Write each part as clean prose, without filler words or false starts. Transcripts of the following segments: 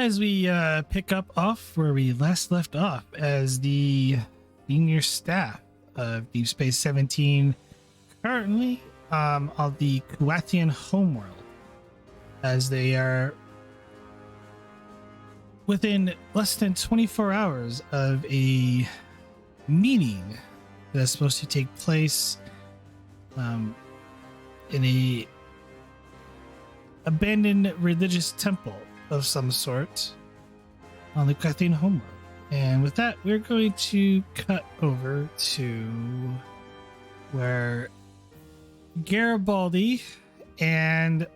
as we pick up off where we last left off, as the senior staff of Deep Space 17 currently on the Kulathian Homeworld, as they are within less than 24 hours of a meeting that's supposed to take place in a abandoned religious temple of some sort on the Kulathian Homeworld. And with that, we're going to cut over to where Garibaldi and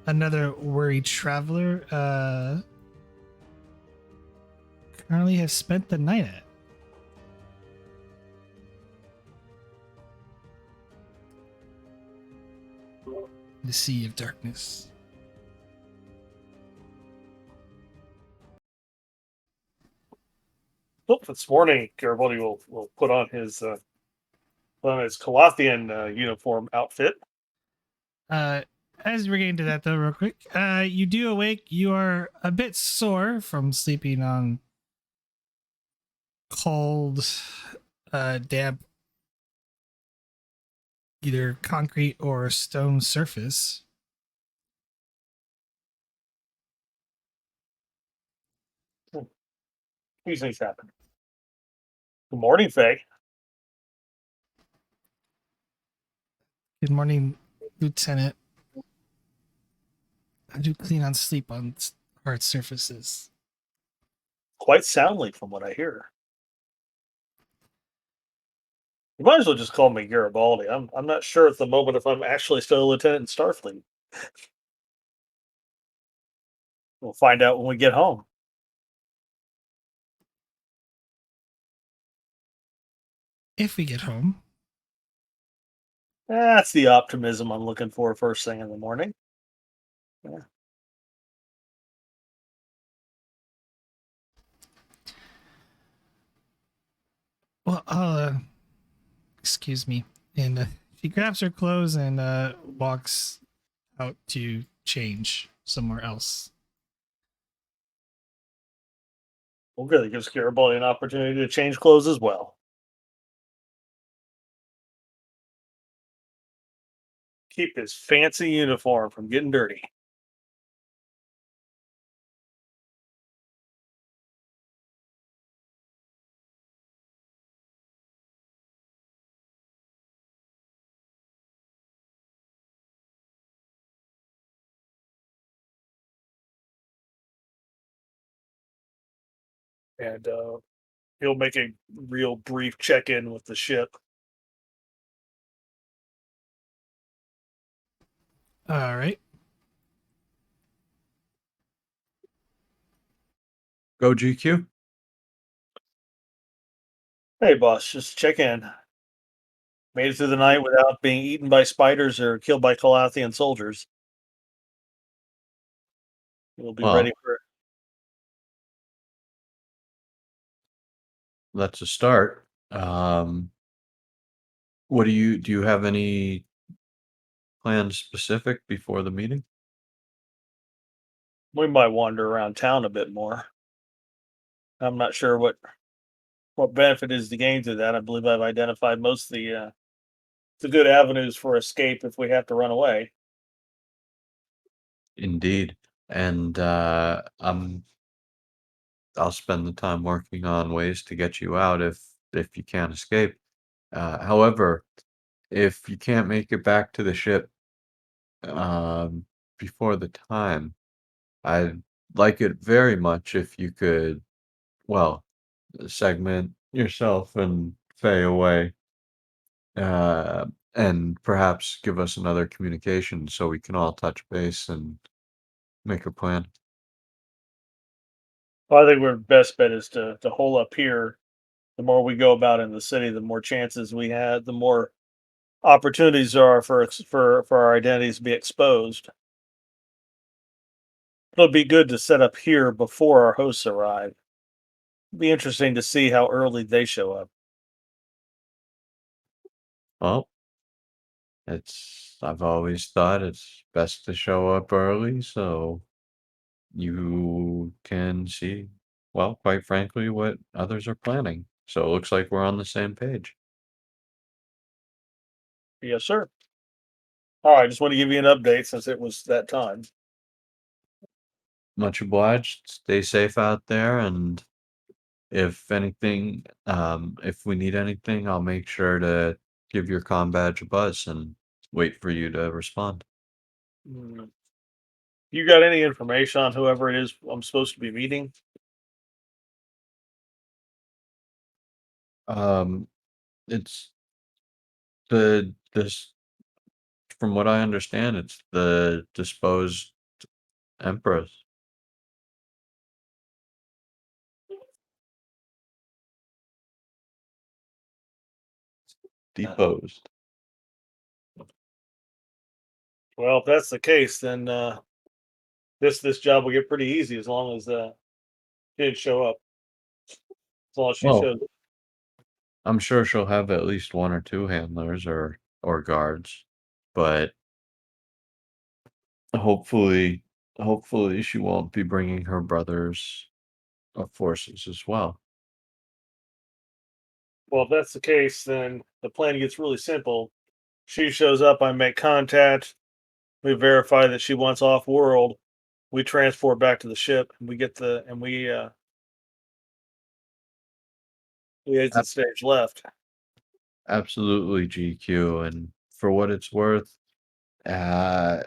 another worried traveler currently have spent the night at. The Sea of Darkness. Well, this morning, Garibaldi will put on his Kulathian uniform outfit. As we're getting to that though, real quick, you do awake. You are a bit sore from sleeping on cold, damp, either concrete or stone surface. These things happen. Good morning, Faye. Good morning, Lieutenant. I do clean on sleep on hard surfaces. Quite soundly, from what I hear. You might as well just call me Garibaldi. I'm not sure at the moment if I'm actually still a lieutenant in Starfleet. We'll find out when we get home. If we get home. That's the optimism I'm looking for first thing in the morning. Yeah. Well, excuse me. And she grabs her clothes and walks out to change somewhere else. Well, good. It gives Garibaldi an opportunity to change clothes as well. Keep his fancy uniform from getting dirty. And he'll make a real brief check-in with the ship. All right. Go GQ. Hey, boss, just check in. Made it through the night without being eaten by spiders or killed by Kulathian soldiers. We'll be ready for it. That's a start. What do you have any plans specific before the meeting? We might wander around town a bit more. I'm not sure what benefit is to gain through that. I believe I've identified most of the good avenues for escape if we have to run away. Indeed. And I'll spend the time working on ways to get you out if you can't escape. However, if you can't make it back to the ship before the time, I'd like it very much if you could, well, segment yourself and Faye away, and perhaps give us another communication so we can all touch base and make a plan. Well, I think our best bet is to hole up here. The more we go about in the city, the more chances we have, the more opportunities there are for our identities to be exposed. It'll be good to set up here before our hosts arrive. It'll be interesting to see how early they show up. Well, I've always thought it's best to show up early, so you can see, well, quite frankly, what others are planning. So it looks like we're on the same page. Yes, sir. All right, just want to give you an update since it was that time. Much obliged. Stay safe out there, and if anything, if we need anything, I'll make sure to give your comm badge a buzz and wait for you to respond. Mm. You got any information on whoever it is I'm supposed to be meeting? Um, it's this from what I understand, it's the disposed empress. Deposed. Well, if that's the case, then this job will get pretty easy as long as she didn't show up. As long as she Well, shows up. I'm sure she'll have at least one or two handlers or guards, but hopefully hopefully she won't be bringing her brothers forces as well. Well, if that's the case, then the plan gets really simple. She shows up, I make contact, we verify that she wants off world, we transport back to the ship, and we exit stage left. Absolutely, GQ. And for what it's worth, uh,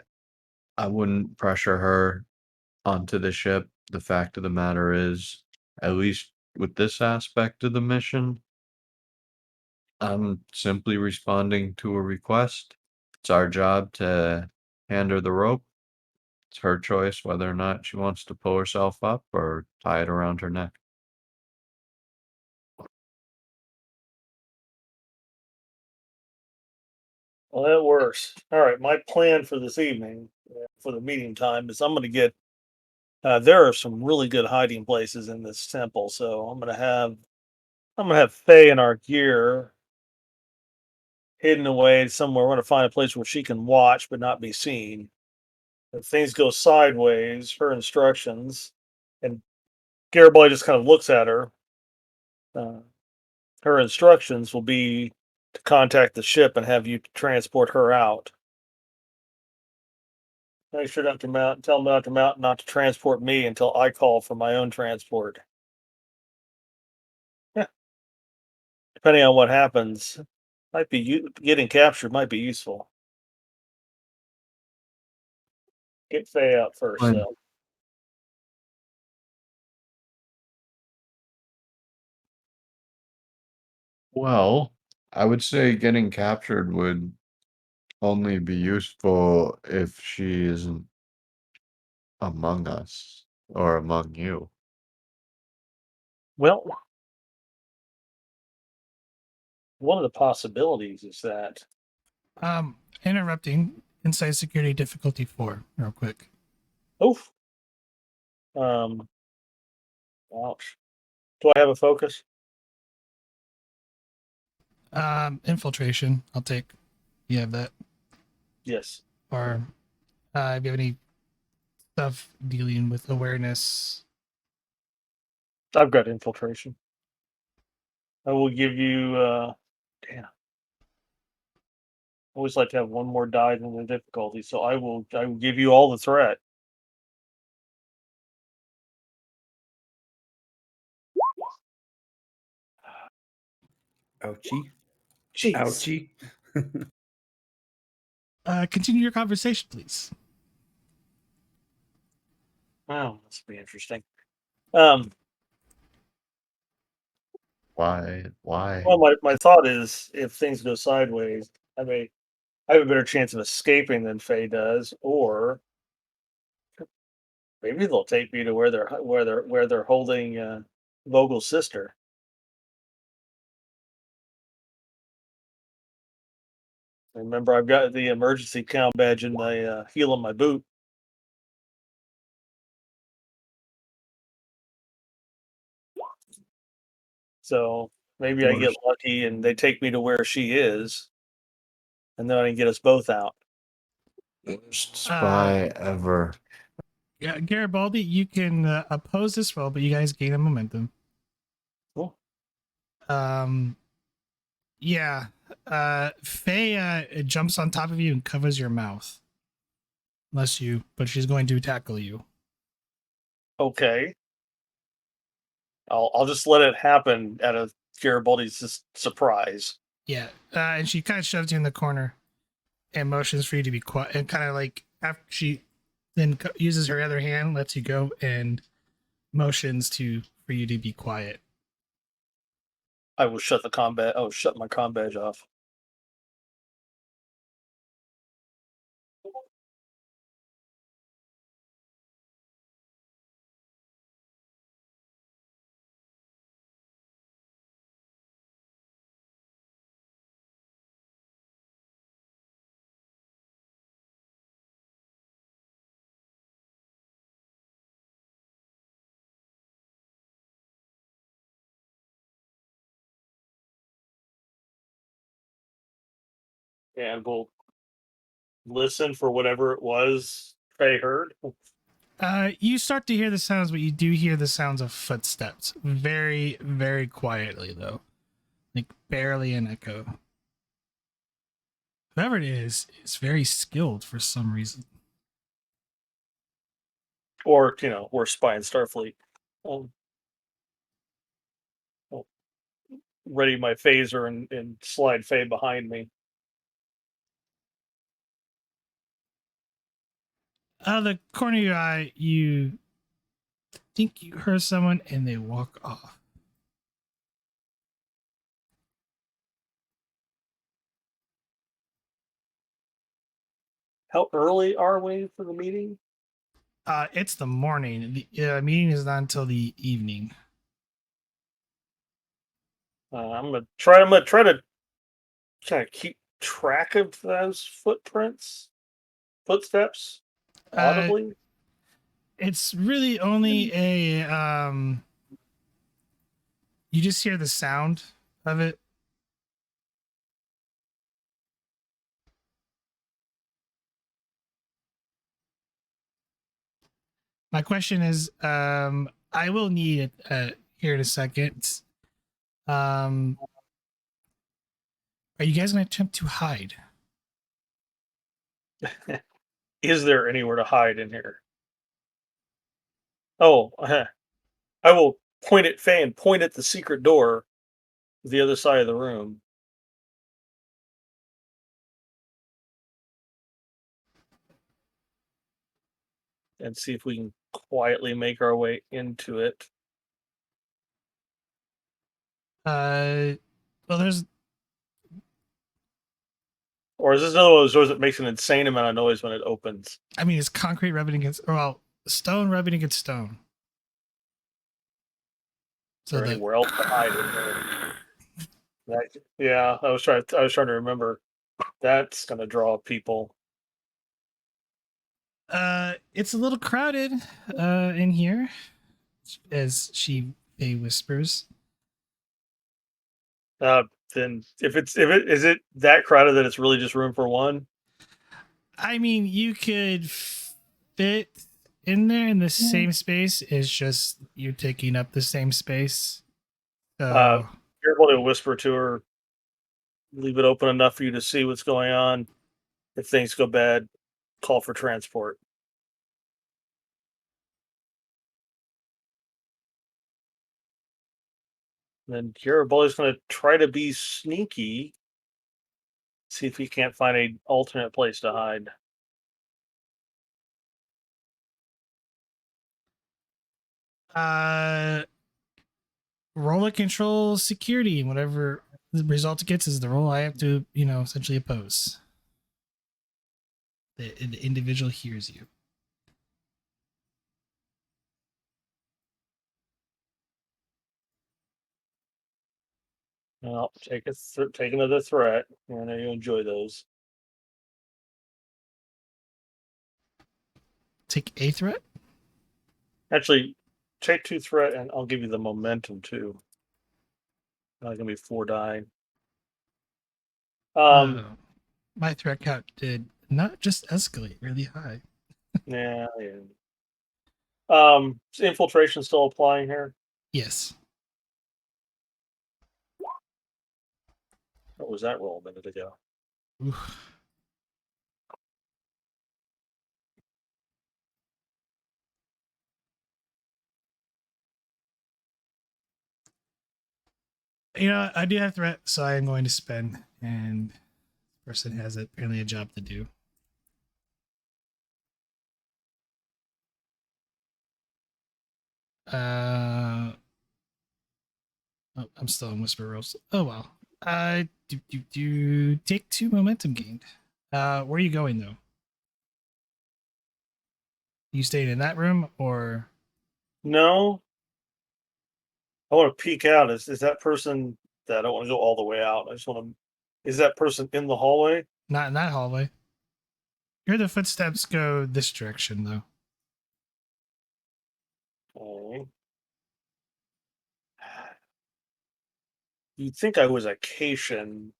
I wouldn't pressure her onto the ship. The fact of the matter is, at least with this aspect of the mission, I'm simply responding to a request. It's our job to hand her the rope. It's her choice whether or not she wants to pull herself up or tie it around her neck. Well, that works. All right, my plan for this evening, for the meeting time, is I'm going to get. There are some really good hiding places in this temple, so I'm gonna have Faye and our gear hidden away somewhere. We're gonna find a place where she can watch but not be seen. If things go sideways, her instructions, and Garibaldi just kind of looks at her. Uh, her instructions will be to contact the ship and have you transport her out. Make sure Dr. Mount tell Dr. Mount not to transport me until I call for my own transport. Yeah, depending on what happens, might be getting captured might be useful. Get Faye out first, Fine. though. Well, I would say getting captured would only be useful if she isn't among us or among you. Well, one of the possibilities is that Interrupting. Inside security difficulty 4, real quick. oof, um, ouch. Do I have a focus? Infiltration. I'll take. You have that. Yes. Or if you have any stuff dealing with awareness. I've got infiltration. I will give you damn. I always like to have one more die than the difficulty, so I will give you all the threat. Ouchie. Jeez. Ouchie. Continue your conversation, please. Wow, this will be interesting. Why? Well, my thought is if things go sideways, I have a better chance of escaping than Faye does, or maybe they'll take me to where they're holding Vogel's sister. Remember, I've got the emergency comm badge in my heel of my boot. So maybe I get Worst. lucky and they take me to where she is, and then I can get us both out. Worst Uh, spy ever. Garibaldi, you can oppose this roll, but you guys gain a momentum. Cool. Yeah. Faye jumps on top of you and covers your mouth. But she's going to tackle you. Okay. I'll just let it happen out of Garibaldi's surprise. Yeah. And she kind of shoves you in the corner and motions for you to be quiet. And kind of like after she then uses her other hand, lets you go and motions for you to be quiet. I will shut the combat. Oh, shut my comm badge off. And we'll listen for whatever it was Faye heard. You start to hear the sounds, but you do hear the sounds of footsteps. Very, very quietly, though. Like barely an echo. Whoever it is very skilled for some reason. Or, we're spying Starfleet. I'll ready my phaser and slide Faye behind me. Out of the corner of your eye, you think you heard someone and they walk off. How early are we for the meeting? It's the morning. The meeting is not until the evening. I'm gonna try to kind of keep track of those footsteps, Uh, audibly. it's really only a you just hear the sound of it. My question is, I will need it here in a second. Are you guys going to attempt to hide? Is there anywhere to hide in here? Oh, I will point at Faye and point at the secret door, the other side of the room. And see if we can quietly make our way into it. Well, there's. Or is this another one of those doors that makes an insane amount of noise when it opens? I mean, it's concrete rubbing against, stone rubbing against stone. Is there anywhere else to hide in there? Yeah, I was trying to remember. That's gonna draw people. It's a little crowded in here, as Faye whispers. Then if it is it that crowded that it's really just room for one? I mean, you could fit in there in the same space. It's just you're taking up the same space. So You're able to whisper to her, leave it open enough for you to see what's going on. If things go bad, call for transport. And then Garibaldi's going to try to be sneaky, see if he can't find an alternate place to hide. roller control security, whatever the result it gets is the role I have to, essentially oppose. The individual hears you. Well, take another threat. I know you enjoy those. Take a threat. Actually, take 2 threat, and I'll give you the momentum too. Gonna be 4 die. My threat count did not just escalate really high. Yeah. Is infiltration still applying here? Yes. What was that roll a minute ago? Oof. You know, I do have threat, so I am going to spend, and this person has apparently a job to do. Oh, I'm still in Whisper Rolls. Oh well. Take 2 momentum gained. Where are you going though? You staying in that room or No, I want to peek out. Is that person that I don't want to go all the way out? I just want to. Is that person in the hallway? not in that hallway? Hear the footsteps go this direction though. Okay. You'd think I was a Cation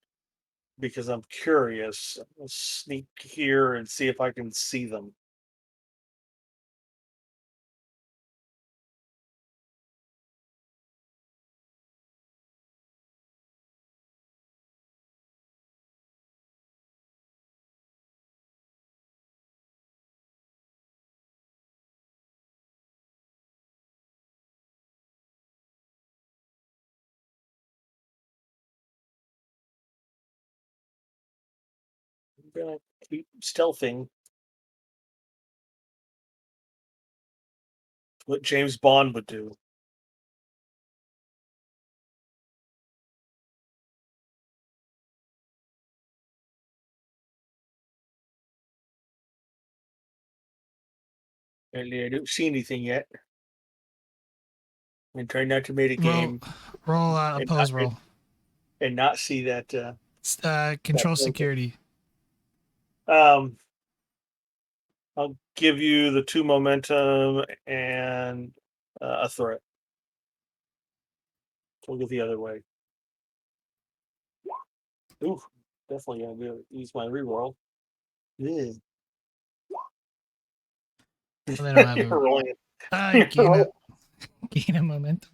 because I'm curious. I'll sneak here and see if I can see them. I'm gonna keep stealthing. What James Bond would do. And I don't see anything yet. And try not to make a Roll game and oppose not, roll. and not see that. Control That security. um, I'll give you the 2 momentum and a threat. We'll go the other way. Ooh, definitely gonna use my reroll. Yeah. Well, they don't have You're rolling. gain a momentum.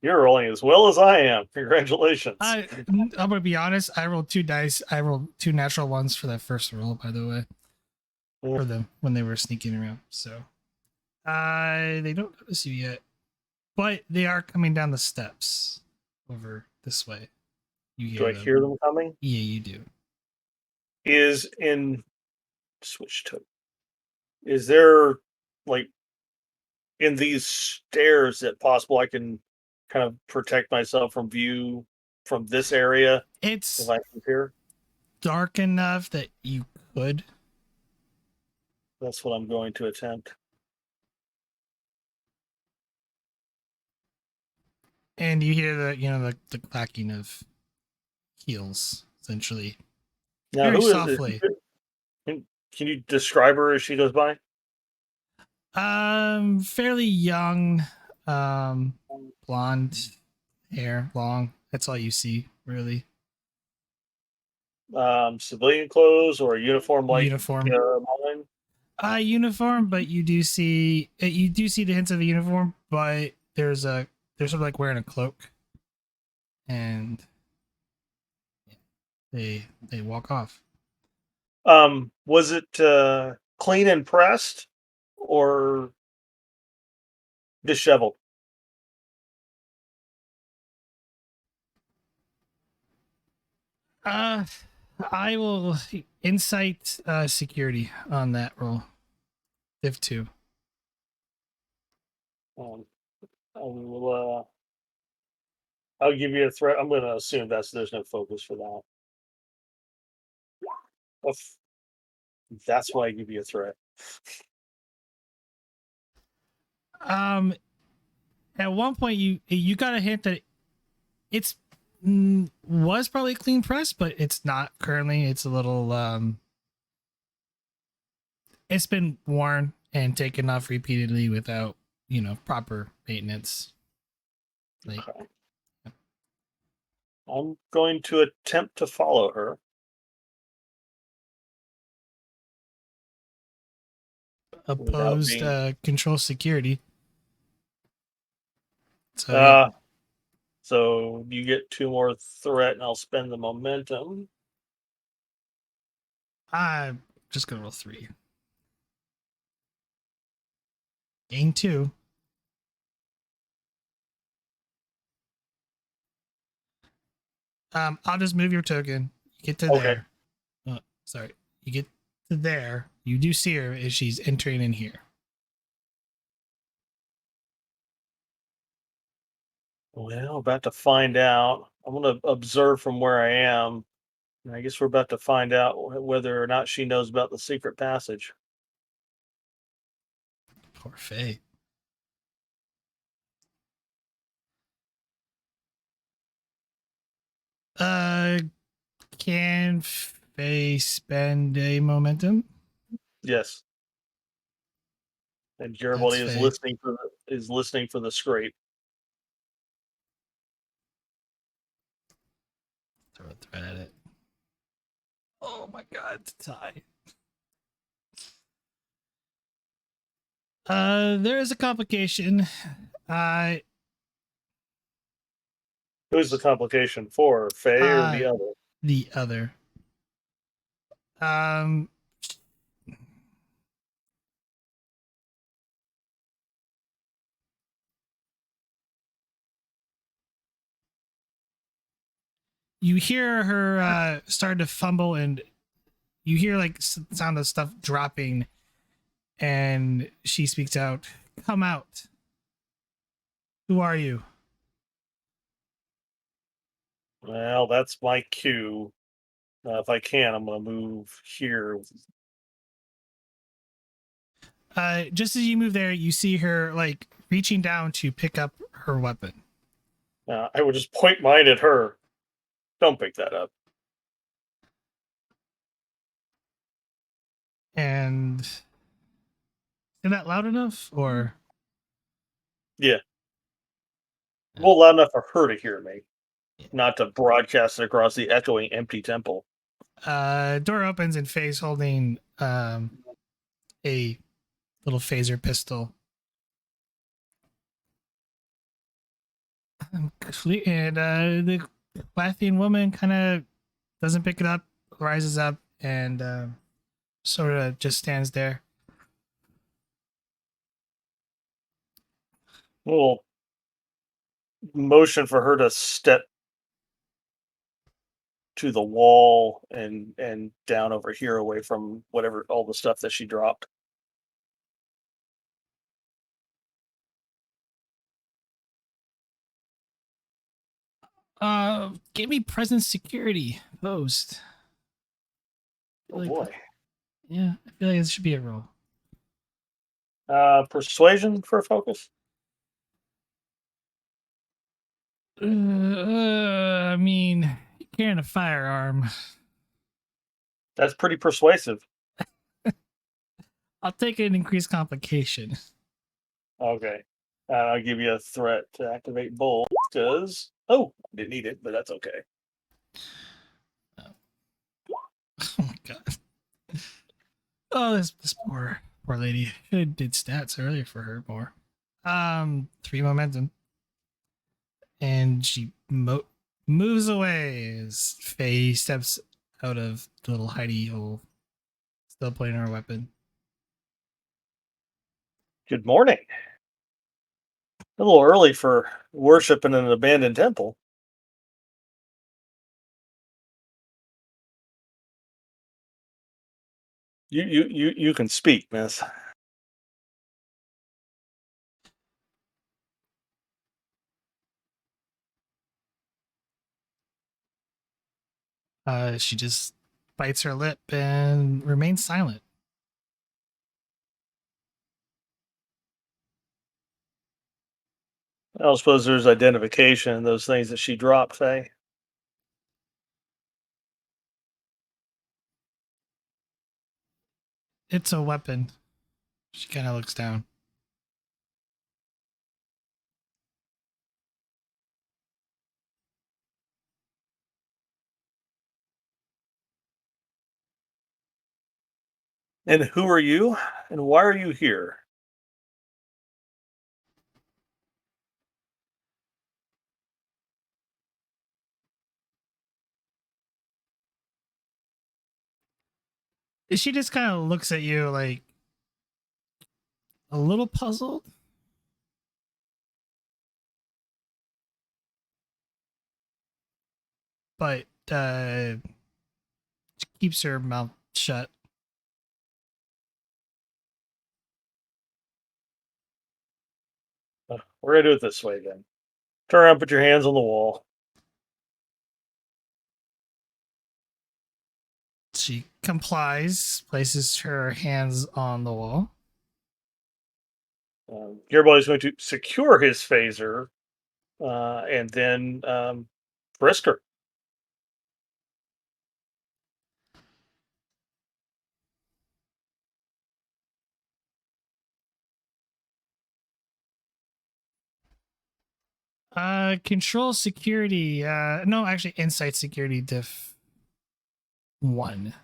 You're rolling as well as I am. Congratulations. I'm gonna be honest. I rolled 2 dice. I rolled 2 natural ones for that first roll, by the way, for them when they were sneaking around. So, they don't notice you yet, but they are coming down the steps over this way. You hear Do I them? hear them coming? Yeah, you do. Is in switch to. Is there like in these stairs that possible I can kind of protect myself from view from this area if It's I can here? dark enough that you could. That's what I'm going to attempt. And you hear the clacking of heels, essentially. Now, Very who is it? softly. Can you describe her as she goes by? Fairly young, blonde hair, long. That's all you see, really. Civilian clothes or a uniform like Uniform. mine? Uniform, but you do see the hints of a uniform, but they're sort of like wearing a cloak, and they walk off. Was it clean and pressed or disheveled? Uh, I will insight security on that roll. Div 2. Um, I will. I'll give you a threat. I'm going to assume there's no focus for that. If that's why I give you a threat. Um, at one point you got a hint that it's was probably clean press, but it's not currently. It's a little it's been worn and taken off repeatedly without proper maintenance. Like, Okay. I'm going to attempt to follow her. without opposed being. control security. So yeah, So you get 2 more threat, and I'll spend the momentum. I'm just gonna roll 3. Gain 2. I'll just move your token. You get to Okay. there. Oh, sorry. You get to there. You do see her as she's entering in here. Well, about to find out. I'm gonna observe from where I am. And I guess we're about to find out whether or not she knows about the secret passage. Poor Faye. Uh, can Faye spend a momentum? Yes. And That's Garibaldi Faye. is listening for the scrape. Throw a threat at it. Oh my god, it's a tie. There is a complication. Uh, Who's the complication for? Faye or the uh, other? the other. Um, you hear her start to fumble, and you hear like sound of stuff dropping, and she speaks out, "Come out. Who are you?" Well, that's my cue. If I can, I'm going to move here. Just as you move there, you see her like reaching down to pick up her weapon. I would just point mine at her. Don't pick that up. And is that loud enough, or Yeah. Well, loud enough for her to hear me, not to broadcast it across the echoing empty temple. door opens and Faye's holding a little phaser pistol. And the Kulathian woman kind of doesn't pick it up, rises up, and sort of just stands there. We'll motion for her to step to the wall and down over here away from whatever all the stuff that she dropped. Give me present security post. Oh Like, boy. yeah, I feel like this should be a roll. Persuasion for a focus? I mean, you're carrying a firearm. That's pretty persuasive. I'll take an increased complication. Okay. I'll give you a threat to activate bolt because I didn't need it, but that's okay. Oh my god. Oh, this poor lady. I did stats earlier for her more. 3 momentum, and she moves away as Faye steps out of the little hidey hole, still playing her weapon. Good morning. A little early for worship in an abandoned temple. You can speak, miss. She just bites her lip and remains silent. I don't suppose there's identification in those things that she dropped, Faye. It's a weapon. She kind of looks down. And who are you? And why are you here? She just kind of looks at you like a little puzzled, but keeps her mouth shut. We're gonna do it this way then. Turn around, put your hands on the wall. She complies, places her hands on the wall. Everybody's going to secure his phaser and then frisk her. Control security. No, actually, insight security diff 1.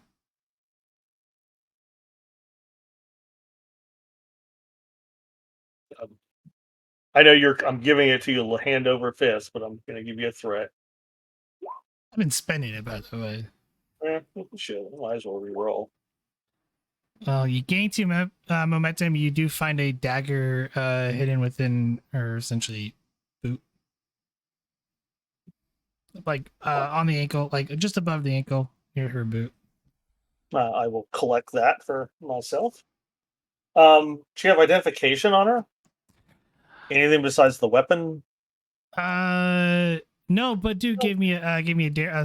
I know I'm giving it to you hand over fist, but I'm going to give you a threat. I've been spending it, by the way. Shit, might as well re-roll. You gain 2 momentum. You do find a dagger hidden within her, essentially, boot. Like on the ankle, like just above the ankle near her boot. I will collect that for myself. She have identification on her? Anything besides the weapon? No, but do give me a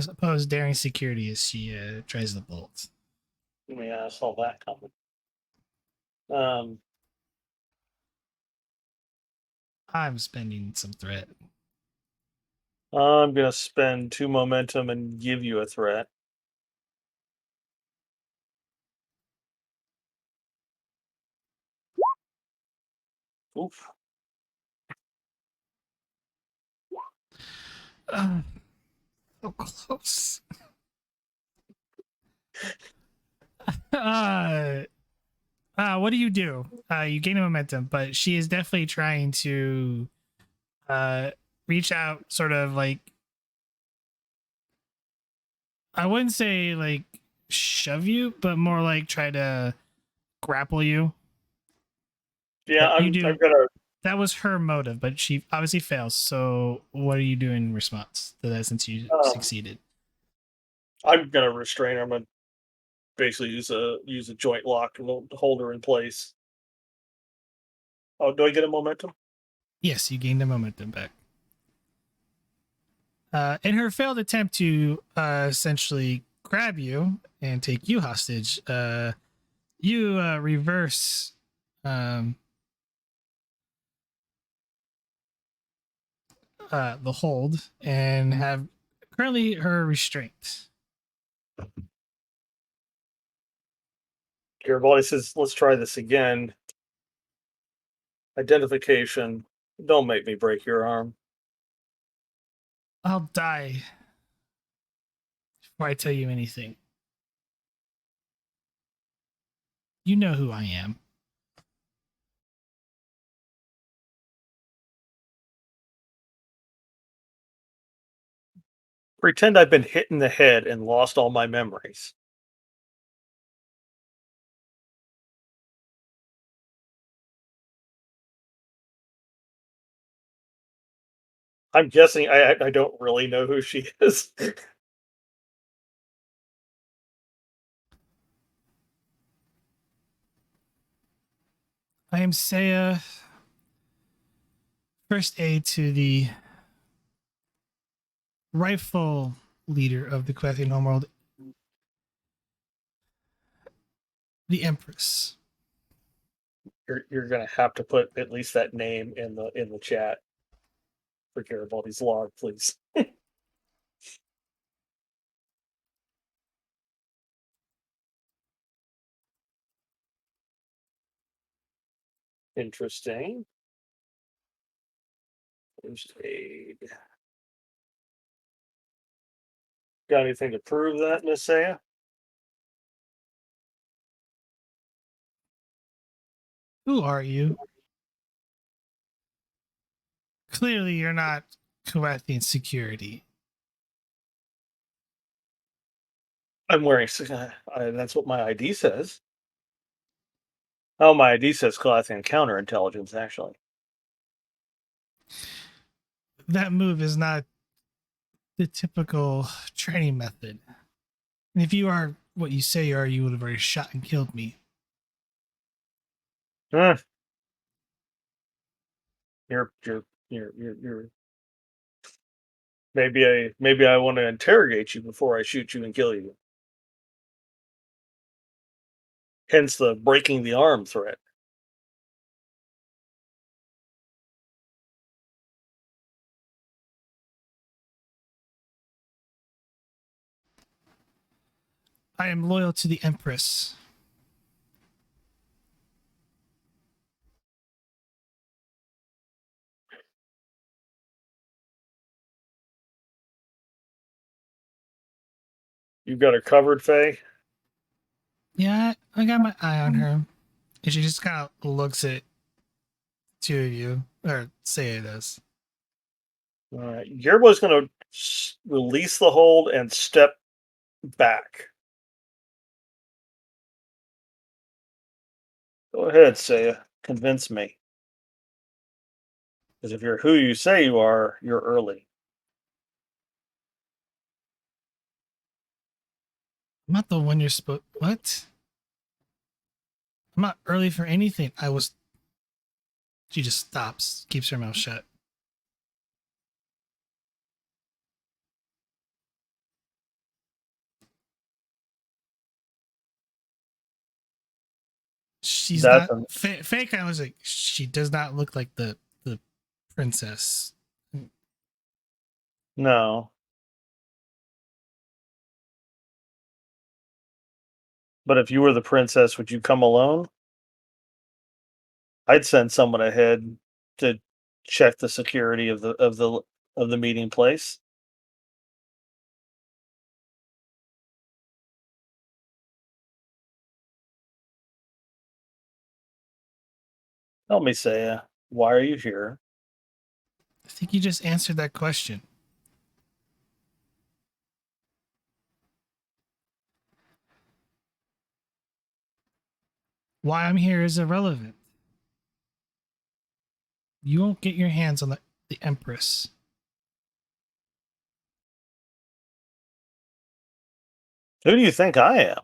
opposed daring security as she tries the bolt. Yeah, I saw that coming. Um, I'm spending some threat. I'm gonna spend 2 momentum and give you a threat. Oof. So close. uh, what do? You gain a momentum, but she is definitely trying to reach out, sort of like, I wouldn't say like shove you, but more like try to grapple you. Yeah, But you I'm do. gonna That was her motive, but she obviously fails. So what are you doing in response to that since you um, succeeded? I'm gonna restrain her. I'm gonna basically use a joint lock to hold her in place. Oh, do I get a momentum? Yes, you gained the momentum back. In her failed attempt to essentially grab you and take you hostage, you reverse um, the hold and have currently her restraint. Garibaldi says, "Let's try this again. Identification. Don't make me break your arm." I'll die before I tell you anything. You know who I am. Pretend I've been hit in the head and lost all my memories. I'm guessing I don't really know who she is. I am Saya, first aide to the rightful leader of the Kulathian Homeworld, the Empress. You're gonna have to put at least that name in the chat for Garibaldi's log, please. Interesting. First aid. Got anything to prove that, Miss Saya? Who are you? Clearly, you're not Kulathian security. I'm wearing. That's what my ID says. Oh, my ID says Kulathian counterintelligence. Actually, That move is not the typical training method. And if you are what you say you are, you would have already shot and killed me. Hmm. You're. Maybe I want to interrogate you before I shoot you and kill you. Hence the breaking the arm threat. I am loyal to the Empress. You've got her covered, Faye. Yeah, I got my eye on her. And she just kind of looks at two of you, or say it does. All right. Yerbo's going to release the hold and step back. Go ahead, Saya. Convince me. Because if you're who you say you are, you're early. I'm not the one you're supposed. What? I'm not early for anything. I was. She just stops, keeps her mouth shut. She's That's not. Fake. I was like, she does not look like the princess. no. But if you were the princess, would you come alone? I'd send someone ahead to check the security of the meeting place. Tell me, Saya, why are you here? I think you just answered that question. Why I'm here is irrelevant. You won't get your hands on the Empress. Who do you think I am?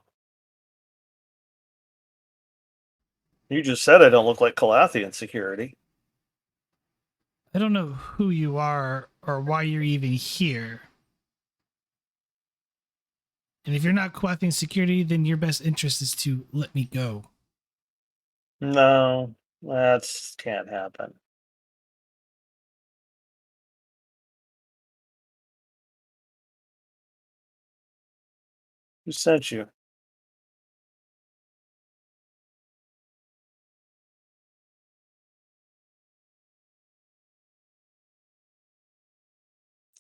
You just said I don't look like Calathian security. I don't know who you are or why you're even here. And if you're not Kulathian security, then your best interest is to let me go. No, that can't happen. Who sent you?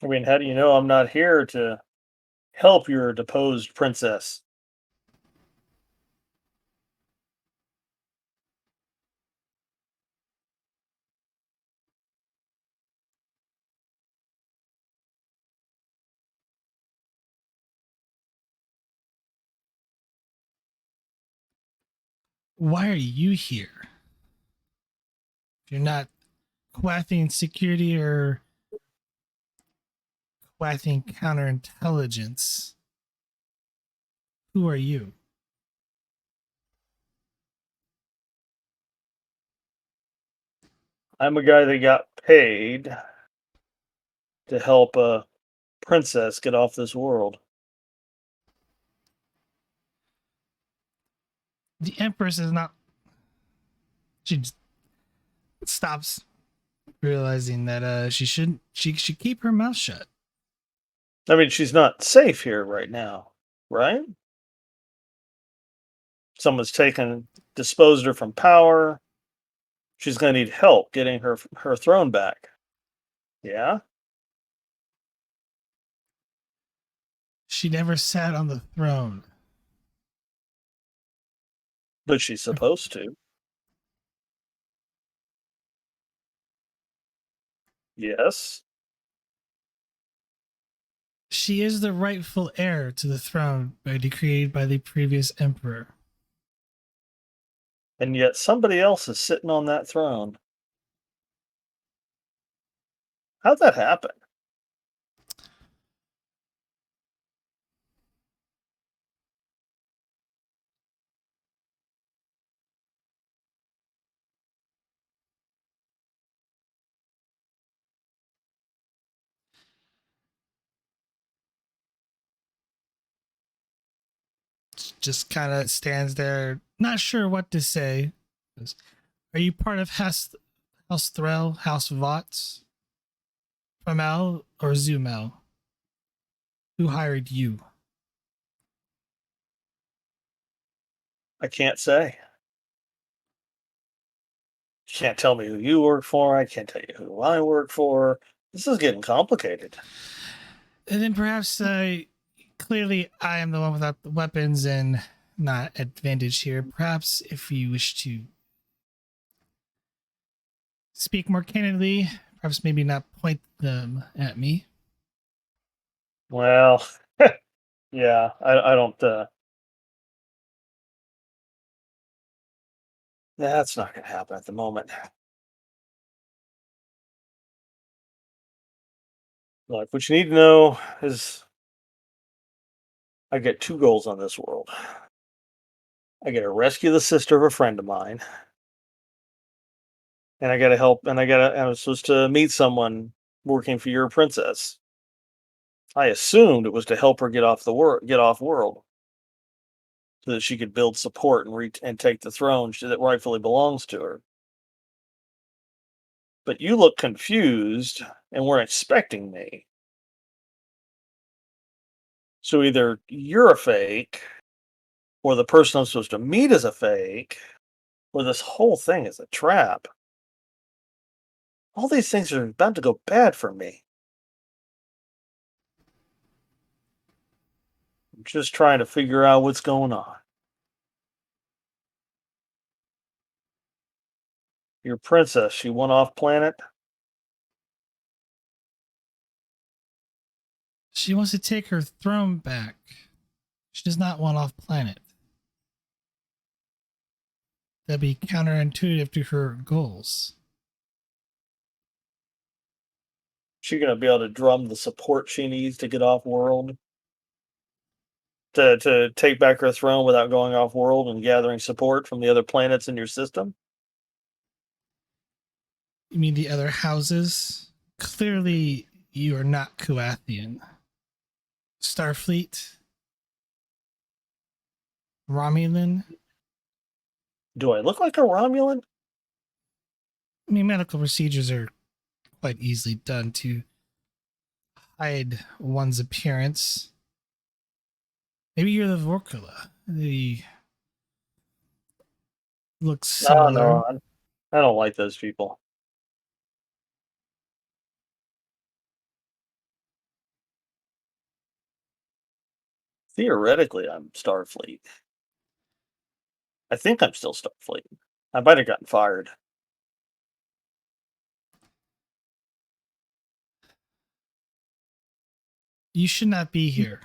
I mean, how do you know I'm not here to help your deposed princess? Why are you here? If you're not Kulathian security or Kulathian counterintelligence, who are you? I'm a guy that got paid to help a princess get off this world. The Empress is not. She just stops, realizing that she shouldn't. She should keep her mouth shut. I mean, she's not safe here right now, right? Someone's disposed her from power. She's going to need help getting her throne back. Yeah, She never sat on the throne. but she's supposed to. Yes. She is the rightful heir to the throne by decreed by the previous emperor. And yet somebody else is sitting on that throne. How'd that happen? Just kind of stands there, not sure what to say. Are you part of House Threll, House Vots, Famel, or Zumel? Who hired you? I can't say. You can't tell me who you work for. I can't tell you who I work for. This is getting complicated. And then perhaps clearly I am the one without the weapons and not advantage here. Perhaps if you wish to speak more candidly, perhaps maybe not point them at me. Well, yeah, I don't. That's not going to happen at the moment. Look, what you need to know is I get two goals on this world. I got to rescue the sister of a friend of mine, and I got to help. And I was supposed to meet someone working for your princess. I assumed it was to help her get off world, so that she could build support and take the throne that rightfully belongs to her. But you look confused and weren't expecting me. So either you're a fake, or the person I'm supposed to meet is a fake, or this whole thing is a trap. All these things are about to go bad for me. I'm just trying to figure out what's going on. Your princess, she went off planet. She wants to take her throne back. She does not want off planet. That'd be counterintuitive to her goals. She gonna be able to drum the support she needs to get off world to take back her throne without going off world and gathering support from the other planets in your system. You mean the other houses? Clearly, you are not Kulathian. Starfleet? Romulan? Do I look like a Romulan? I mean, medical procedures are quite easily done to hide one's appearance. Maybe you're the Vorkula. They look No, similar. no, I don't like those people. Theoretically, I'm Starfleet. I think I'm still Starfleet. I might have gotten fired. You should not be here.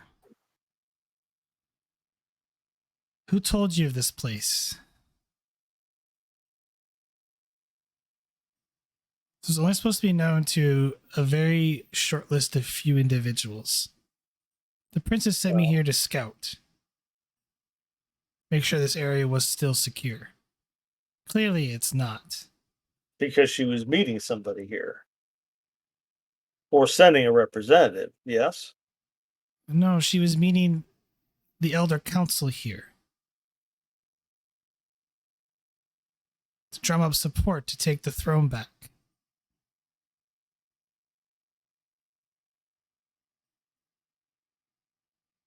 Who told you of this place? This is only supposed to be known to a very short list of few individuals. The princess sent me Well, here to scout, make sure this area was still secure. Clearly, it's not. because she was meeting somebody here or sending a representative. Yes. No, she was meeting the Elder Council here to drum up support to take the throne back.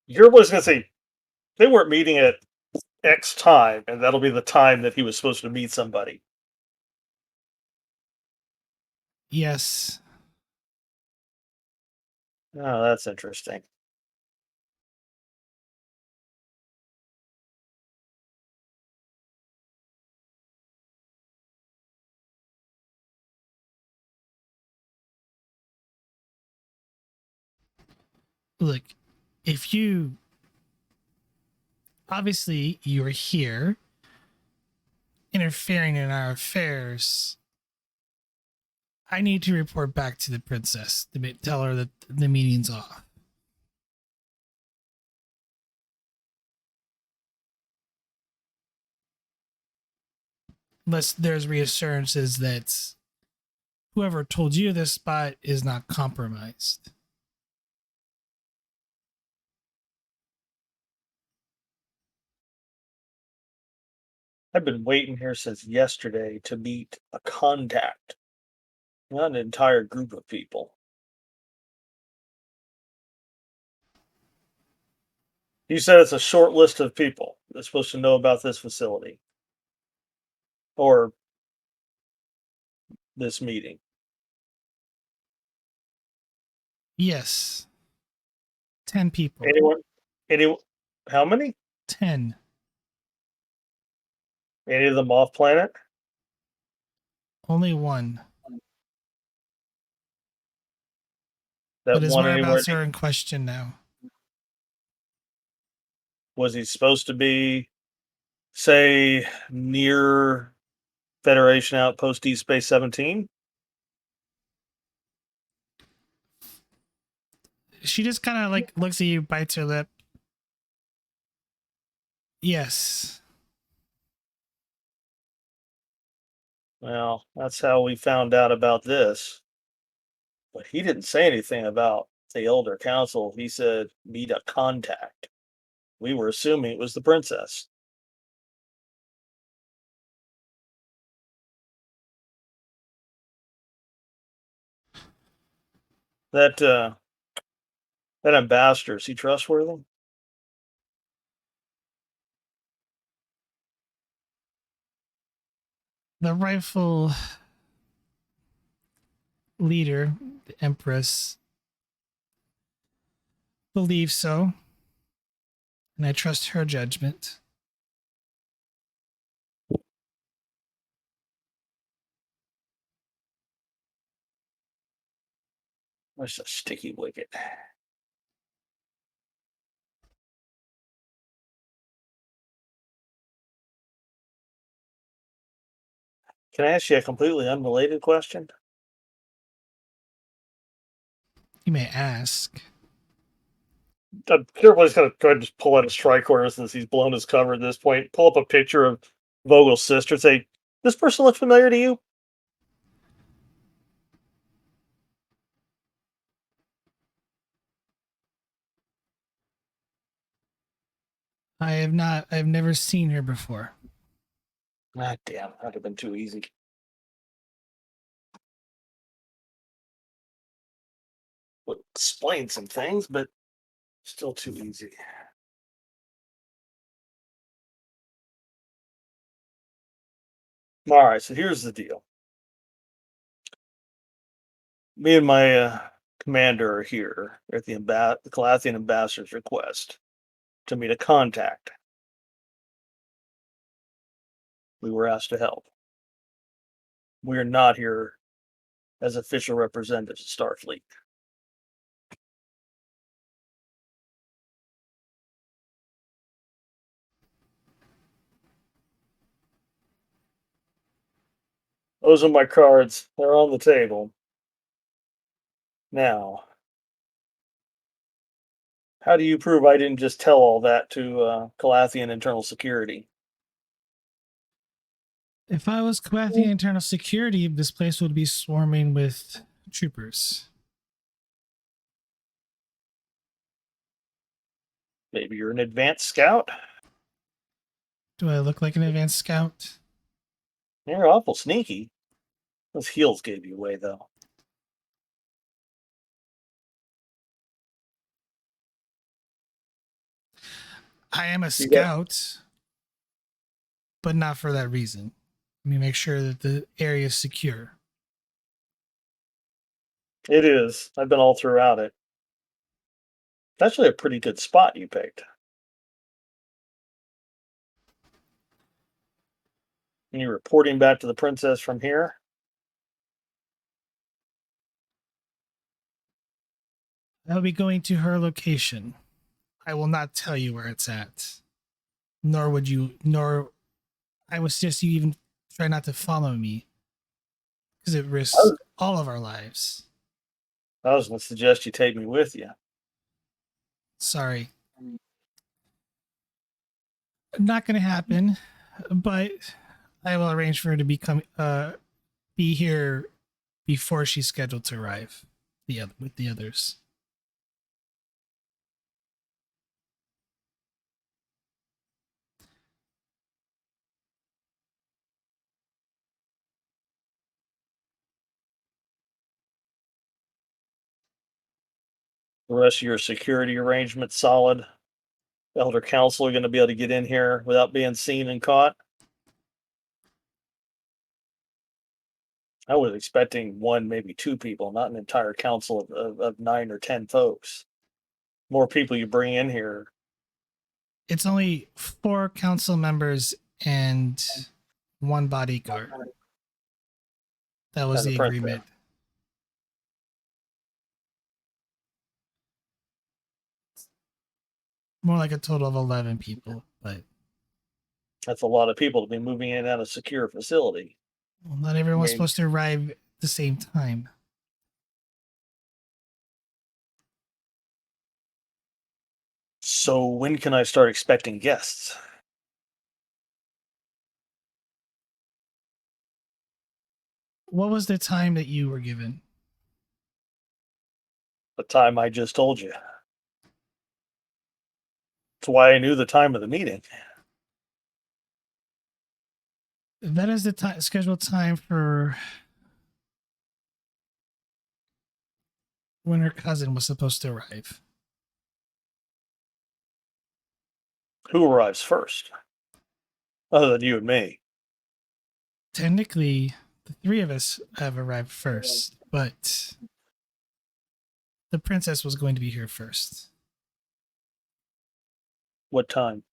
You're always going to say they weren't meeting at X time, and that'll be the time that he was supposed to meet somebody. Yes, Oh, that's interesting. look, if you obviously you're here interfering in our affairs, I need to report back to the princess to tell her that the meeting's off. Unless there's reassurances that whoever told you this spot is not compromised. I've been waiting here since yesterday to meet a contact, not an entire group of people. You said it's a short list of people that's supposed to know about this facility or this meeting. Yes. 10 people. Anyone? Any? How many? 10. Any of them off planet? Only one. That But his one anywhere? whereabouts are in question now. Was he supposed to be, say, near Federation Outpost Deep Space 17? She just kind of like looks at you, bites her lip. Yes. Well, that's how we found out about this. But he didn't say anything about the Elder Council. He said, meet a contact. We were assuming it was the princess. That ambassador, is he trustworthy? The rightful leader, the Empress, believes so. And I trust her judgment. That's a sticky wicket. Can I ask you a completely unrelated question? You may ask. Everybody's going to try to just pull out his tricorder since he's blown his cover at this point. Pull up a picture of Vogel's sister and say, this person look familiar to you? I've never seen her before. Ah, damn, that'd have been too easy. Would explain some things, but still too easy. All right, so here's the deal. Me and my commander are here at the Kulathian ambassador's request to meet a contact. We were asked to help. We are not here as official representatives of Starfleet. Those are my cards. They're on the table. Now, how do you prove I didn't just tell all that to Kulathian internal security? If I was Kulathian internal security, this place would be swarming with troopers. Maybe you're an advanced scout? Do I look like an advanced scout? You're awful sneaky. Those heels gave you away, though. I am a scout, but not for that reason. Let me make sure that the area is secure. It is. I've been all throughout it. It's actually a pretty good spot you picked. And you're reporting back to the princess from here? I'll be going to her location. I will not tell you where it's at. Nor I would suggest you even try not to follow me. Because it risks all of our lives. I was going to suggest you take me with you. Sorry. Not going to happen, but I will arrange for her to be here before she's scheduled to arrive with the others. The rest of your security arrangements solid. Elder Council are going to be able to get in here without being seen and caught. I was expecting one, maybe two people, not an entire council of 9 or 10 folks. More people you bring in here. It's only 4 council members and 1 bodyguard. That was And the the agreement. More like a total of 11 people, but That's a lot of people to be moving in and out of a secure facility. well, not everyone's supposed to arrive at the same time. So when can I start expecting guests? What was the time that you were given? The time I just told you. That's why I knew the time of the meeting. That is the scheduled time for when her cousin was supposed to arrive. Who arrives first? Other than you and me. Technically, the 3 of us have arrived first, but the princess was going to be here first. What time?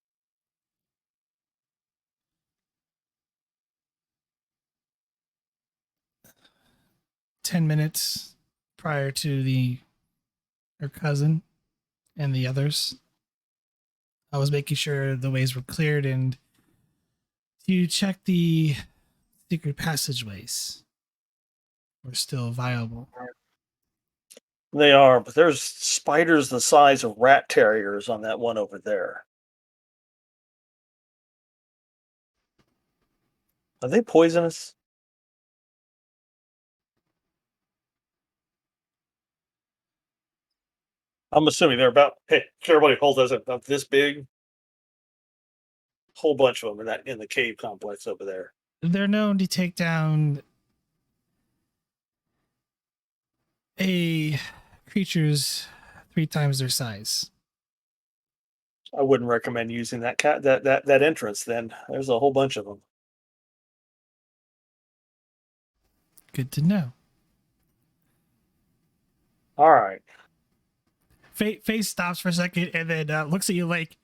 $10 prior to her cousin and the others. I was making sure the ways were cleared and to check the secret passageways were still viable. They are, but there's spiders the size of rat terriers on that one over there. Are they poisonous? I'm assuming they're about. Hey, everybody, hold this about this big. Whole bunch of them in the cave complex over there. They're known to take down creatures 3 times their size. I wouldn't recommend using that entrance. Then there's a whole bunch of them. Good to know. All right. Face stops for a second and then looks at you like,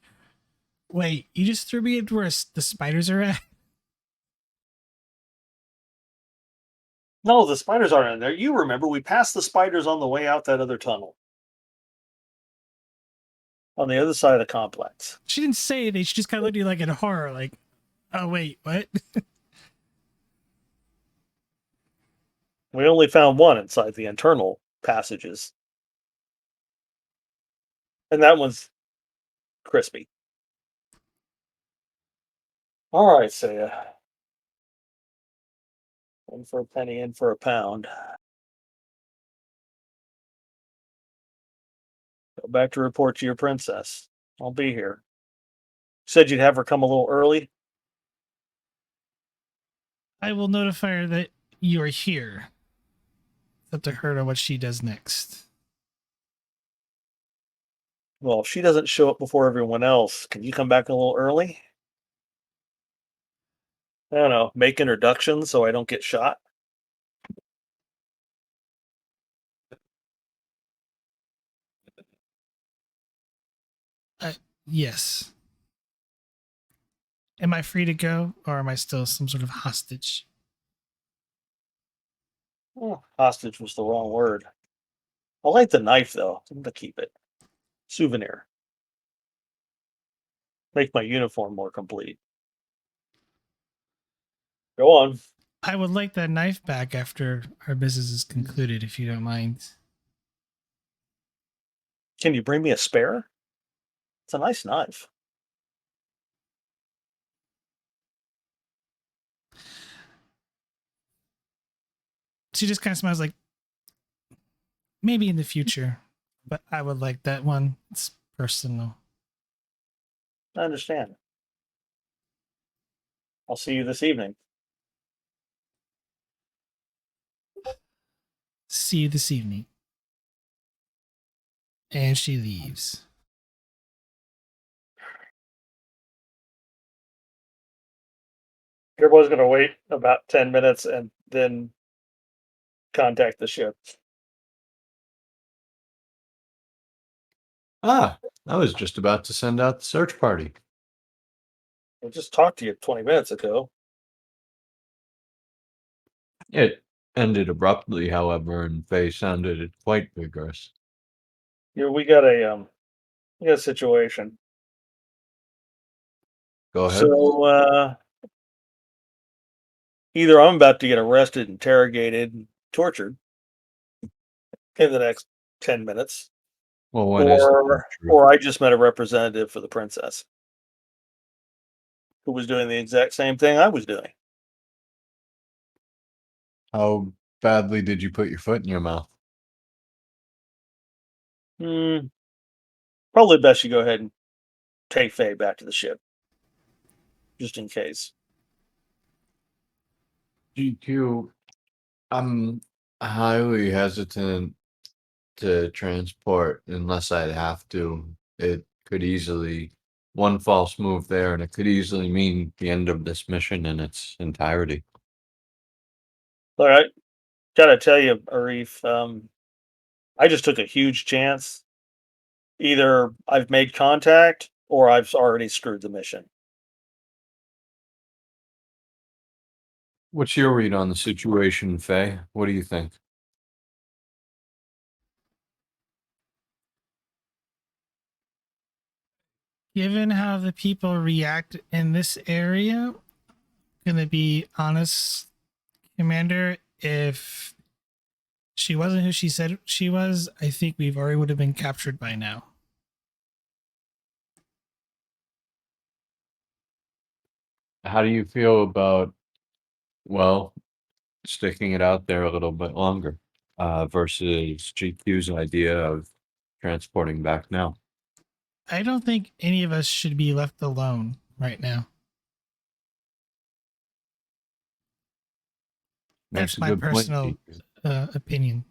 wait, you just threw me into where the spiders are at? No, the spiders aren't in there. You remember we passed the spiders on the way out that other tunnel. On the other side of the complex. She didn't say anything. She just kind of looked at you like in horror, like, oh, wait, what? We only found one inside the internal passages. And that one's crispy. All right, Saya. In for a penny, in for a pound. Go back to report to your princess. I'll be here. Said you'd have her come a little early. I will notify her that you are here. It's up to her to what she does next. Well, if she doesn't show up before everyone else, can you come back a little early? I don't know, make introductions so I don't get shot. Yes. Am I free to go, or am I still some sort of hostage? Oh, hostage was the wrong word. I like the knife though. I'm gonna keep it. Souvenir. Make my uniform more complete. Go on. I would like that knife back after our business is concluded, if you don't mind. Can you bring me a spare? It's a nice knife. She just kind of smiles like, maybe in the future, but I would like that one. It's personal. I understand. I'll see you this evening. See you this evening. And she leaves. Everyone's gonna wait about 10 minutes and then contact the ship. Ah, I was just about to send out the search party. I just talked to you 20 minutes ago. It ended abruptly, however, and Faye sounded quite vigorous. We got a situation. Go ahead. So either I'm about to get arrested, interrogated, and tortured in the next 10 minutes, Well, when is the truth? or I just met a representative for the princess who was doing the exact same thing I was doing. How badly did you put your foot in your mouth? Hmm, probably best you go ahead and take Faye back to the ship, just in case. GQ, I'm highly hesitant to transport unless I'd have to. It could easily, one false move there, and it could easily mean the end of this mission in its entirety. All right, gotta tell you, Arif, I just took a huge chance. Either I've made contact or I've already screwed the mission. What's your read on the situation, Faye? What do you think? Given how the people react in this area, gonna be honest, Commander, if she wasn't who she said she was, I think we've already would have been captured by now. How do you feel about, well, sticking it out there a little bit longer versus GQ's idea of transporting back now? I don't think any of us should be left alone right now. Makes That's a my good point, personal GQ. opinion.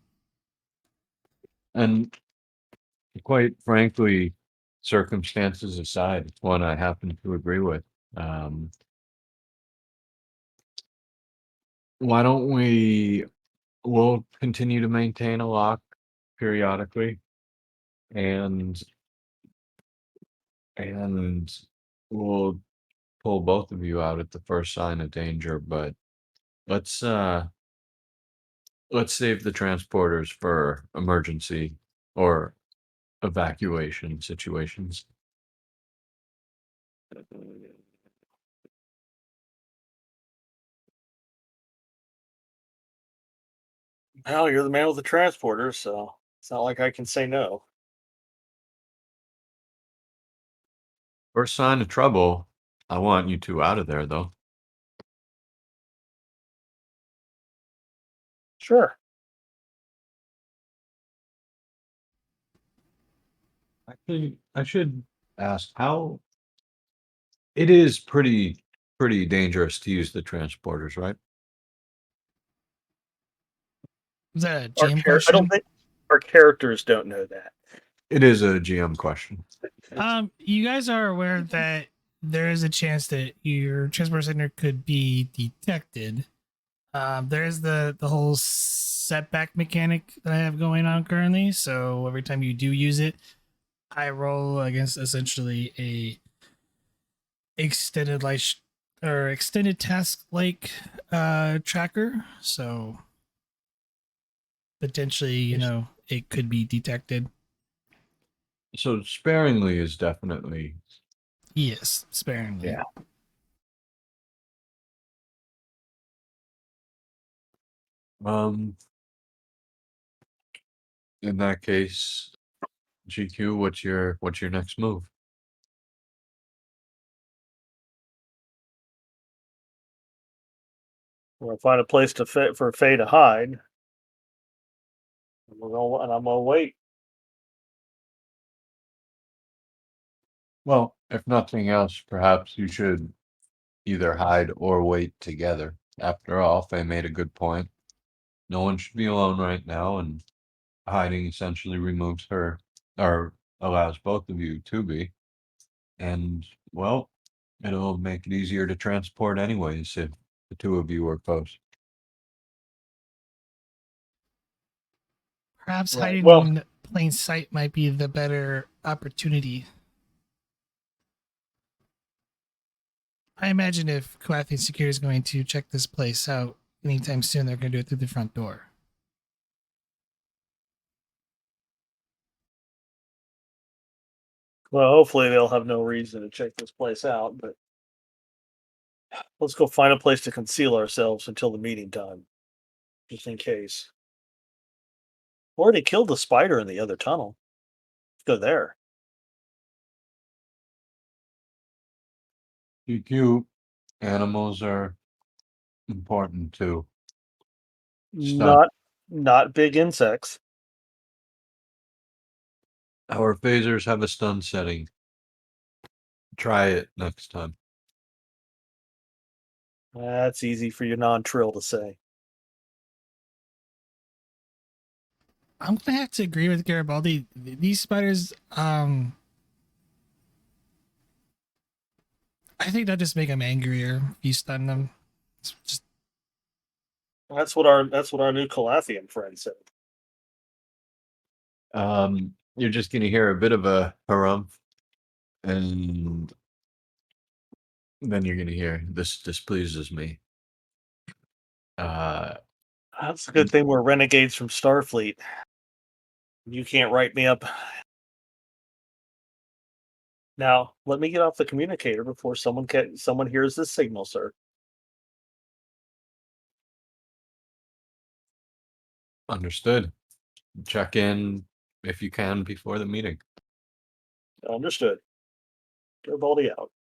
And quite frankly, circumstances aside, it's one I happen to agree with. Um, why don't we'll continue to maintain a lock periodically and and we'll pull both of you out at the first sign of danger, but let's uh let's save the transporters for emergency or evacuation situations. Well, you're the man with the transporter, so it's not like I can say no. First sign of trouble, I want you two out of there though. Sure. Actually, I should ask how it is pretty dangerous to use the transporters, right? Is that a jam I don't question? think our characters don't know that. It is a GM question. You guys are aware that there is a chance that your transport center could be detected. There is the whole setback mechanic that I have going on currently. So every time you do use it, I roll against essentially a extended life or extended task like tracker. So potentially, it could be detected. So sparingly is definitely Yes, sparingly. yeah. Um, in that case, GQ, what's your next move? We're gonna find a place to fit for Faye to hide. And I'm gonna wait. Well, if nothing else, perhaps you should either hide or wait together. After all, Faye made a good point. No one should be alone right now, and hiding essentially removes her, or allows both of you to be. And, well, it'll make it easier to transport anyways if the two of you are close. Perhaps Right. hiding Well, in plain sight might be the better opportunity. I imagine if Kulathian Security is going to check this place out anytime soon, they're going to do it through the front door. well, hopefully they'll have no reason to check this place out, but let's go find a place to conceal ourselves until the meeting time, just in case. Or they killed the spider in the other tunnel. Let's go there. GQ, animals are important too. Stun. Not big insects. Our phasers have a stun setting. Try it next time. That's easy for your non-trill to say. I'm gonna have to agree with Garibaldi. These spiders, I think that just make them angrier if you stun them. It's just That's what our new Kulathian friend said. You're just gonna hear a bit of a harumph, and then you're gonna hear this displeases me. Uh, That's a good thing we're renegades from Starfleet. You can't write me up. Now, let me get off the communicator before someone hears this signal, sir. understood. Check in if you can before the meeting. Understood. Garibaldi out.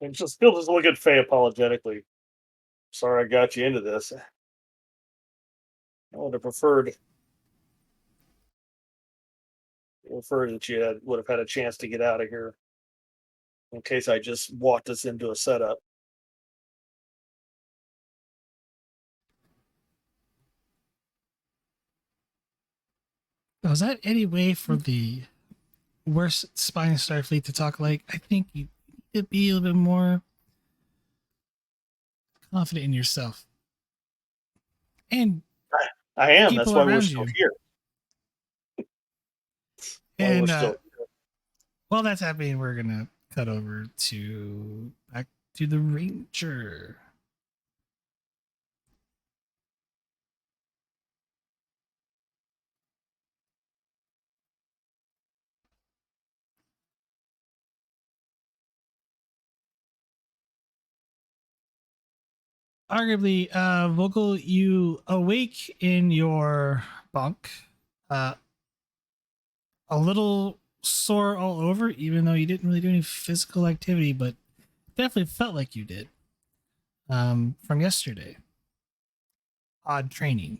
And just he'll just look at Faye apologetically. Sorry I got you into this. I would have preferred that would have had a chance to get out of here in case I just walked us into a setup. was that any way for the worst spy in Starfleet to talk like? I think you need to be a little bit more confident in yourself and I am. That's people why we're around still you. here. Why we're And still while that's happening, we're gonna cut over to back to the Ranger. Arguably, Vogel, you awake in your bunk, uh, a little sore all over, even though you didn't really do any physical activity, but definitely felt like you did from yesterday. Odd training.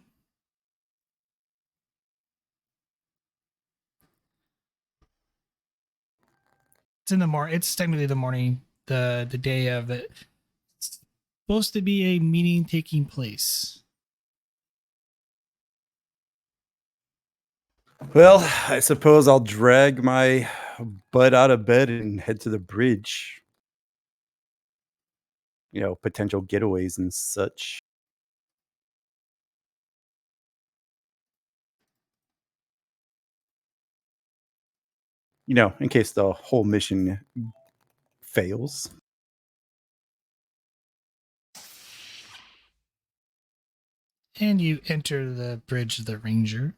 It's in the morning. It's technically the morning, the day of it. It's supposed to be a meeting taking place. Well, I suppose I'll drag my butt out of bed and head to the bridge. Potential getaways and such. In case the whole mission fails. And you enter the Bridge of the Ranger.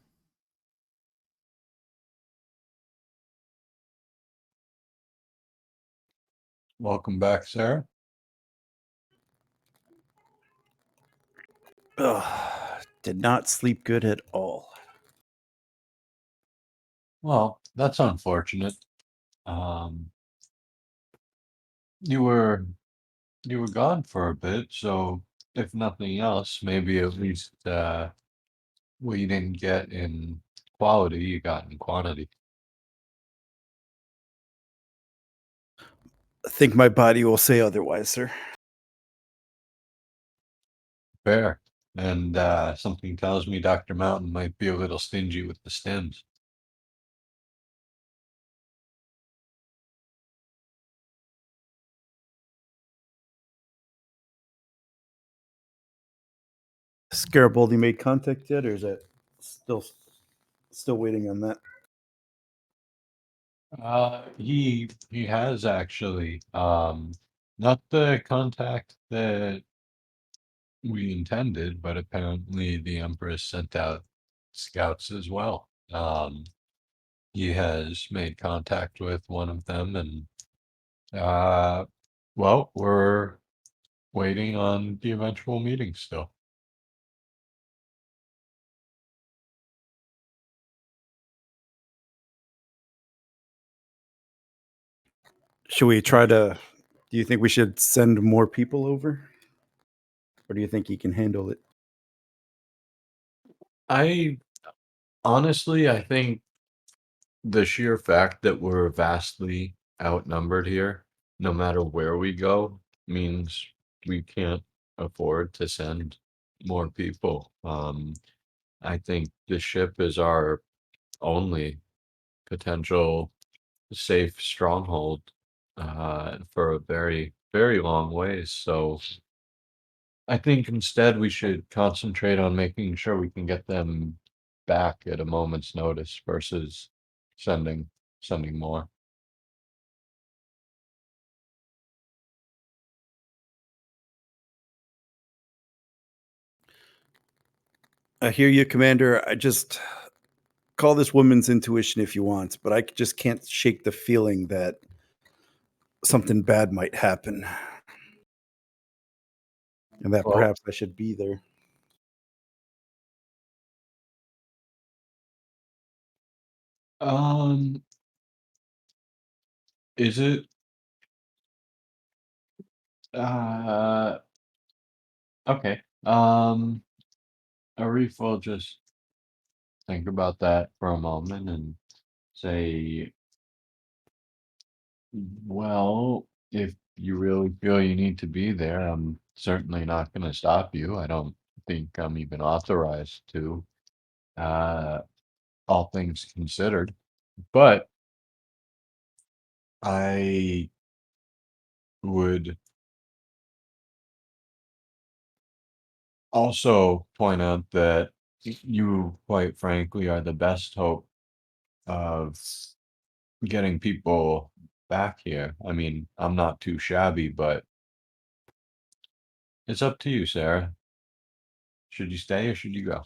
Welcome back, Sarah. Ugh, did not sleep good at all. Well, that's unfortunate. You were gone for a bit, so if nothing else, maybe at least what you didn't get in quality, you got in quantity. I think my body will say otherwise, sir. Fair. And something tells me Dr. Mountain might be a little stingy with the stems. Garibaldi made contact yet, or is that still waiting on that? He has actually. Not the contact that we intended, but apparently the Empress sent out scouts as well. He has made contact with one of them, and well, we're waiting on the eventual meeting still. Should we try to? Do you think we should send more people over, or do you think he can handle it? I honestly, I think the sheer fact that we're vastly outnumbered here, no matter where we go, means we can't afford to send more people. I think the ship is our only potential safe stronghold for a very, very long ways. So I think instead we should concentrate on making sure we can get them back at a moment's notice versus sending more. I hear you, Commander. I just call this woman's intuition if you want, but I just can't shake the feeling that something bad might happen, and that Well, perhaps I should be there. um, is it uh okay. Arif will just think about that for a moment and say, well, if you really feel you need to be there, I'm certainly not going to stop you. I don't think I'm even authorized to, uh, all things considered. But I would also point out that you, quite frankly, are the best hope of getting people back here. I mean, I'm not too shabby, but it's up to you, Sarah. Should you stay or should you go?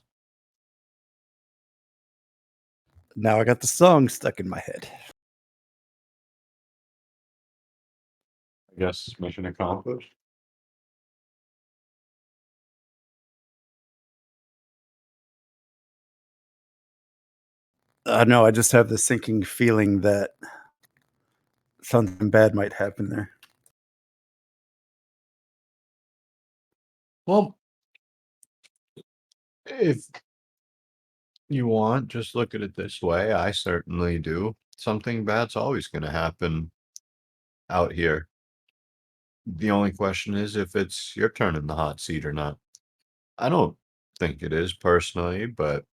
Now I got the song stuck in my head. I guess mission accomplished. No, I just have this sinking feeling that something bad might happen there. Well, if you want, just look at it this way. I certainly do. Something bad's always going to happen out here. The only question is if it's your turn in the hot seat or not. I don't think it is personally, but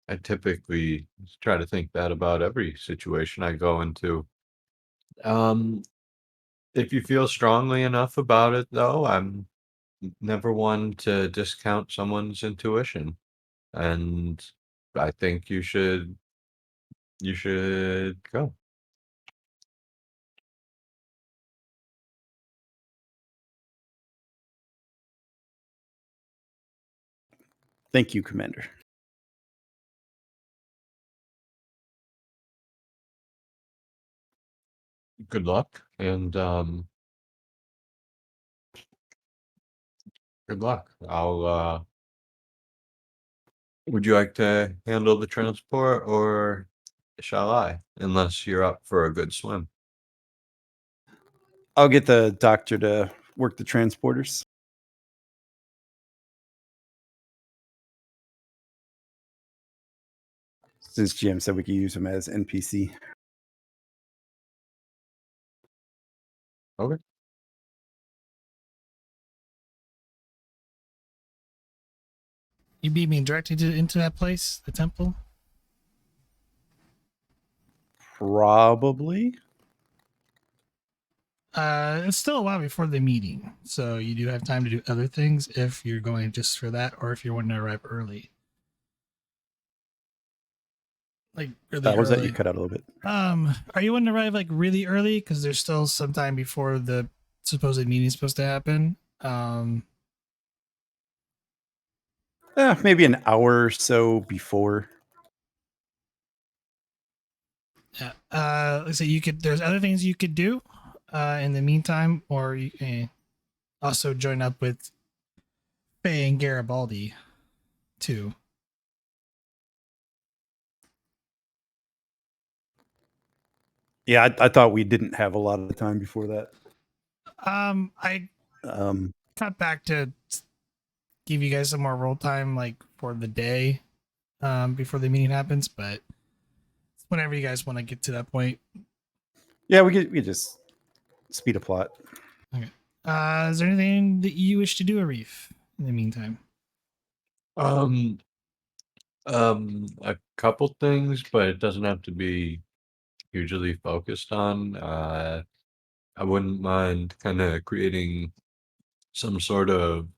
I typically try to think that about every situation I go into. Um, if you feel strongly enough about it, though, I'm never one to discount someone's intuition, and I think you should go. Thank you, Commander. Good luck, and good luck. I'll. Would you like to handle the transport, or shall I? Unless you're up for a good swim. I'll get the doctor to work the transporters. Since GM said we could use him as NPC. Okay. You beat me directly into that place, the temple? Probably. It's still a while before the meeting, so you do have time to do other things if you're going just for that, or if you're wanting to arrive early. Like really Was that early. you cut out a little bit? Are you wanting to arrive like really early? Because there's still some time before the supposed meeting is supposed to happen. Maybe an hour or so before. Yeah. Let's say you could. There's other things you could do, in the meantime, or you can also join up with Faye and Garibaldi, too. Yeah, I thought we didn't have a lot of time before that. I cut back to give you guys some more roll time, like for the day, before the meeting happens. But whenever you guys want to get to that point. Yeah, we could just speed a plot. Okay. Is there anything that you wish to do, Arif, in the meantime? A couple things, but it doesn't have to be hugely focused on. I wouldn't mind kind of creating some sort of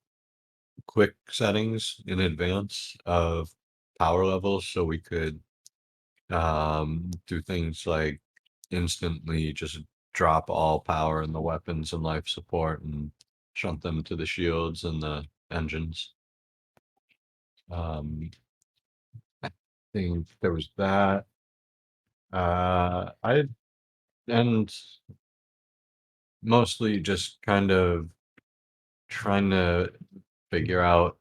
quick settings in advance of power levels so we could do things like instantly just drop all power in the weapons and life support and shunt them to the shields and the engines. I think there was that. I and mostly just kind of trying to figure out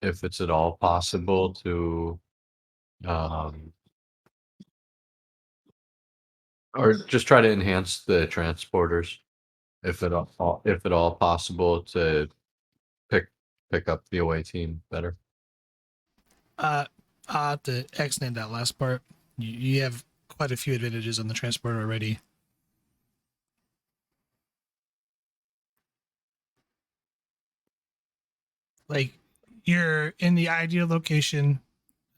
if it's at all possible to um or just try to enhance the transporters if at all possible to pick pick up the away team better. I'll have to X-name that last part. You have quite a few advantages on the transporter already. Like, you're in the ideal location.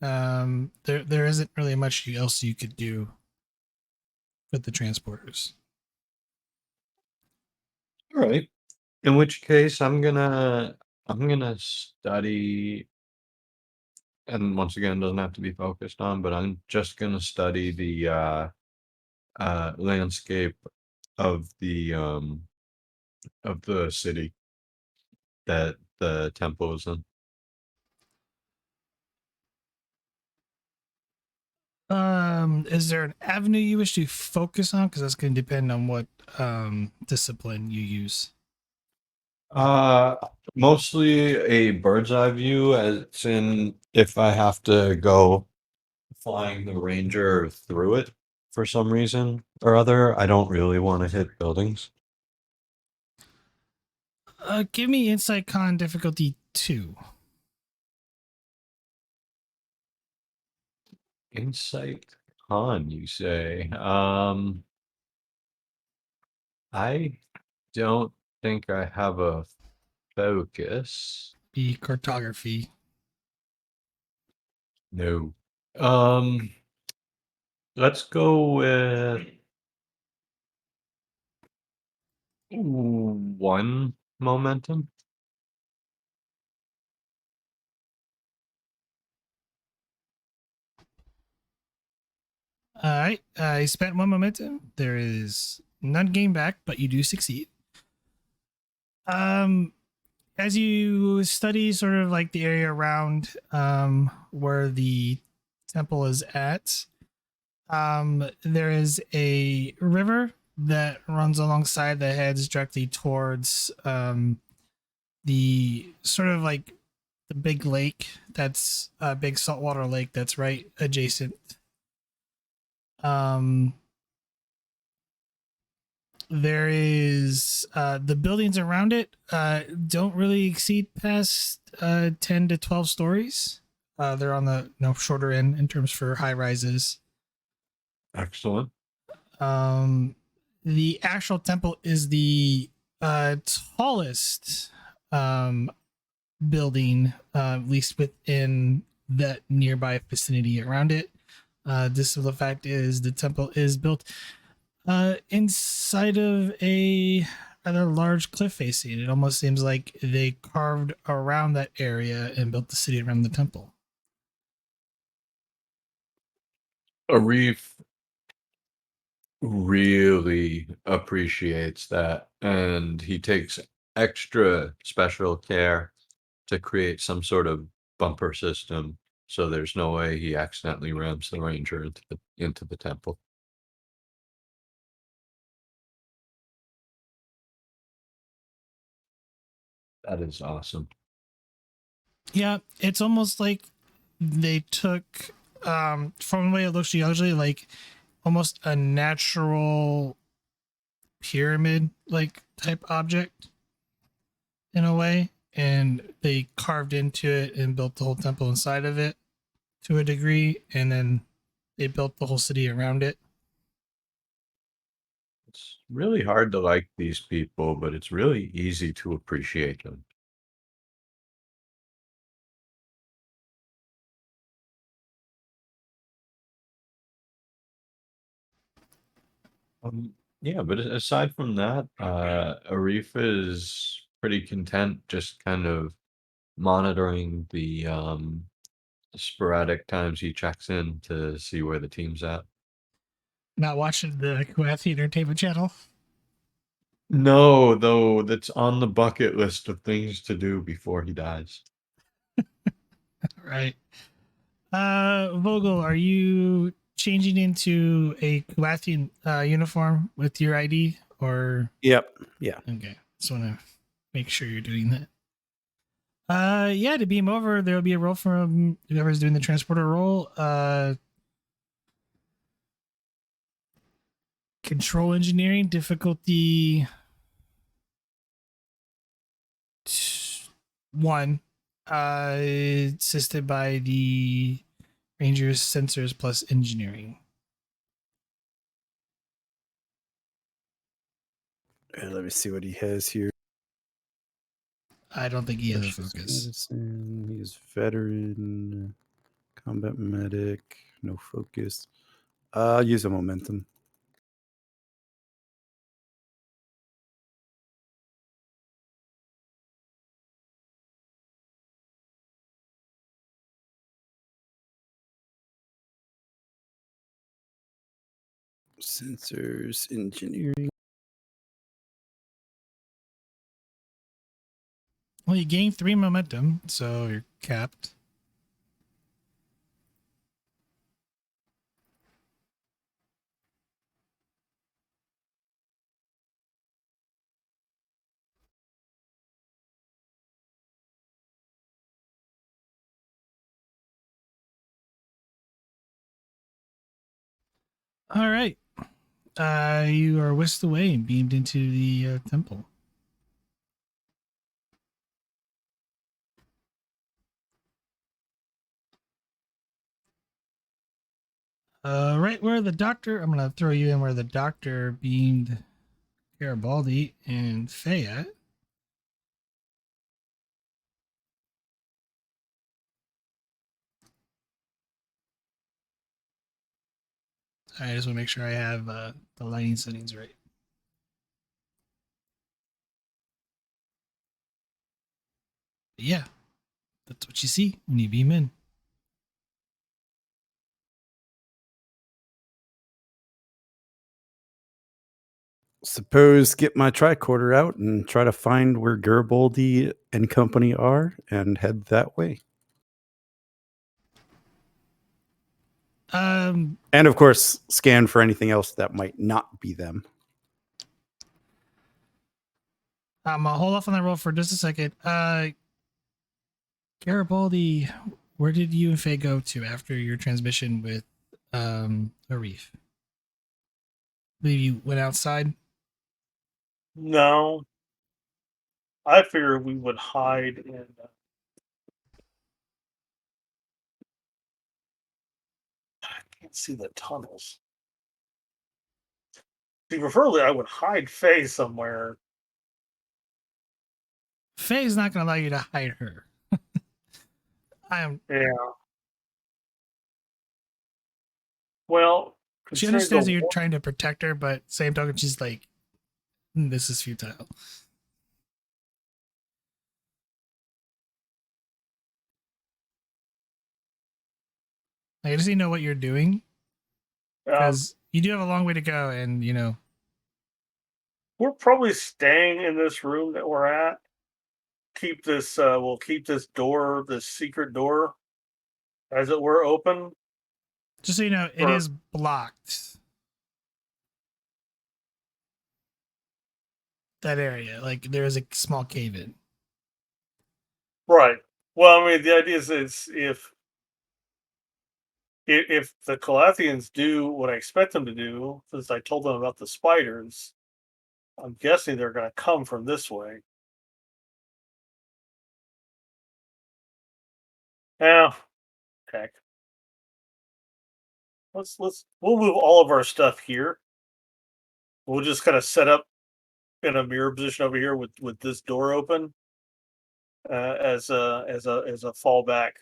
There isn't really much else you could do with the transporters. All right. In which case I'm gonna study, and once again doesn't have to be focused on, but I'm just gonna study the landscape of the city that the temple is in. Is there an avenue you wish to focus on? Because that's going to depend on what discipline you use. Uh, Mostly a bird's eye view, as in if I have to go flying the Ranger through it for some reason or other, I don't really want to hit buildings. Give me Insight Con difficulty 2. Insight on, you say? I don't think I have a focus. Be cartography. No. Let's go with one momentum. All right. You spent 1 momentum. There is none gained back, but you do succeed. as you study sort of like the area around where the temple is at, there is a river that runs alongside that heads directly towards the sort of like the big lake that's a big saltwater lake that's right adjacent. There is the buildings around it don't really exceed past 10 to 12 stories. They're on the shorter end in terms for high rises. Excellent. The actual temple is the tallest building, at least within that nearby vicinity around it. This the fact is the temple is built inside of a rather large cliff facing. It almost seems like they carved around that area and built the city around the temple. Arif really appreciates that, and he takes extra special care to create some sort of bumper system so there's no way he accidentally rams the ranger into the temple. That is awesome. Yeah, it's almost like they took from the way it looks geologically like almost a natural pyramid like type object in a way, and they carved into it and built the whole temple inside of it to a degree, and then they built the whole city around it. It's really hard to like these people, but it's really easy to appreciate them. Yeah, but aside from that, Arif is pretty content just kind of monitoring the sporadic times he checks in to see where the team's at. Not watching the Kulathian Entertainment Channel. No, though that's on the bucket list of things to do before he dies. Right. Vogel, are you changing into a Kulathian uniform with your ID or? Yep. Yeah. Okay. Just want to make sure you're doing that. Yeah, to beam over, there will be a roll from whoever's doing the transporter roll. Control engineering difficulty 1, assisted by the Rangers sensors plus engineering. Let me see what he has here. I don't think he has a Specialist focus. medicine. He's veteran, combat medic, no focus. I'll use a momentum. Sensors, engineering. Well, you gain 3 momentum, so you're capped. All right. You are whisked away and beamed into the temple. Right where the doctor, I'm going to throw you in where the doctor beamed Garibaldi and Faye at. I just want to make sure I have the lighting settings right. But yeah, that's what you see when you beam in. suppose get my tricorder out and try to find where Garibaldi and company are and head that way. Um, And of course, scan for anything else that might not be them. I'll hold off on that roll for just a second. Garibaldi, where did you and Faye go to after your transmission with Arif? I believe you went outside. No, I figured we would hide in. I can't see the tunnels. See, preferably I would hide Faye somewhere. Faye's not going to allow you to hide her. I am. Yeah. Well, She considering understands that the you're trying to protect her, but same token, she's like, this is futile. I just need to know what you're doing because you do have a long way to go, and we're probably staying in this room that we're at. Keep this. We'll keep this door, this secret door, as it were, open. just so you know, it is blocked. That area, like there is a small cave in. Right. Well, I mean, the idea is if the Kulathians do what I expect them to do, since I told them about the spiders, I'm guessing they're going to come from this way. Yeah. Heck. We'll move all of our stuff here. We'll just kind of set up in a mirror position over here with this door open as a fallback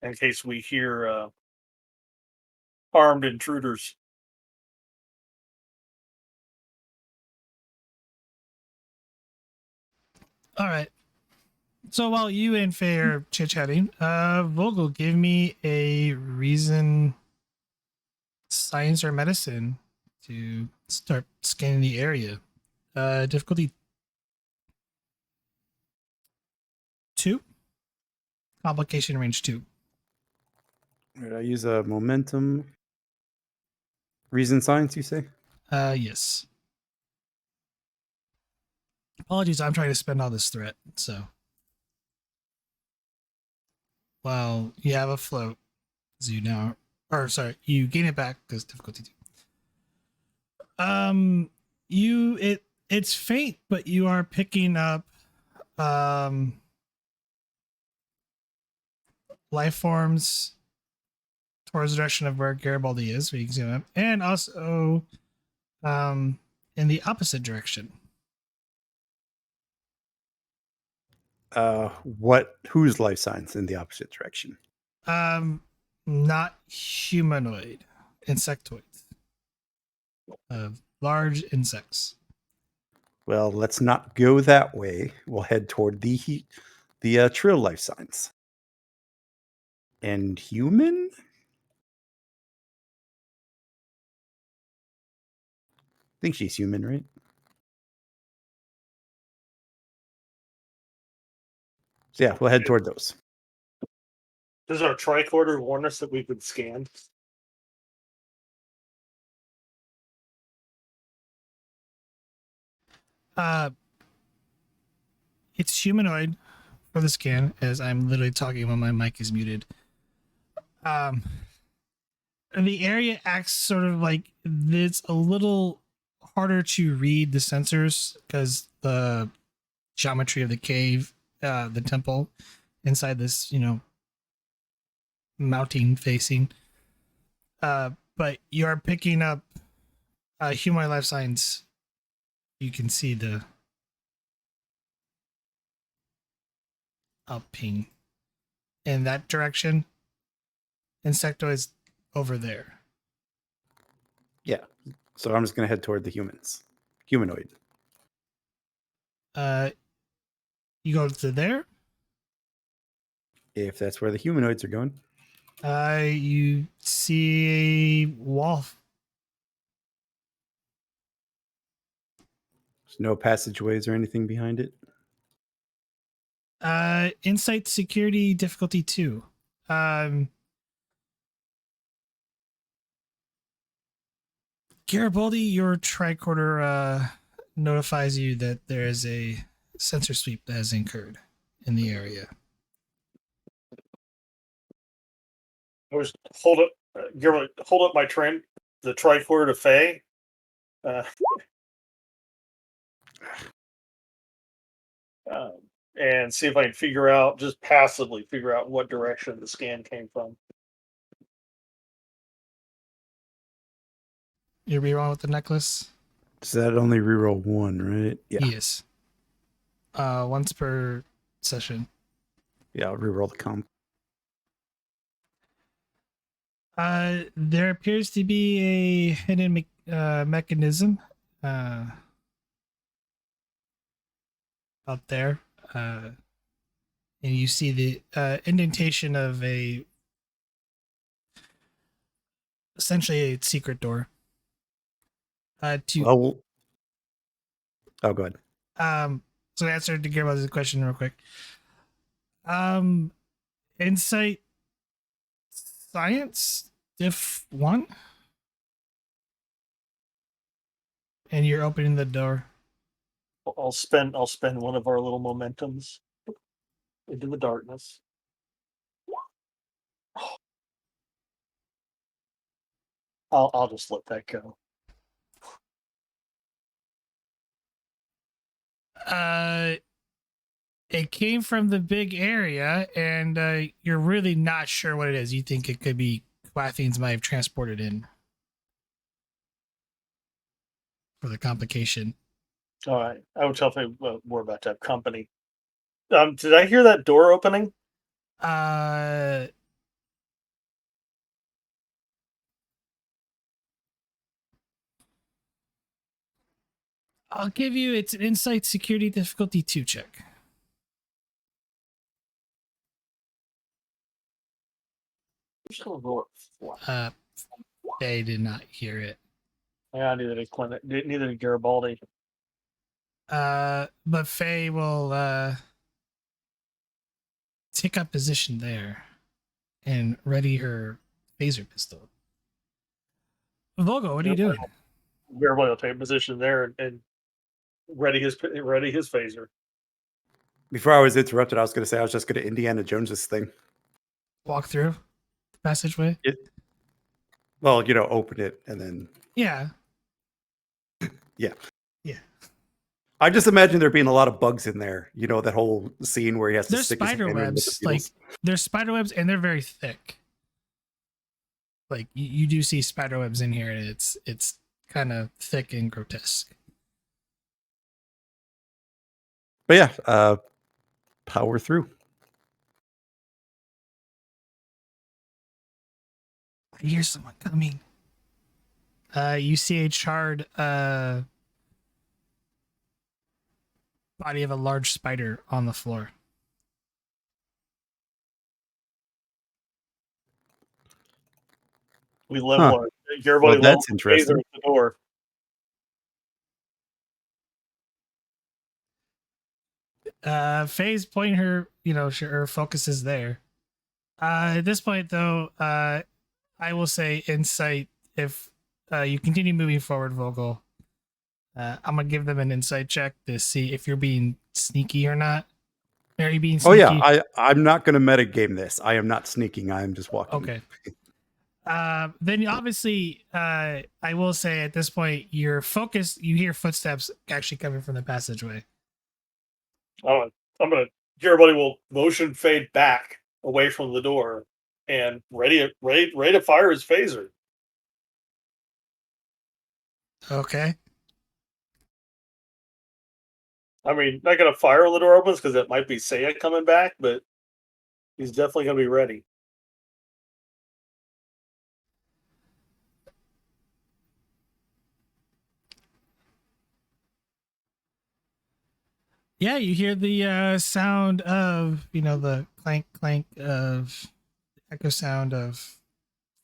in case we hear armed intruders. All right. So while you and Faye are chit-chatting, Vogel, give me a reason, science or medicine to start scanning the area. Difficulty 2, complication range 2. Right, I use a momentum. Reason science, you say? Yes. Apologies, I'm trying to spend all this threat, so. Well, you have a float, as you now, or sorry, you gain it back because difficulty 2. It's faint, but you are picking up life forms towards the direction of where Garibaldi is, where you can see them, and also in the opposite direction. Whose life signs in the opposite direction? Not humanoid, insectoids. Large insects. Well, let's not go that way. We'll head toward the Trill life signs. And human? I think she's human, right? So yeah, we'll head toward those. Does our tricorder warn us that we've been scanned? It's humanoid for the scan, as I'm literally talking when my mic is muted. And the area acts sort of like it's a little harder to read the sensors because the geometry of the cave, the temple inside this, mounting facing. But you are picking up humanoid life signs. You can see the up ping in that direction. Insectoids over there. Yeah. So I'm just going to head toward the humans. Humanoid. You go to there. If that's where the humanoids are going. You see a wall No passageways or anything behind it? Insight security difficulty 2. Garibaldi, your tricorder notifies you that there is a sensor sweep that has incurred in the area. I was hold up, hold up my train, the tricorder to Faye. Uh, and see if I can just passively figure out what direction the scan came from. You're rerolling with the necklace? Does that only reroll one, right? Yeah. Yes. Once per session. Yeah, I'll reroll the comp. There appears to be a hidden mechanism out there. And you see the indentation of essentially a secret door. Oh, go ahead. So to answer to Garibaldi's question real quick. Insight Science Diff 1. And you're opening the door. I'll spend one of our little momentums into the darkness. I'll just let that go. It came from the big area, and you're really not sure what it is. You think it could be Kulathians might have transported in for the complication. All right, I would tell you we're about to have company. Did I hear that door opening? I'll give you it's an insight security difficulty 2 check. They did not hear it. Yeah, neither did Garibaldi. But Faye will take up position there and ready her phaser pistol. Volgo, what are you doing? Garibaldi will take a position there and ready his phaser. Before I was interrupted, I was going to say I was just going to Indiana Jones this thing. Walk through the passageway? Well, open it and then... Yeah. Yeah. Yeah. I just imagine there being a lot of bugs in there. That whole scene where he has to There's stick his hand in with the spider webs. beetles. There's spider webs, and they're very thick. Like you do see spider webs in here, and it's kind of thick and grotesque. But yeah, power through. I hear someone coming. You see a charred body of a large spider on the floor. We level our Garibaldi Well, that's level interesting. phaser at the door. Faye's pointing her, her focus is there. At this point, though, I will say insight. If you continue moving forward, Vogel, I'm gonna give them an insight check to see if you're being sneaky or not. Are you being sneaky? Oh yeah, I'm not going to metagame this. I am not sneaking. I am just walking. Okay. Then obviously, I will say at this point, your focus. You hear footsteps actually coming from the passageway. Garibaldi will motion Faye back away from the door and ready to fire his phaser. Okay. I mean, not gonna fire when the door opens because it might be Saya coming back, but he's definitely gonna be ready. Yeah, you hear the sound of the clank clank of echo sound of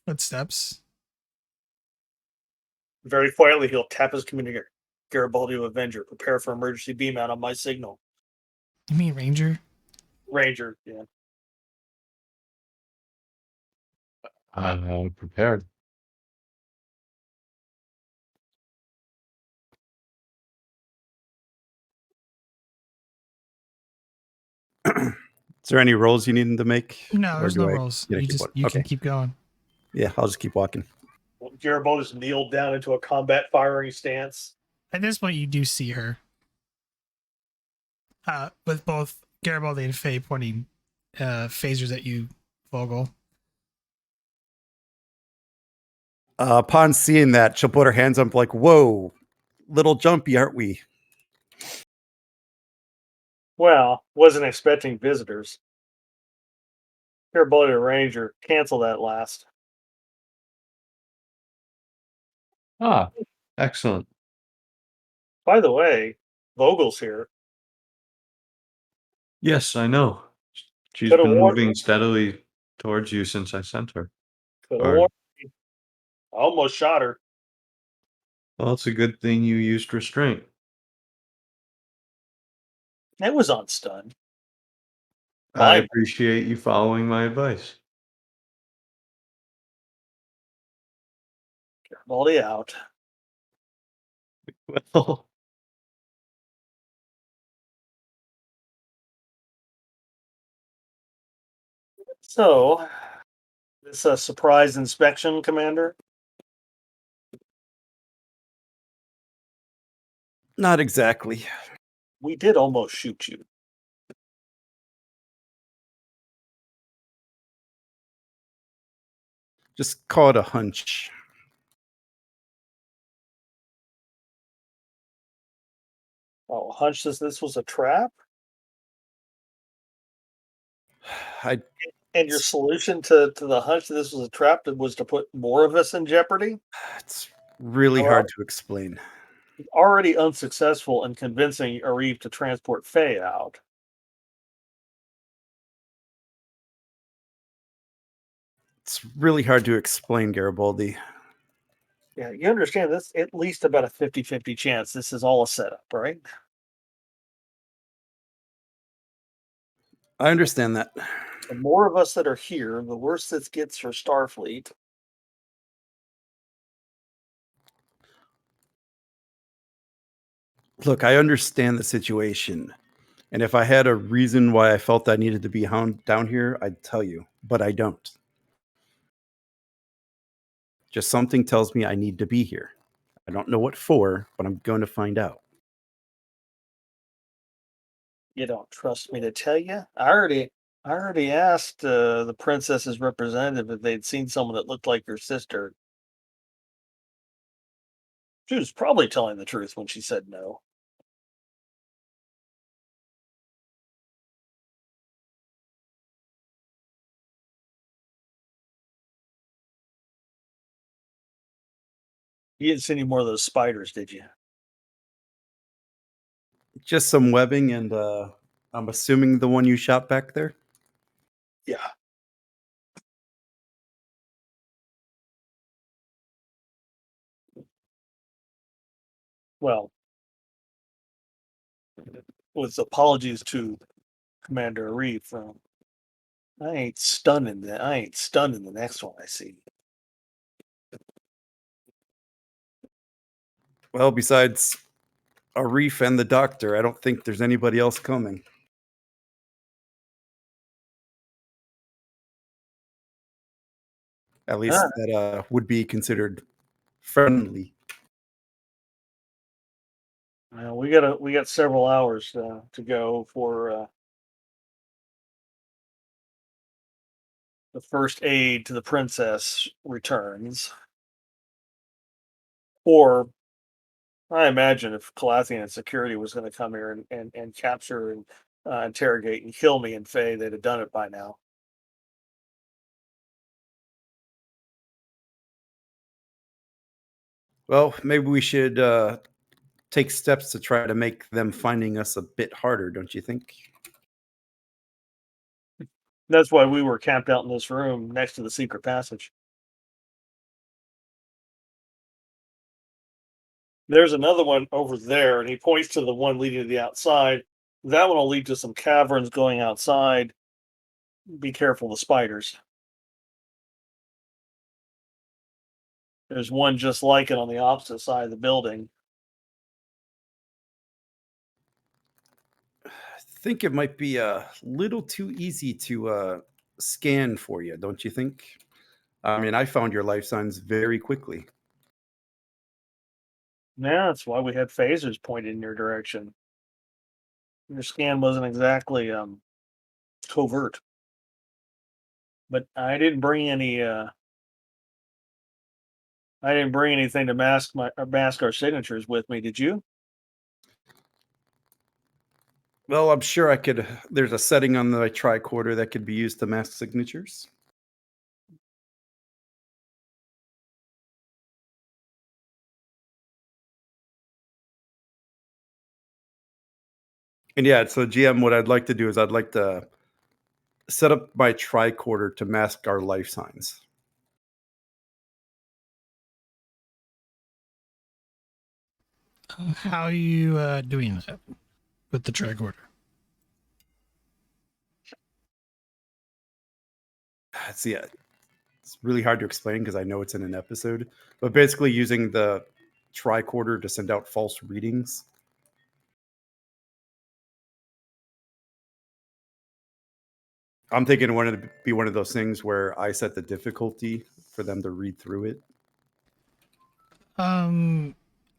footsteps. Very quietly, he'll tap his communicator. Garibaldi Avenger, prepare for emergency beam out on my signal. You mean Ranger? Ranger, yeah. Prepared. Is there any rolls you need to make? No, Or there's do no I rolls. get to You keep just walking? you Okay. can keep going. Yeah, I'll just keep walking. Well, Garibaldi's kneeled down into a combat firing stance. At this point, you do see her, with both Garibaldi and Faye pointing phasers at you, Vogel. Upon seeing that, she'll put her hands up like, whoa, little jumpy, aren't we? Well, wasn't expecting visitors. Garibaldi Ranger, cancel that last. Ah, excellent. By the way, Vogel's here. Yes, I know. She's Could have been warned. moving steadily towards you since I sent her. Could have Or, warned. I almost shot her. well, it's a good thing you used restraint. It was on stun. I Mine. appreciate you following my advice. Garibaldi out. Well, So, this surprise inspection, Commander. Not exactly. We did almost shoot you. Just call it a hunch. Oh, hunch says this was a trap? I And your solution to the hunch that this was a trap was to put more of us in jeopardy? It's really Well, hard to explain. already unsuccessful in convincing Arif to transport Faye out. It's really hard to explain, Garibaldi. Yeah, you understand this at least about a 50-50 chance this is all a setup, right? I understand that. The more of us that are here, the worse this gets for Starfleet. Look, I understand the situation. And if I had a reason why I felt I needed to be down here, I'd tell you. But I don't. Just something tells me I need to be here. I don't know what for, but I'm going to find out. You don't trust me to tell you? I already asked the princess's representative if they'd seen someone that looked like your sister. She was probably telling the truth when she said no. You didn't see any more of those spiders, did you? Just some webbing, and I'm assuming the one you shot back there. Yeah. Well, with apologies to Commander Arif, I ain't stunning the next one I see. Well, besides Arif and the doctor, I don't think there's anybody else coming. At least Ah, that would be considered friendly. well, we got several hours to go for the first aid to the princess returns. Or I imagine if Kulathian security was going to come here and capture and interrogate and kill me and Faye, they'd have done it by now. Well, maybe we should take steps to try to make them finding us a bit harder, don't you think? That's why we were camped out in this room next to the secret passage. There's another one over there, and he points to the one leading to the outside. That one will lead to some caverns going outside. Be careful of the spiders. There's one just like it on the opposite side of the building. I think it might be a little too easy to scan for you, don't you think? I mean, I found your life signs very quickly. Yeah, that's why we had phasers pointed in your direction. Your scan wasn't exactly covert. But I didn't bring any I didn't bring anything to mask our signatures with me, did you? Well, I'm sure I could. There's a setting on the tricorder that could be used to mask signatures. And yeah, so GM, what I'd like to do is I'd like to set up my tricorder to mask our life signs. How are you doing that with the tricorder? See, it's really hard to explain because I know it's in an episode, but basically using the tricorder to send out false readings. I'm thinking it to be one of those things where I set the difficulty for them to read through it.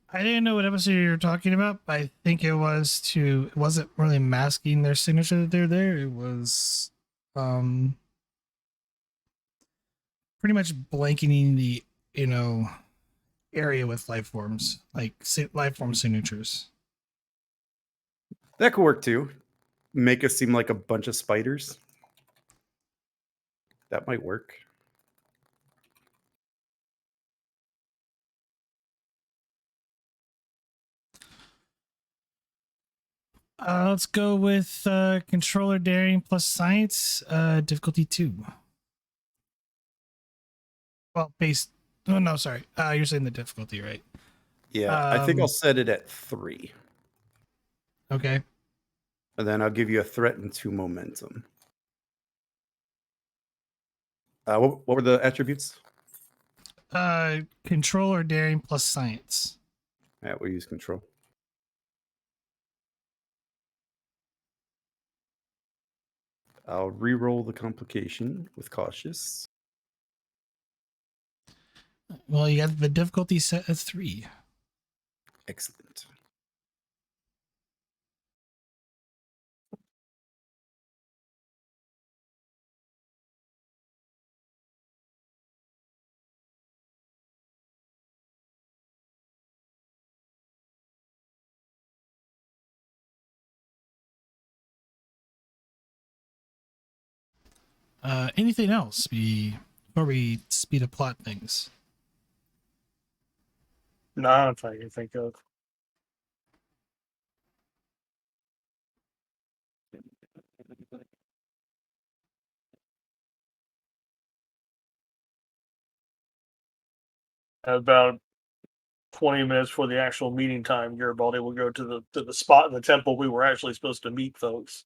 I didn't know what episode you were talking about, but I think it wasn't really masking their signature that they're there. It was pretty much blanketing the, area with life forms, like life form signatures. That could work too. Make us seem like a bunch of spiders. That might work. Let's go with controller daring plus science, difficulty 2. Well, based. Oh no, sorry. You're saying the difficulty, right? Yeah, I think I'll set it at 3. Okay. And then I'll give you a threat and 2 momentum. What were the attributes? Controller daring plus science. Yeah, we'll use control. I'll re-roll the complication with cautious. Well, you got the difficulty set at 3. Excellent. Anything else before we speed up plot things? Not if I can think of. About 20 minutes for the actual meeting time, Garibaldi will go to the spot in the temple we were actually supposed to meet, folks.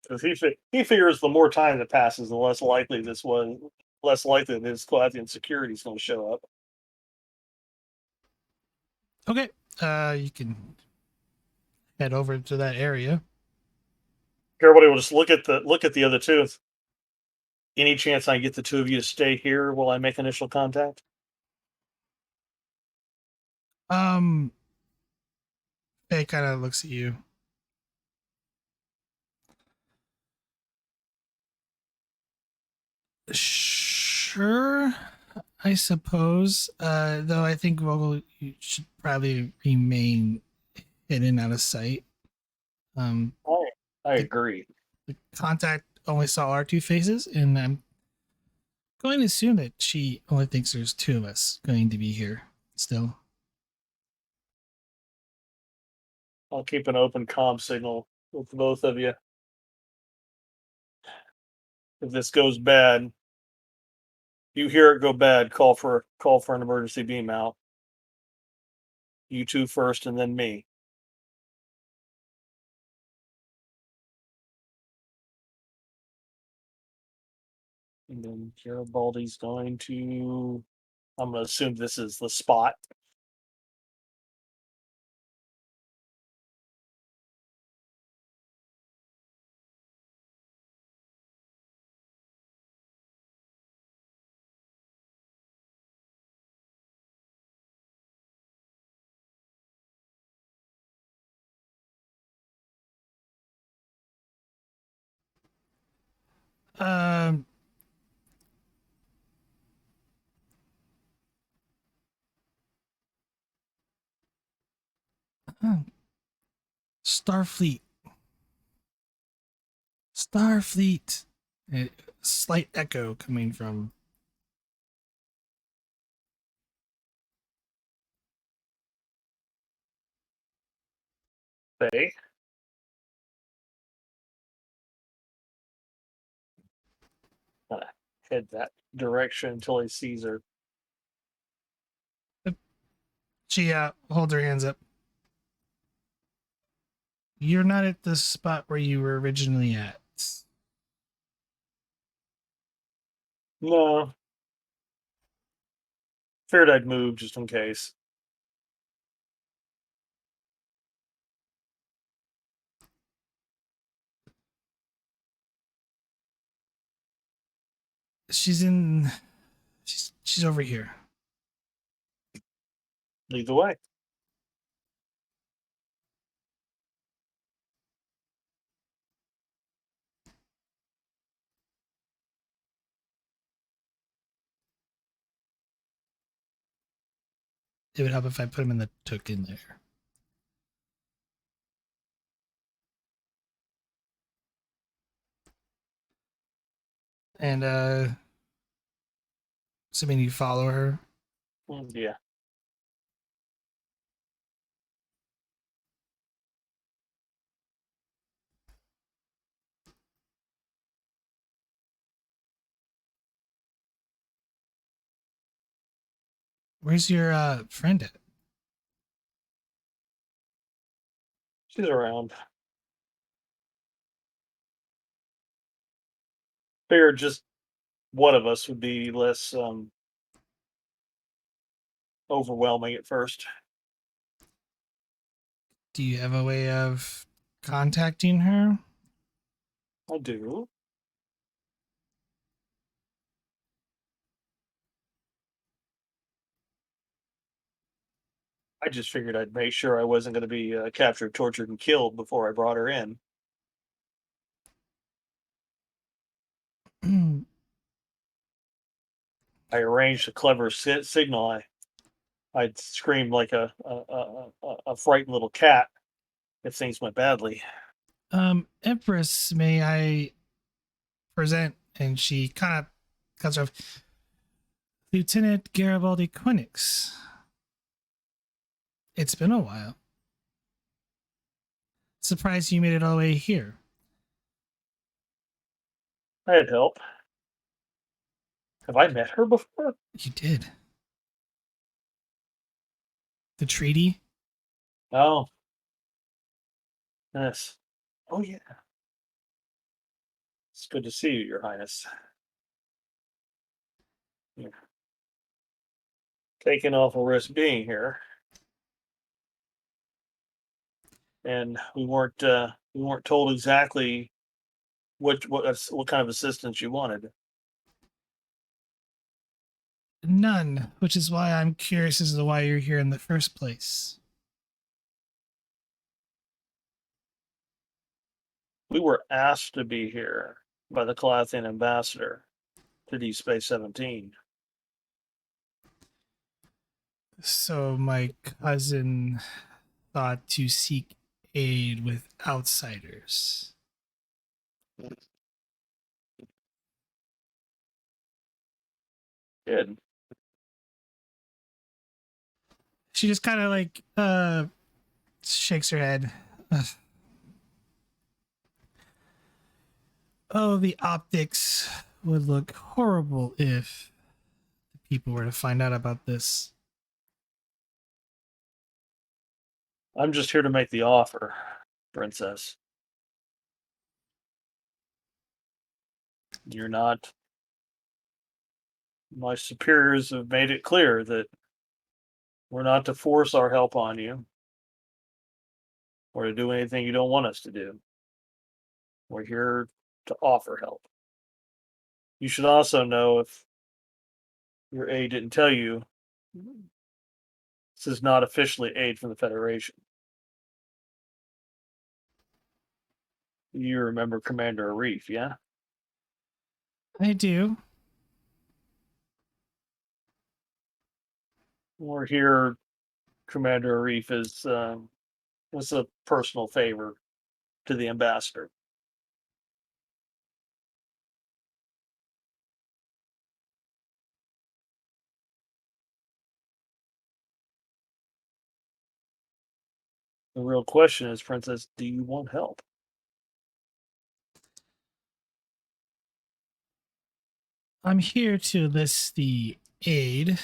Because he figures the more time that passes, the less likely this Kulathian security is going to show up. Okay. You can head over to that area. Everybody will just look at the other two. Any chance I can get the two of you to stay here while I make initial contact? It kind of looks at you. Sure, I suppose. Though I think Vogel should probably remain hidden out of sight. I agree. The contact only saw our two faces, and I'm going to assume that she only thinks there's 2 of us going to be here still. I'll keep an open comm signal with both of you. If this goes bad, You hear it go bad, call for an emergency beam out. You two first, and then me. And then Garibaldi's going to. I'm going to assume this is the spot. Um, huh. Starfleet. Starfleet. A slight echo coming from. They. Head that direction until he sees her. She holds her hands up. You're not at the spot where you were originally at. No. Figured I'd move just in case. She's over here. Lead the way. It would help if I put him in the token there. And assuming you follow her. Yeah. Where's your friend at? She's around. Figured just one of us would be less overwhelming at first. Do you have a way of contacting her? I do. I just figured I'd make sure I wasn't going to be captured, tortured, and killed before I brought her in. I arranged a clever signal. I'd scream like a frightened little cat if things went badly. Empress, may I present? And she kind of cuts off. Lieutenant Garibaldi Quinix. It's been a while. Surprised you made it all the way here. I had help. Have I met her before? You did. The treaty? Oh. Yes. Oh, yeah. It's good to see you, Your Highness. Yeah. Taking awful risk being here. And we weren't told exactly what kind of assistance you wanted. None, which is why I'm curious as to why you're here in the first place. We were asked to be here by the Kulathian ambassador to Deep Space 17. So my cousin thought to seek aid with outsiders. Good. She just kind of like shakes her head. Oh, the optics would look horrible if people were to find out about this. I'm just here to make the offer, Princess. You're not. My superiors have made it clear that we're not to force our help on you or to do anything you don't want us to do. We're here to offer help. You should also know, if your aide didn't tell you, this is not officially aid from the Federation. You remember Commander Arif, yeah? I do. We're here, Commander Arif, as a personal favor to the ambassador. The real question is, Princess, do you want help? I'm here to list the aid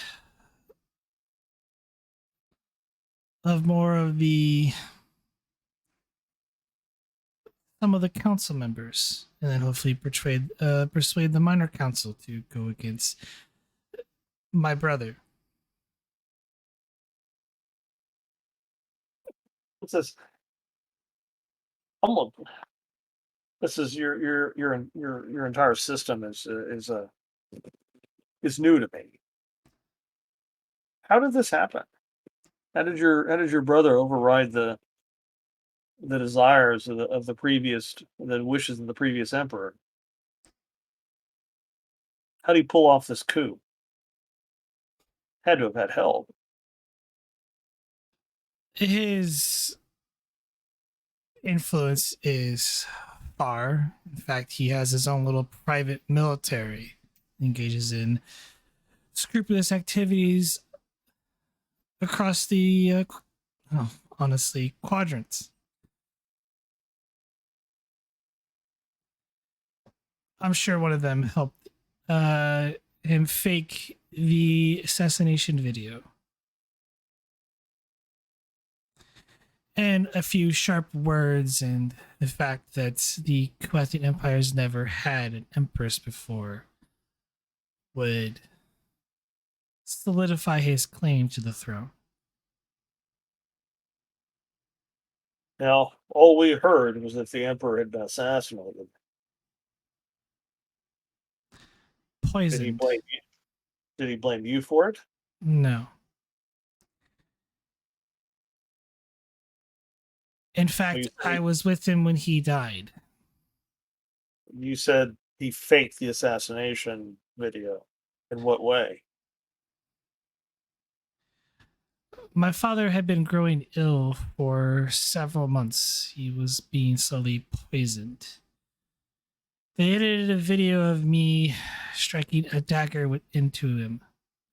of more of some of the council members, and then hopefully persuade the minor council to go against my brother. Princess, almost. This is your entire system is new to me. How did this happen? How did your brother override the desires of the wishes of the previous emperor? How did he pull off this coup? Had to have had help. His influence is far. In fact, he has his own little private military, engages in scrupulous activities across the, honestly, quadrants. I'm sure one of them helped him fake the assassination video. And a few sharp words, and the fact that the Kulathian Empire's never had an empress before would solidify his claim to the throne. Now, all we heard was that the emperor had been assassinated. Did he Poisoned. blame you? Did he blame you for it? No. In fact, I was with him when he died. You said he faked the assassination video. In what way? My father had been growing ill for several months. He was being slowly poisoned. They edited a video of me striking a dagger into him.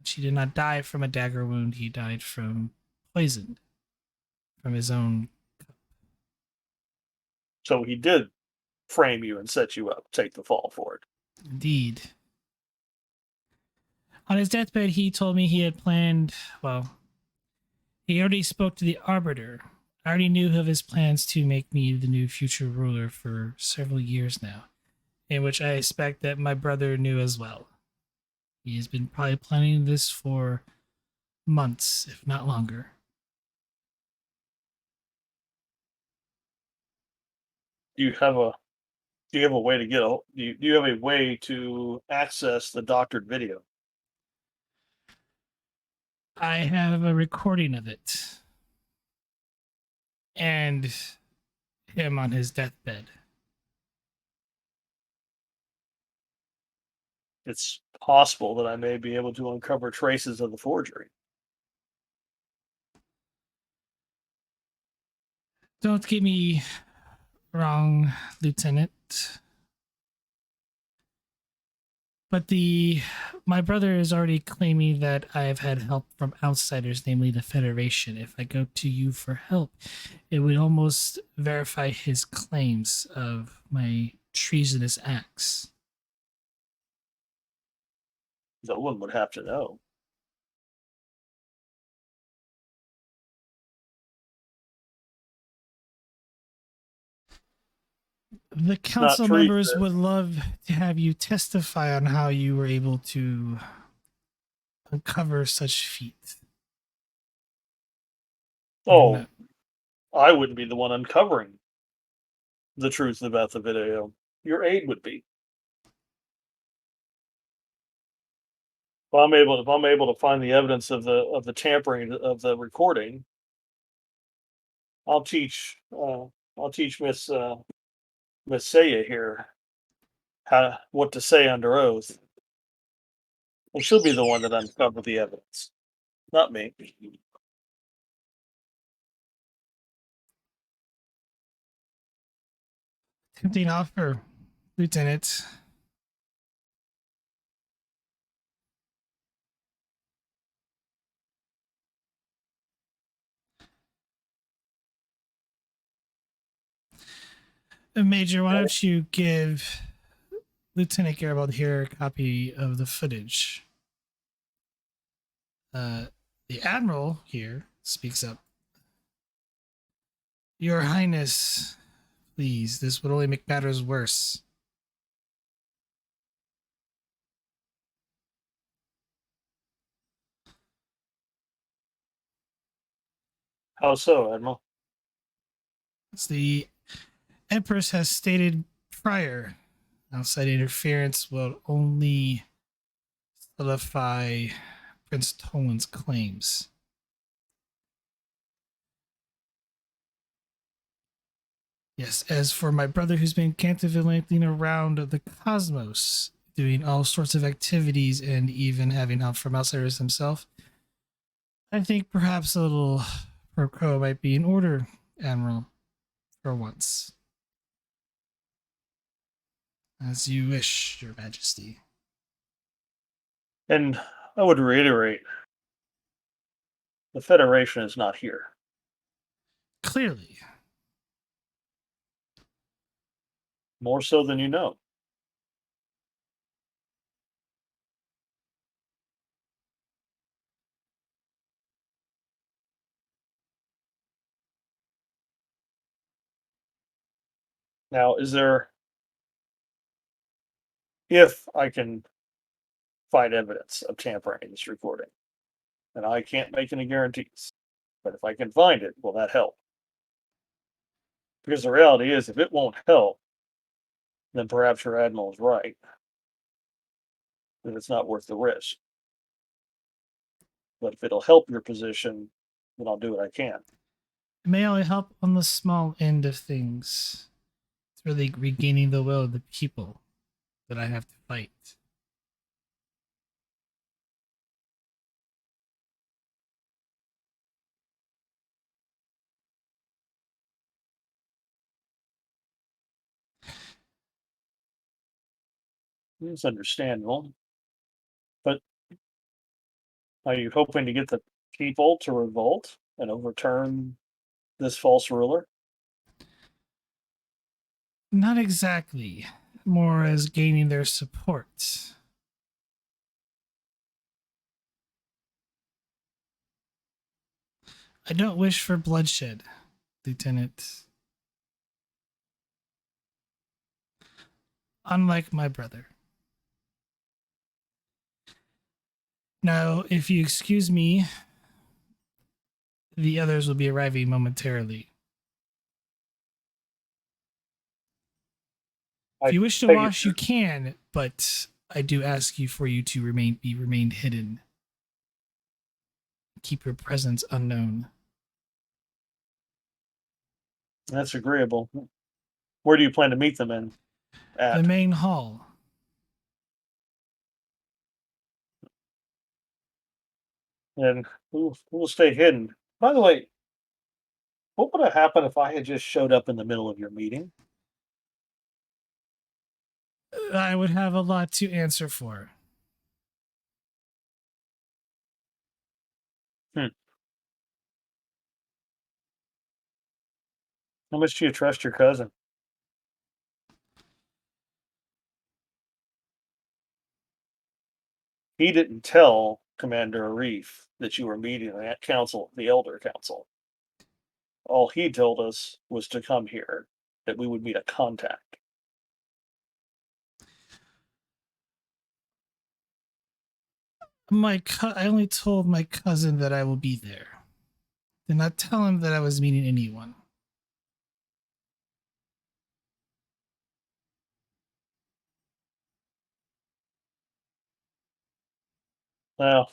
He did not die from a dagger wound. He died from poison from his own. So he did frame you and set you up, take the fall for it. Indeed. On his deathbed, he told me he had planned, well, he already spoke to the Arbiter. I already knew of his plans to make me the new future ruler for several years now, in which I expect that my brother knew as well. He has been probably planning this for months, if not longer. Do you have a way to get do you have a way to access the doctored video? I have a recording of it. And him on his deathbed. It's possible that I may be able to uncover traces of the forgery. Don't get me wrong, Lieutenant. But my brother is already claiming that I have had help from outsiders, namely the Federation. If I go to you for help, it would almost verify his claims of my treasonous acts. No one would have to know. The council treason. members would love to have you testify on how you were able to uncover such feat. Oh, No. I wouldn't be the one uncovering the truth about the video. Your aide would be. If I'm able to find the evidence of the tampering of the recording, I'll teach Miss Saya here what to say under oath. And she'll be the one that uncovered the evidence, not me. Tempting offer, Lieutenant. Major, why don't you give Lieutenant Garibaldi here a copy of the footage? The Admiral here speaks up. Your Highness, please, this would only make matters worse. How so, Admiral? As the Empress has stated prior, outside interference will only solidify Prince Toland's claims. Yes, as for my brother who's been gallivanting around the cosmos, doing all sorts of activities and even having help from outsiders himself, I think perhaps a little pro quo might be in order, Admiral, for once. As you wish, Your Majesty. And I would reiterate, the Federation is not here. Clearly. More so than you know. Now, if I can find evidence of tampering in this recording, and I can't make any guarantees, but if I can find it, will that help? Because the reality is, if it won't help, then perhaps your Admiral is right. That it's not worth the risk. But if it'll help your position, then I'll do what I can. It may only help on the small end of things. It's really regaining the will of the people that I have to fight. It's understandable. But are you hoping to get the people to revolt and overturn this false ruler? Not exactly. More as gaining their support. I don't wish for bloodshed, Lieutenant. Unlike my brother. Now, if you excuse me, the others will be arriving momentarily. If you wish to wash, you can, but I do ask you for you to remain hidden. Keep your presence unknown. That's agreeable. Where do you plan to meet them in? The main hall. And we'll stay hidden. By the way, what would have happened if I had just showed up in the middle of your meeting? I would have a lot to answer for. How much do you trust your cousin? he didn't tell Commander Arif that you were meeting at council, the Elder Council. All he told us was to come here, that we would meet a contact. I only told my cousin that I will be there. Did not tell him that I was meeting anyone. Well,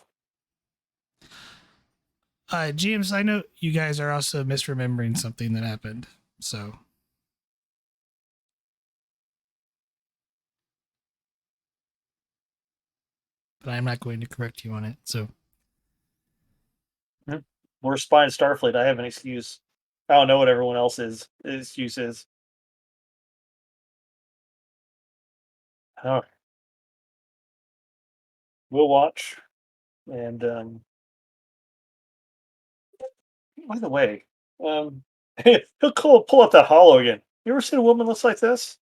James, I know you guys are also misremembering something that happened, so. But I'm not going to correct you on it, so. we're spying Starfleet. I have an excuse. I don't know what everyone else's excuse is. All right. We'll watch. And by the way, he'll pull up that hollow again. You ever seen a woman looks like this?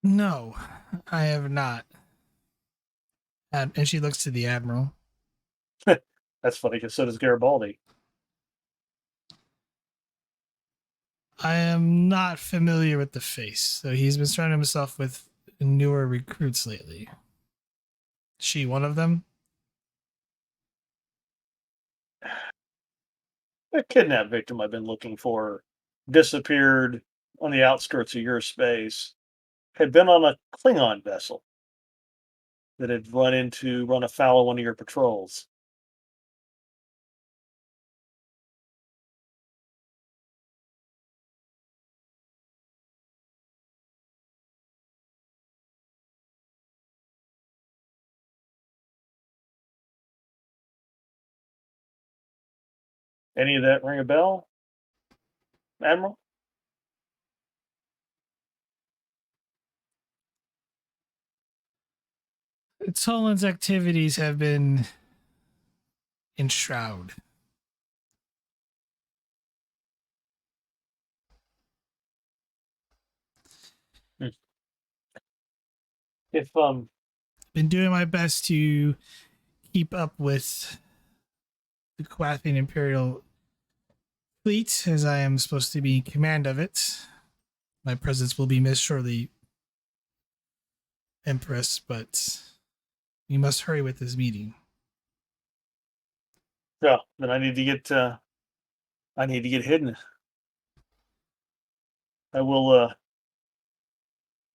No, I have not. And she looks to the Admiral. That's funny because so does Garibaldi. I am not familiar with the face, so he's been surrounding himself with newer recruits lately. She one of them? The kidnapped victim I've been looking for disappeared on the outskirts of your space. Had been on a Klingon vessel that had run afoul of one of your patrols. Any of that ring a bell, Admiral? Toland's activities have been enshrouded. If Been doing my best to keep up with the Kulathian Imperial fleet, as I am supposed to be in command of it. My presence will be missed shortly, Empress, but we must hurry with this meeting. yeah, then I need to get hidden. I will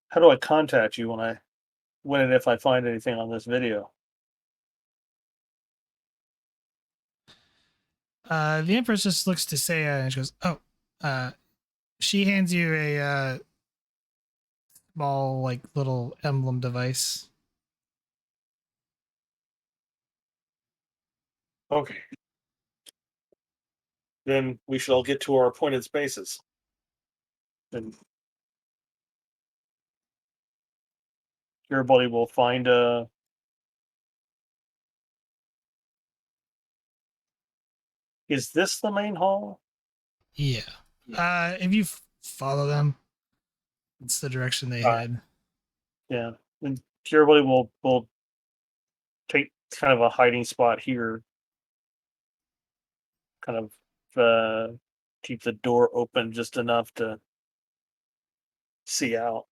how do I contact you when and if I find anything on this video? The Empress just looks to Saya and she goes, "Oh," she hands you a small, like, little emblem device. Okay. Then we should all get to our appointed spaces. And everybody will find is this the main hall? Yeah. If you follow them, it's the direction they head. Yeah. And everybody will take kind of a hiding spot here. Kind of keep the door open just enough to see out.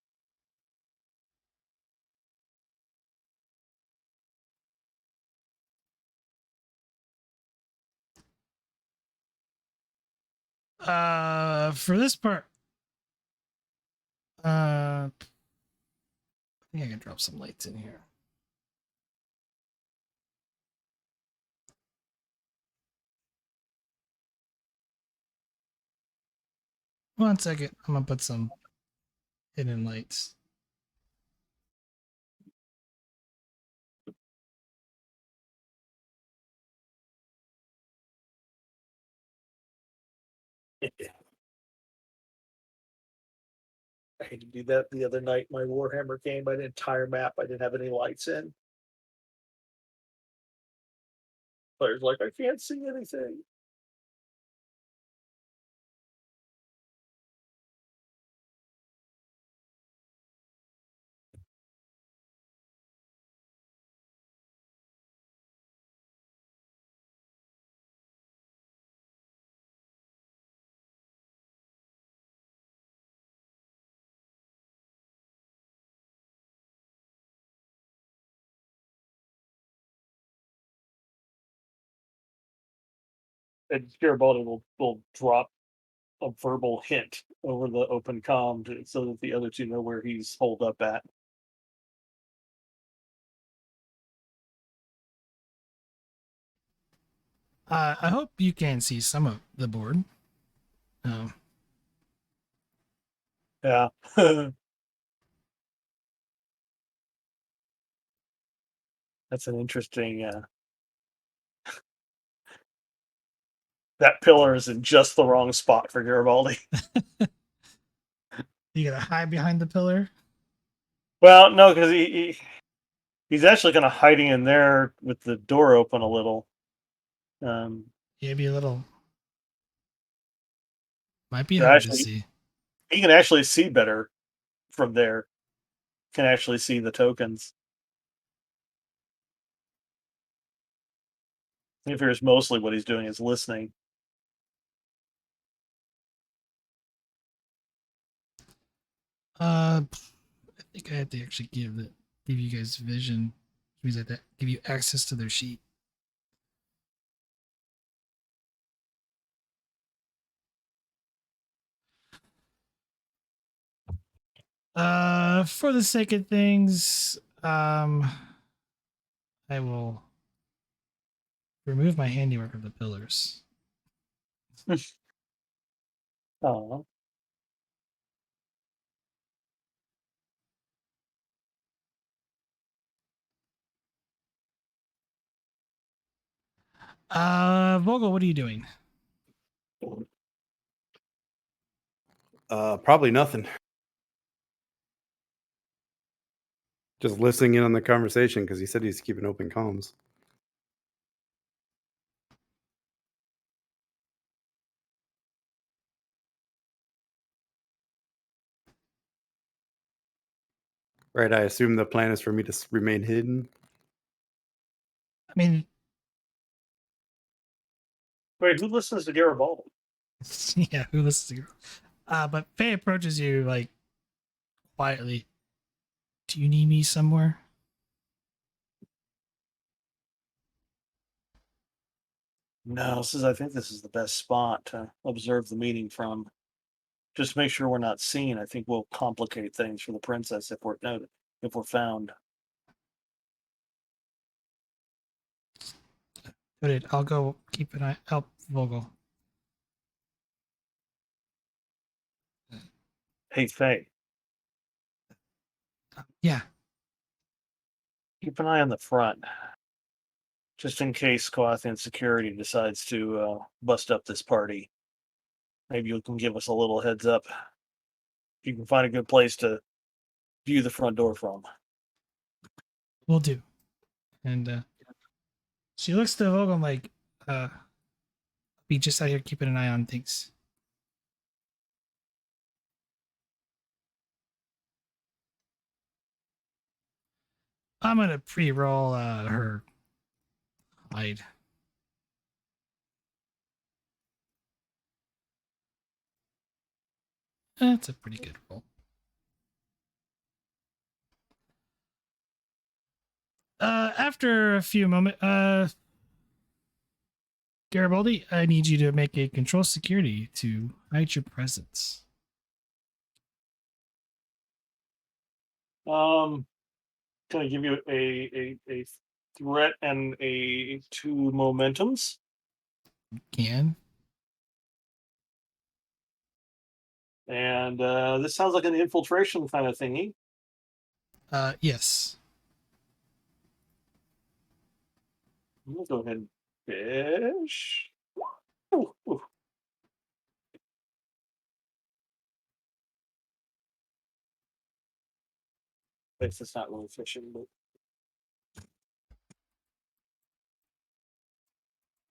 For this part, I think I can drop some lights in here. One second, I'm gonna put some hidden lights. I had to do that the other night. My Warhammer game, an entire map, I didn't have any lights in. Players like, I can't see anything. and Garibaldi will drop a verbal hint over the open comm so that the other two know where he's holed up at. I hope you can see some of the board. Yeah. That's an interesting. That pillar is in just the wrong spot for Garibaldi. You gotta hide behind the pillar. Well, no, because he's actually kind of hiding in there with the door open a little. Maybe a little. Might be So hard to actually, see. he can actually see better from there. Can actually see the tokens. He figures mostly what he's doing is listening. I think I have to actually give you guys vision. Which means I have to give you access to their sheet. For the sake of things, I will remove my handiwork of the pillars. Oh, Vogel, what are you doing? Probably nothing. Just listening in on the conversation because he said he's keeping open comms. Right. I assume the plan is for me to remain hidden. I mean, wait, who listens to Garibaldi? yeah, who listens to you? But Faye approaches you like quietly. Do you need me somewhere? No, I think this is the best spot to observe the meeting from. Just make sure we're not seen. I think we'll complicate things for the princess if we're noted, if we're found. Noted. I'll go keep an eye. Help Vogel. Hey, Faye, Yeah. keep an eye on the front, just in case Kulathian security decides to bust up this party. Maybe you can give us a little heads up. You can find a good place to view the front door from. We'll do. And she looks to Vogel like, be just out here keeping an eye on things. I'm gonna pre-roll her hide. That's a pretty good roll. After a few moments, Garibaldi, I need you to make a control security to hide your presence. Can I give you a threat and a 2 momentums? Can. And this sounds like an infiltration kind of thingy. Yes. I'm gonna go ahead and fish. Ooh, ooh. It's not really fishing, but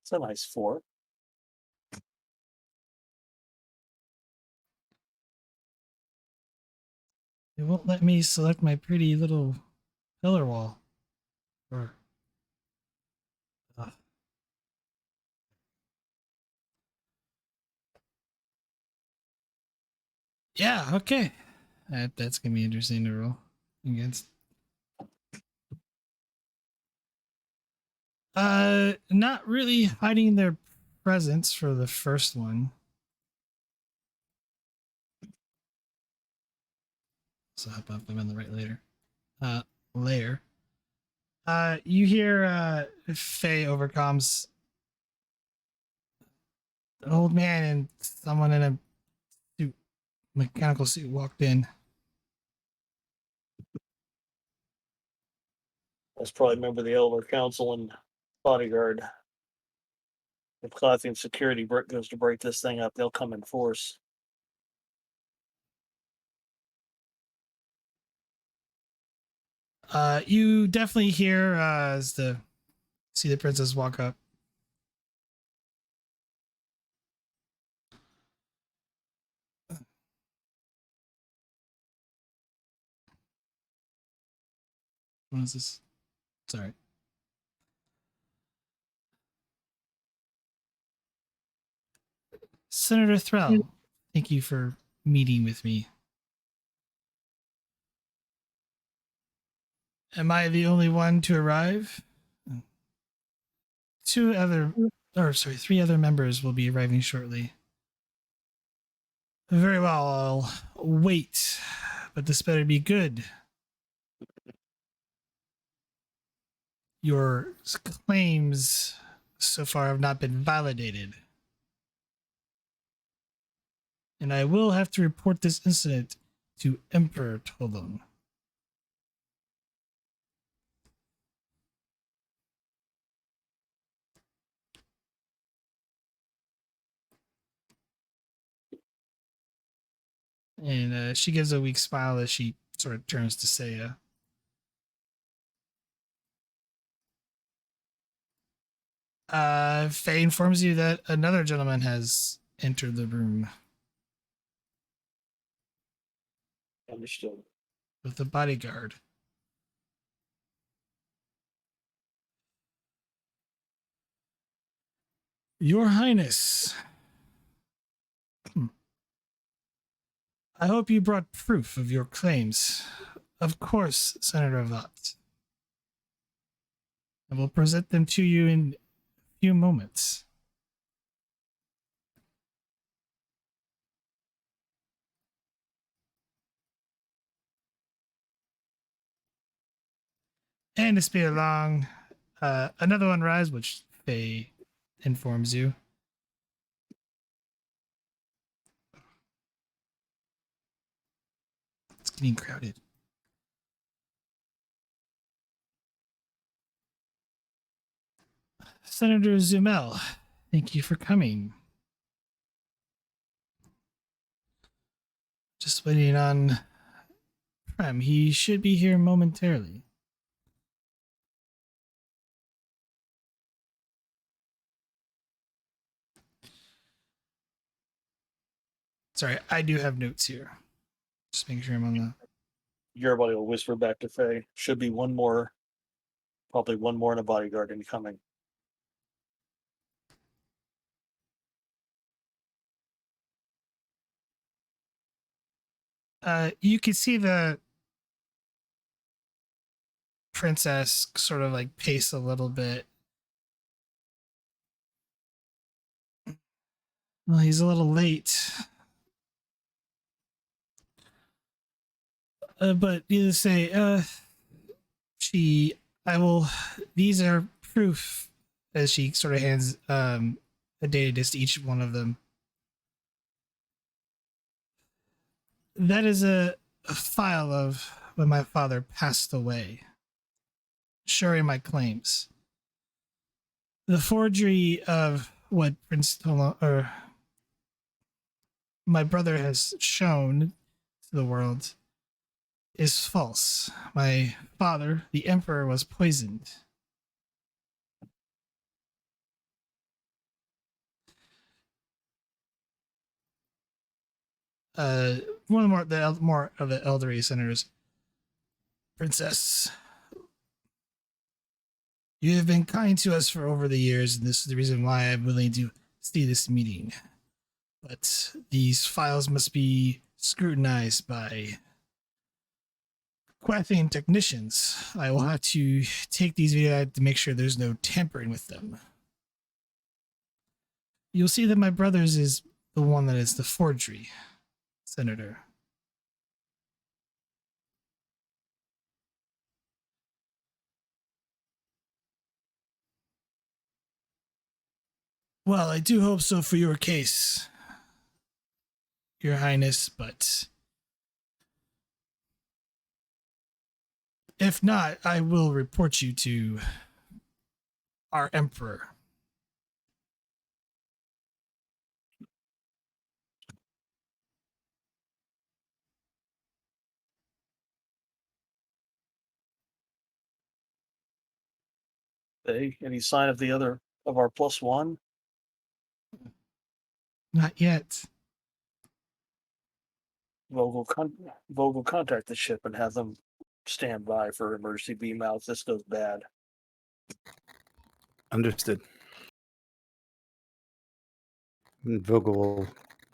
it's a nice 4. It won't let me select my pretty little pillar wall. Or. Yeah, okay. That's gonna be interesting to roll against. Not really hiding their presents for the first one. So hop up, I'm in the right layer. You hear Faye overcomes an old man and someone in a mechanical suit walked in. That's probably a member of the Elder Council and bodyguard. If Kulathian security goes to break this thing up, they'll come in force. You definitely hear as see the princess walk up. What is this? Sorry. Senator Thrall, thank you for meeting with me. Am I the only one to arrive? Three other members will be arriving shortly. Very well, I'll wait, but this better be good. Your claims so far have not been validated. And I will have to report this incident to Emperor Tolon. And she gives a weak smile as she sort of turns to say, Faye informs you that another gentleman has entered the room Understood. with a bodyguard. Your Highness, I hope you brought proof of your claims. Of course, Senator Vought. I will present them to you in a few moments. And to speed along, another one rise, which Faye informs you. It's getting crowded. Senator Zumel, thank you for coming. Just waiting on Prem. He should be here momentarily. Sorry, I do have notes here. Just making sure I'm on the... Everybody will whisper back to Faye. Should be one more, probably one more in a bodyguard incoming. You can see the princess sort of like pace a little bit. Well, he's a little late. But needless to say, these are proof, as she sort of hands a data disk to each one of them. That is a file of when my father passed away, showing my claims. The forgery of what Prince Tolo, or my brother has shown to the world is false. My father, the Emperor, was poisoned. One of the elderly senators. Princess, you have been kind to us for over the years, and this is the reason why I'm willing to see this meeting. But these files must be scrutinized by Kulathian technicians. I will have to take these videos to make sure there's no tampering with them. you'll see that my brother's is the one that is the forgery, Senator. Well, I do hope so for your case, Your Highness, but if not, I will report you to our Emperor. Hey, any sign of the other of our +1? Not yet. Vogel, contact the ship and have them stand by for emergency beam outs. This goes bad. Understood. And Vogel will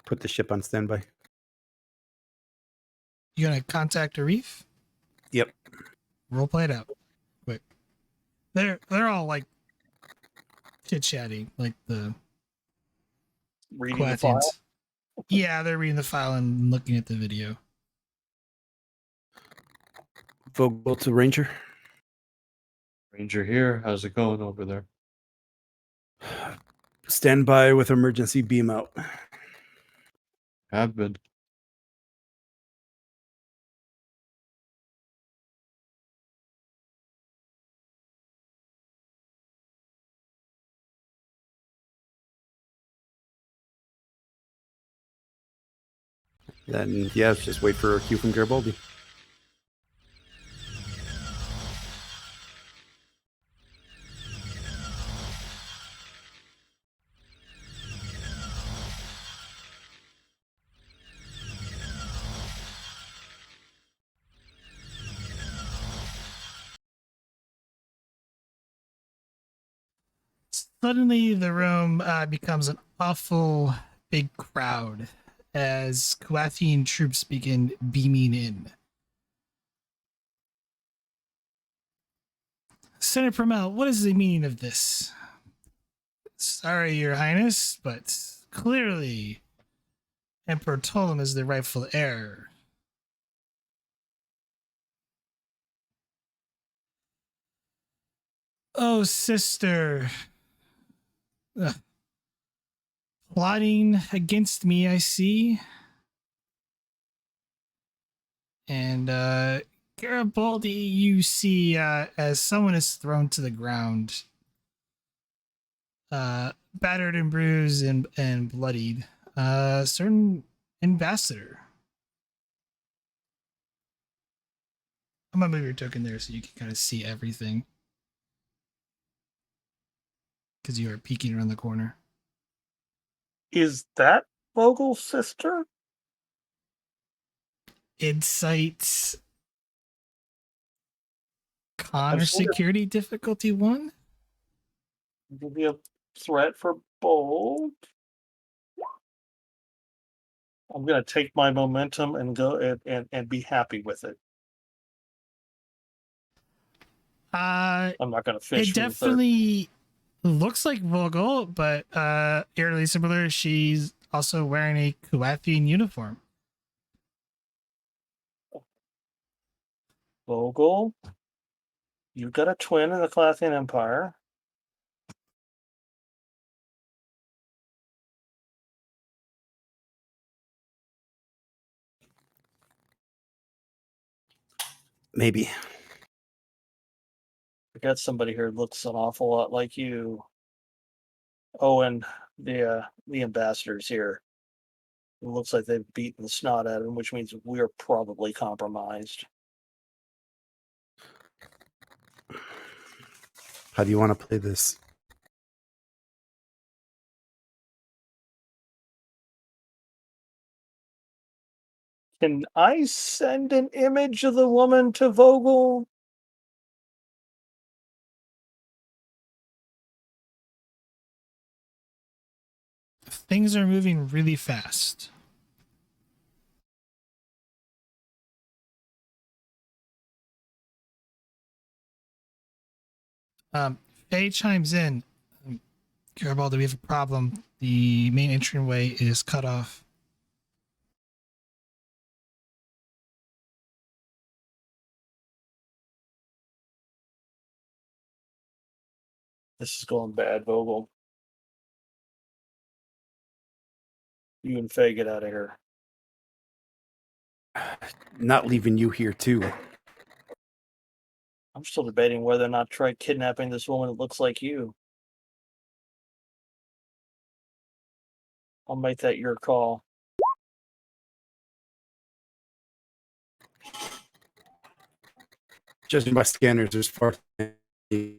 put the ship on standby. You gonna contact a reef? Yep. Role play it out. Quick. They're all like chit chatting, like the Reading the file. Kulathians. Yeah, they're reading the file and looking at the video. Vogel to Ranger. Ranger here. How's it going over there? Stand by with emergency beam out. Have been. Then, yeah, just wait for a cue from Garibaldi. Suddenly, the room becomes an awful big crowd as Kulathian troops begin beaming in. Senator Promel, what is the meaning of this? Sorry, Your Highness, but clearly Emperor Ptolemy is the rightful heir. Oh, sister. Ugh. Plotting against me, I see. And Garibaldi, you see as someone is thrown to the ground, battered and bruised and bloodied, certain ambassador. I'm gonna move your token there so you can kind of see everything, because you are peeking around the corner. Is that Vogel's sister? Insight Connor I've seen her- security difficulty 1. Could be a threat for both. I'm gonna take my momentum and go and be happy with it. I'm not gonna fish It for the third. definitely looks like Vogel, but eerily similar. She's also wearing a Kulathian uniform. Vogel, you've got a twin in the Kulathian Empire. Maybe. We got somebody here who looks an awful lot like you. Oh, and the ambassadors here. It looks like they've beaten the snot out of him, which means we're probably compromised. How do you want to play this? Can I send an image of the woman to Vogel? Things are moving really fast. Faye chimes in. Garibaldi, we have a problem. The main entryway is cut off. This is going bad, Vogel. You and Faye get out of here. Not leaving you here too. I'm still debating whether or not to try kidnapping this woman that looks like you. I'll make that your call. Judging by scanners, there's far too many.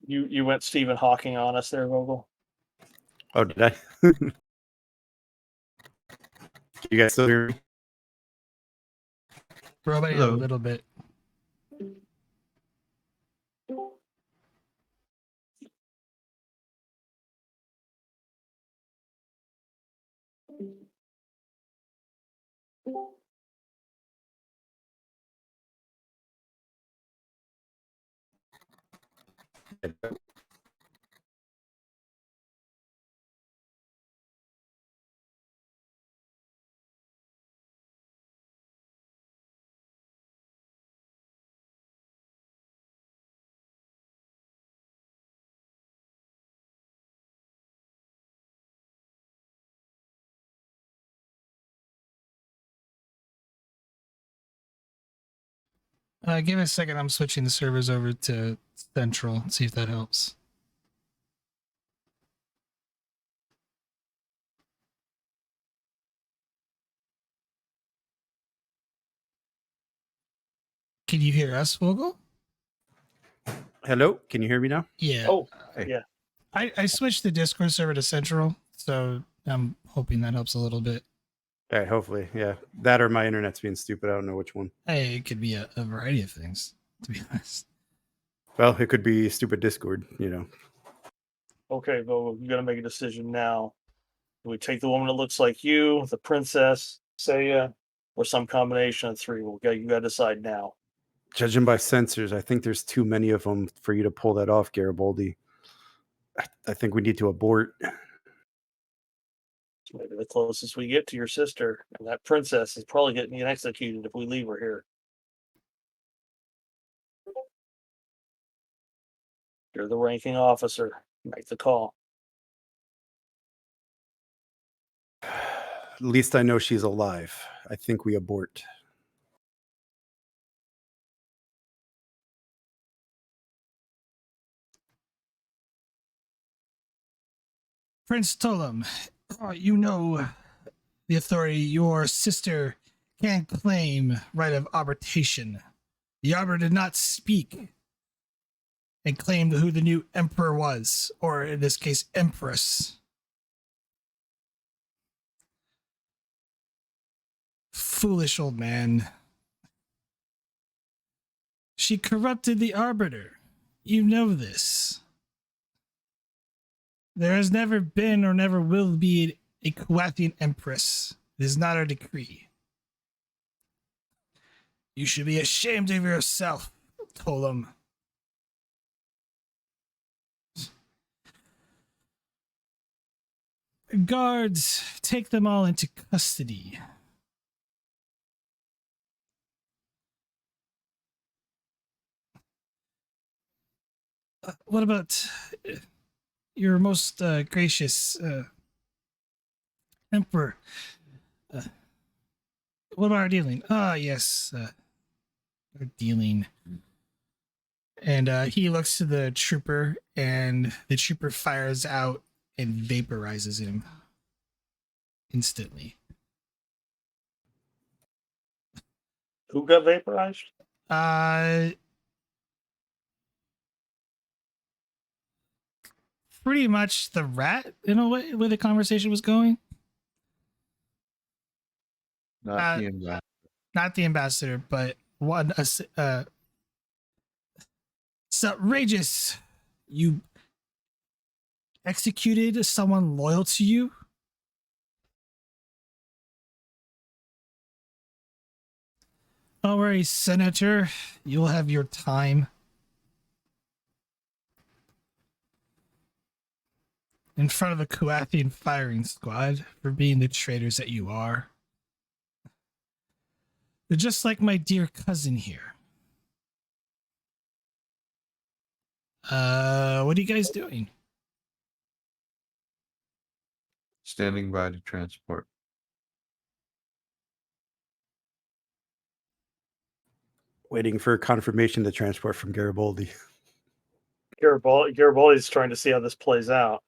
You went Stephen Hawking on us there, Vogel. Oh, did I? You guys still hear me? Probably a Hello. little bit. Give me a second. I'm switching the servers over to Central. See if that helps. Can you hear us, Vogel? Hello, can you hear me now? Yeah. Oh, Hey. yeah. I switched the Discord server to Central, so I'm hoping that helps a little bit. All right, hopefully, yeah. That or my internet's being stupid. I don't know which one. Hey, it could be a variety of things, to be honest. Well, it could be stupid Discord, you know. Okay, Vogel, you got to make a decision now. Do we take the woman that looks like you, the princess, Saya, or some combination of three? You got to decide now. Judging by sensors, I think there's too many of them for you to pull that off, Garibaldi. I think we need to abort. Maybe the closest we get to your sister, and that princess is probably getting executed if we leave her here. You're the ranking officer. Make the call. At least I know she's alive. I think we abort. Prince Tolam, you know the authority. Your sister can claim right of arbitration. The arbiter did not speak and claim who the new emperor was, or in this case, empress. Foolish old man. She corrupted the arbiter. You know this. There has never been or never will be a Kulathian empress. It is not our decree. You should be ashamed of yourself, Tolam. Guards, take them all into custody. What about your most gracious emperor? What about our dealing? Ah, yes, our dealing. And he looks to the trooper, and the trooper fires out and vaporizes him instantly. Who got vaporized? Pretty much the rat, in a way, where the conversation was going. Not the ambassador. Not the ambassador, but one. It's outrageous. You executed someone loyal to you. Don't worry, Senator. You'll have your time. In front of a Kulathian firing squad for being the traitors that you are. You're just like my dear cousin here. What are you guys doing? Standing by to transport. Waiting for confirmation to transport from Garibaldi. Garibaldi's trying to see how this plays out.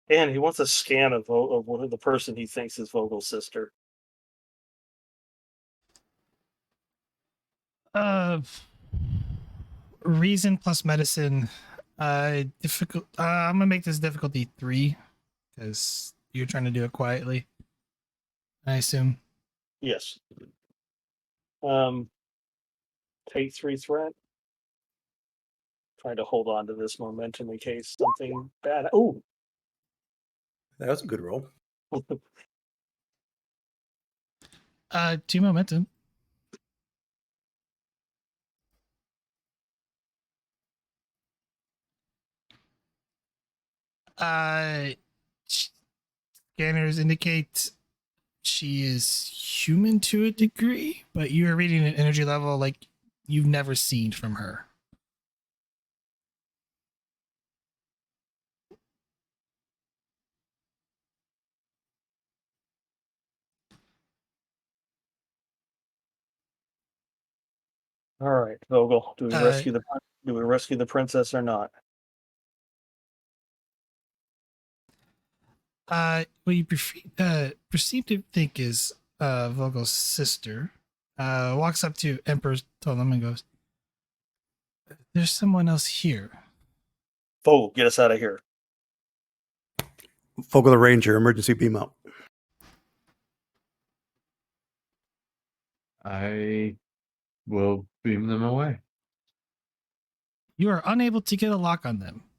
And he wants a scan of one of the person he thinks is Vogel's sister. Reason plus medicine. Difficult. I'm gonna make this difficulty 3 because you're trying to do it quietly. I assume. Yes. Take 3 threat. Trying to hold on to this momentum in case something bad. Oh, That was a good roll. 2 momentum. Scanners indicate she is human to a degree, but you are reading an energy level like you've never seen from her. all right, Vogel. Do we Uh, rescue the princess or not? What you perceive to think is Vogel's sister walks up to Emperor Totem and goes, "There's someone else here." Vogel, get us out of here. Vogel the Ranger, emergency beam up. I will beam them away. You are unable to get a lock on them.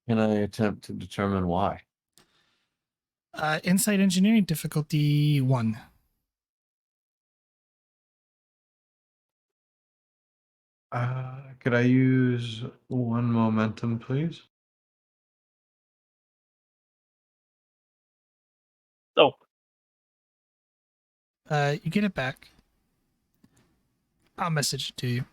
Can I attempt to determine why? Insight engineering difficulty 1. Could I use 1 momentum, please? Oh, You get it back. I'll message it to you.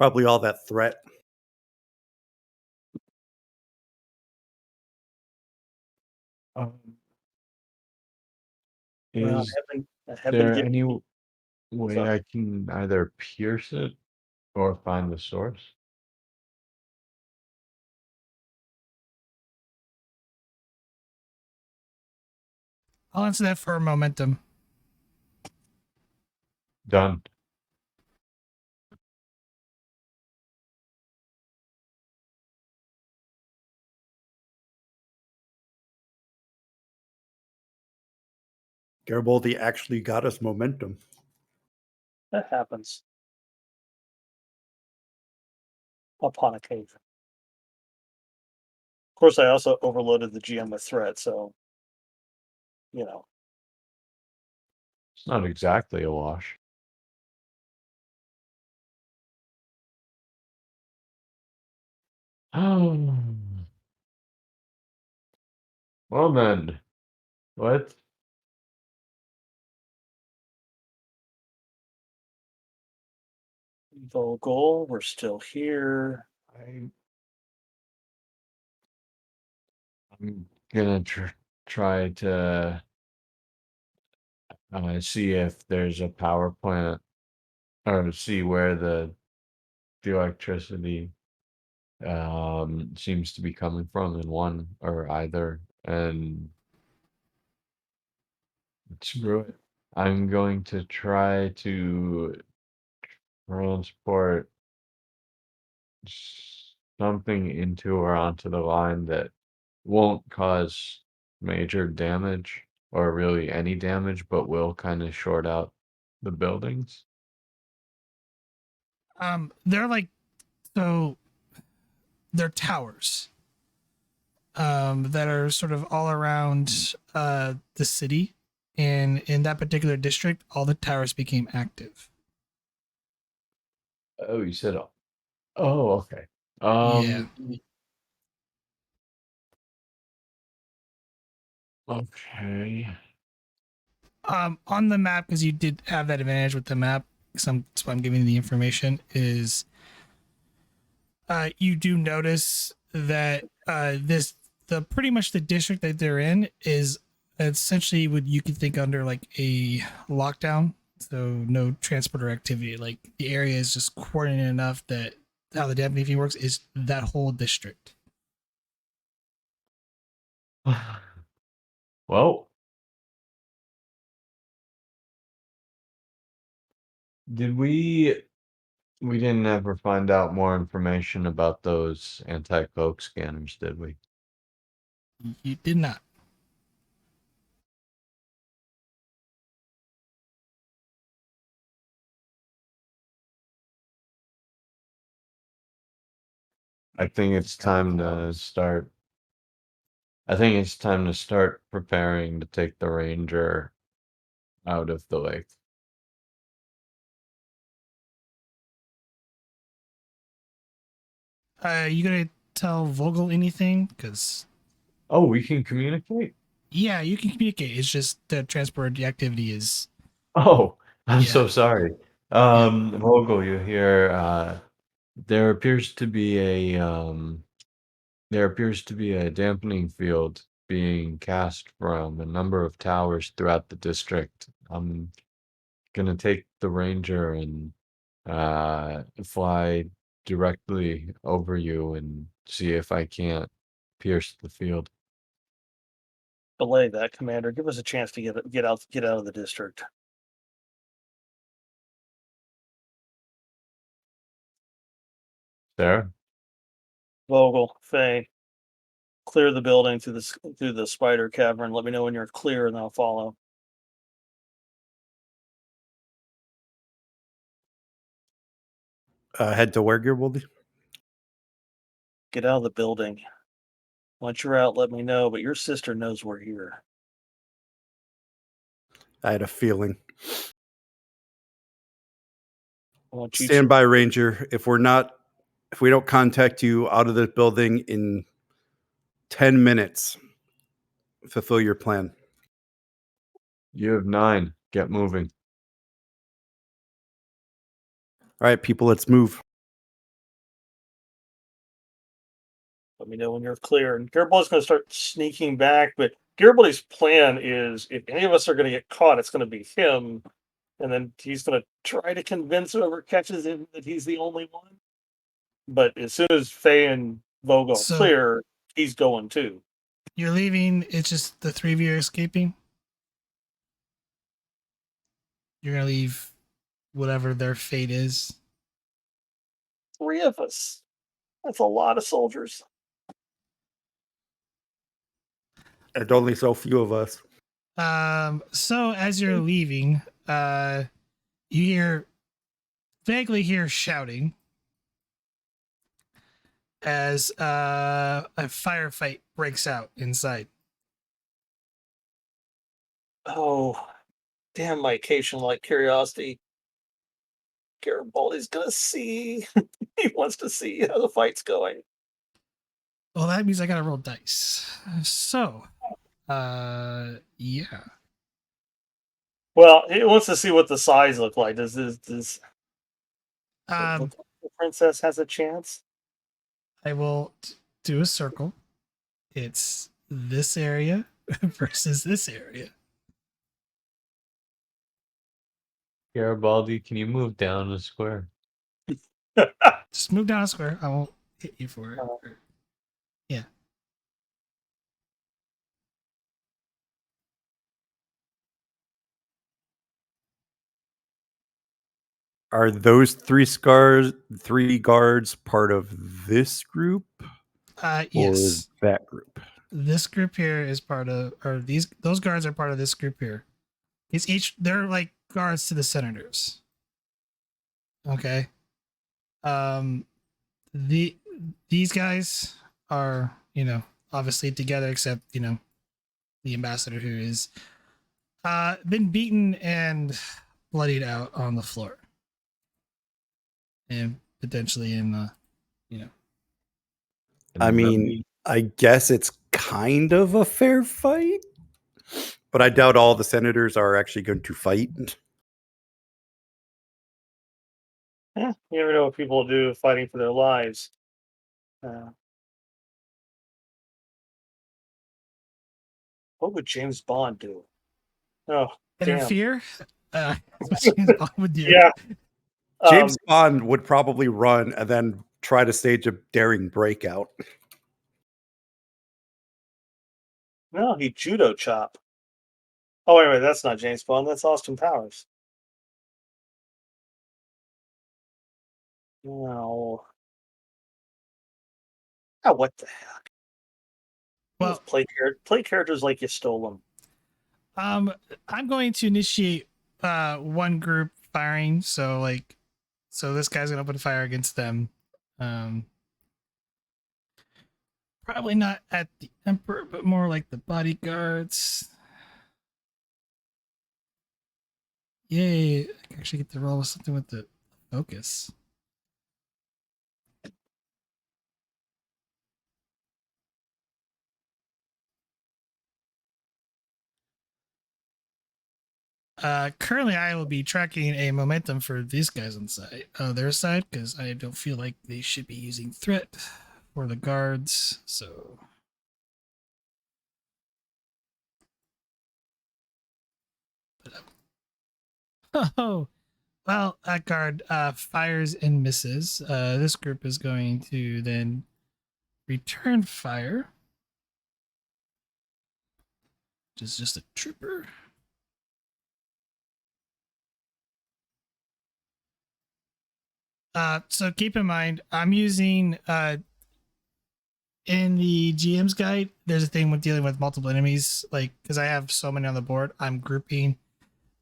Probably all that threat. Um, well, is I have been there given. any way Sorry. I can either pierce it or find the source? I'll answer that for momentum. Done. Garibaldi actually got us momentum. That happens upon occasion. Of course, I also overloaded the GM with threat, so you know. It's not exactly a wash. Oh. Well then, what? Vogel, we're still here. I'm gonna try to see if there's a power plant, or see where the electricity seems to be coming from in one or either, and screw it. I'm going to try to transport something into or onto the line that won't cause major damage or really any damage, but will kind of short out the buildings. They're like, so they're towers that are sort of all around the city, and in that particular district all the towers became active. Oh, you said, oh, okay. Yeah. Okay. On the map, because you did have that advantage with the map, that's why I'm giving you the information, is you do notice that the pretty much the district that they're in is essentially what you could think under like a lockdown. So no transporter activity. Like the area is just coordinated enough that how the deputy works is that whole district. Well, did we didn't ever find out more information about those anti-cloak scanners, did we? You did not. I think it's time to start. I think it's time to start preparing to take the ranger out of the lake. You gonna tell Vogel anything? Because Oh, we can communicate? yeah, you can communicate. It's just the transport activity is Oh, I'm yeah. so sorry. Vogel, you hear, there appears to be a dampening field being cast from a number of towers throughout the district. I'm gonna take the ranger and fly directly over you and see if I can't pierce the field. Belay that, Commander. Give us a chance to get out of the district. Sarah? Vogel, Faye, clear the building through the spider cavern. Let me know when you're clear, and I'll follow. Head to where, Garibaldi? Get out of the building. Once you're out, let me know. But your sister knows we're here. I had a feeling. I want you Stand by, Ranger. If we don't contact you out of the building in 10 minutes, fulfill your plan. You have 9. Get moving. All right, people, let's move. Let me know when you're clear. And Garibaldi's going to start sneaking back. But Garibaldi's plan is, if any of us are going to get caught, it's going to be him. And then he's going to try to convince whoever catches him that he's the only one. But as soon as Faye and Vogel So- clear, he's going too. You're leaving. It's just the three of you are escaping. You're gonna leave whatever their fate is. 3 of us. That's a lot of soldiers. And only so few of us. So as you're leaving, you vaguely hear shouting as a firefight breaks out inside. Oh, damn my occasional curiosity. Garibaldi's gonna see. He wants to see how the fight's going. Well, that means I gotta roll dice. So, yeah. Well, he wants to see what the size look like. Does this Um, the princess has a chance? I will do a circle. It's this area versus this area. Garibaldi, can you move down a square? Just move down a square. I won't hit you for it. Yeah. Are those three guards part of this group or Yes. that group? This group here is part of, or those guards are part of this group here. They're like guards to the senators. Okay. These guys are, obviously together, except, the ambassador who is been beaten and bloodied out on the floor. And potentially in the, I mean, I guess it's kind of a fair fight, but I doubt all the senators are actually going to fight. You never know what people do fighting for their lives. What would James Bond do? Oh, damn. interfere. What James Bond would do. Yeah. James Bond would probably run and then try to stage a daring breakout. No, he judo chop. Oh, wait, that's not James Bond. That's Austin Powers. No. Oh, what the heck? Well, play characters like you stole them. I'm going to initiate one group firing. So this guy's gonna open fire against them. Probably not at the Emperor, but more like the bodyguards. Yay! I can actually get to roll with something with the focus. Currently, I will be tracking a momentum for these guys on their side, because I don't feel like they should be using threat for the guards. So, oh well, that guard fires and misses. This group is going to then return fire, which is just a trooper. So keep in mind, I'm using in the GM's guide, there's a thing with dealing with multiple enemies, like because I have so many on the board, I'm grouping.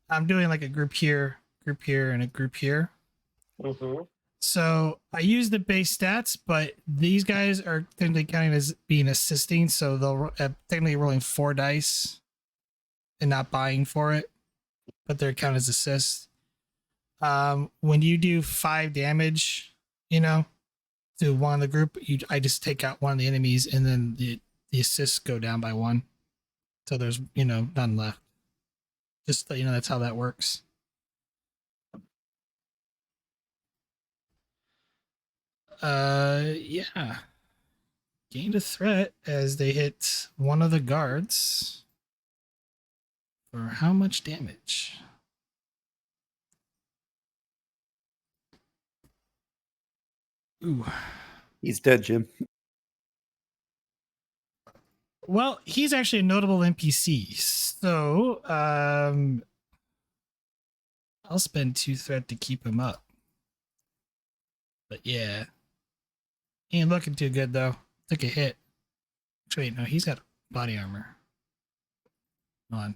I'm doing like a group here, and a group here. Mm-hmm. So I use the base stats, but these guys are technically counting as being assisting, so they'll technically rolling 4 dice and not buying for it, but they're counted as assists. When you do 5 damage, to one of the group, I just take out one of the enemies, and then the assists go down by 1. So there's none left. Just so that's how that works. Yeah. Gained a threat as they hit one of the guards. For how much damage? Ooh. He's dead, Jim. Well, he's actually a notable NPC, so I'll spend 2 threat to keep him up. But yeah, he ain't looking too good though. Took a hit. Wait, no, he's got body armor. Hold on.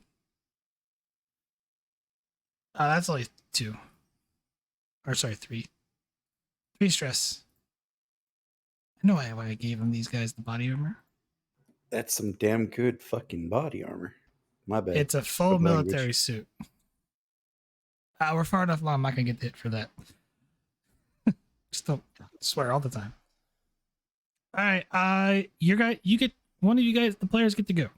That's only 2. Or sorry, 3. 3 stress. I know why I gave him these guys the body armor. That's some damn good fucking body armor. My bad. It's a full military suit. We're far enough along. I'm not gonna get hit for that. Just don't swear all the time. All right, you get one of you guys. The players get to go.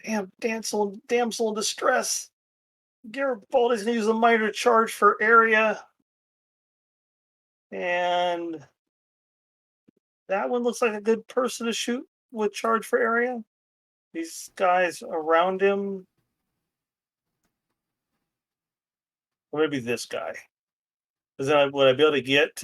Damn, damsel in distress. Garibaldi's gonna use a minor charge for area. And that one looks like a good person to shoot with charge for area. These guys around him. Or maybe this guy. Would I be able to get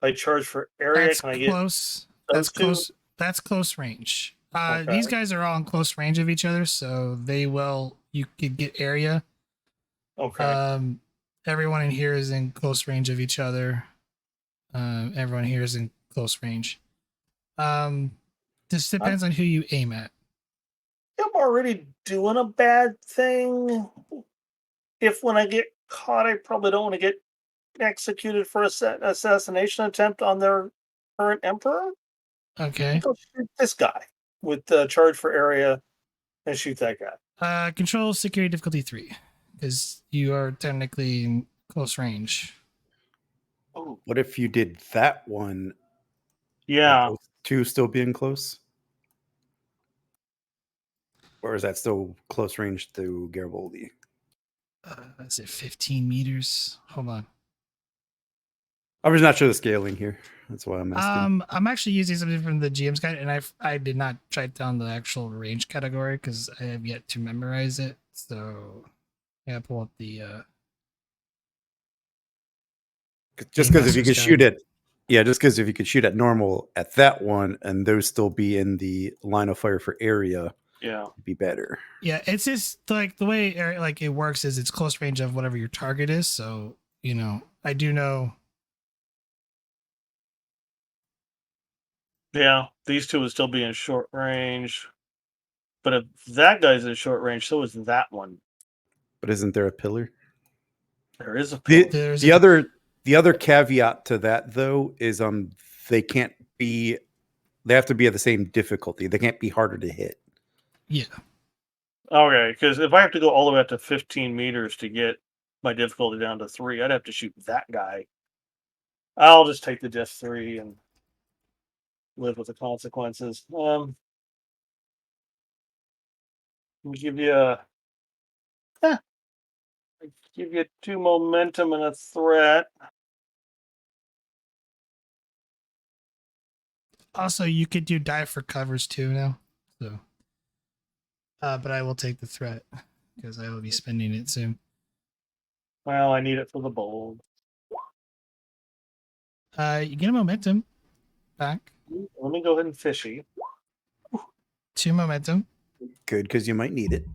by charge for area? That's Can I close. That's close. That's close range. Okay. These guys are all in close range of each other, so they will you could get area. Okay. Everyone in here is in close range of each other. Everyone here is in close range. This depends on who you aim at. I'm already doing a bad thing. If when I get caught, I probably don't want to get executed for assassination attempt on their current emperor. Okay. Go shoot this guy with the charge for area and shoot that guy. Control security difficulty 3, because you are technically in close range. Oh, What if you did that one? yeah. Those two still being close? Or is that still close range to Garibaldi? Is it 15 meters? Hold on. I'm just not sure the scaling here. That's why I'm asking. I'm actually using something from the GM's guide, and I did not write down the actual range category because I have yet to memorize it. So yeah, pull up the Just because if you Master's could shoot Guide. it, yeah, just because if you could shoot at normal at that one and those still be in the line of fire for area, Yeah. it'd be better. Yeah, it's just like the way like it works is it's close range of whatever your target is. So I do know. Yeah. These two would still be in short range. But if that guy's in short range, so is that one. But isn't there a pillar? There is a The, pillar. There's the a- other caveat to that though is they can't be they have to be at the same difficulty. They can't be harder to hit. Yeah. Okay, because if I have to go all the way up to 15 meters to get my difficulty down to 3, I'd have to shoot that guy. I'll just take the Death 3 and live with the consequences. Let me give you give you 2 momentum and a threat. Also, you could do dive for covers too now. So, but I will take the threat because I will be spending it soon. Well, I need it for the bold. You get a momentum back. Let me go ahead and fishy. 2 momentum. Good, because you might need it.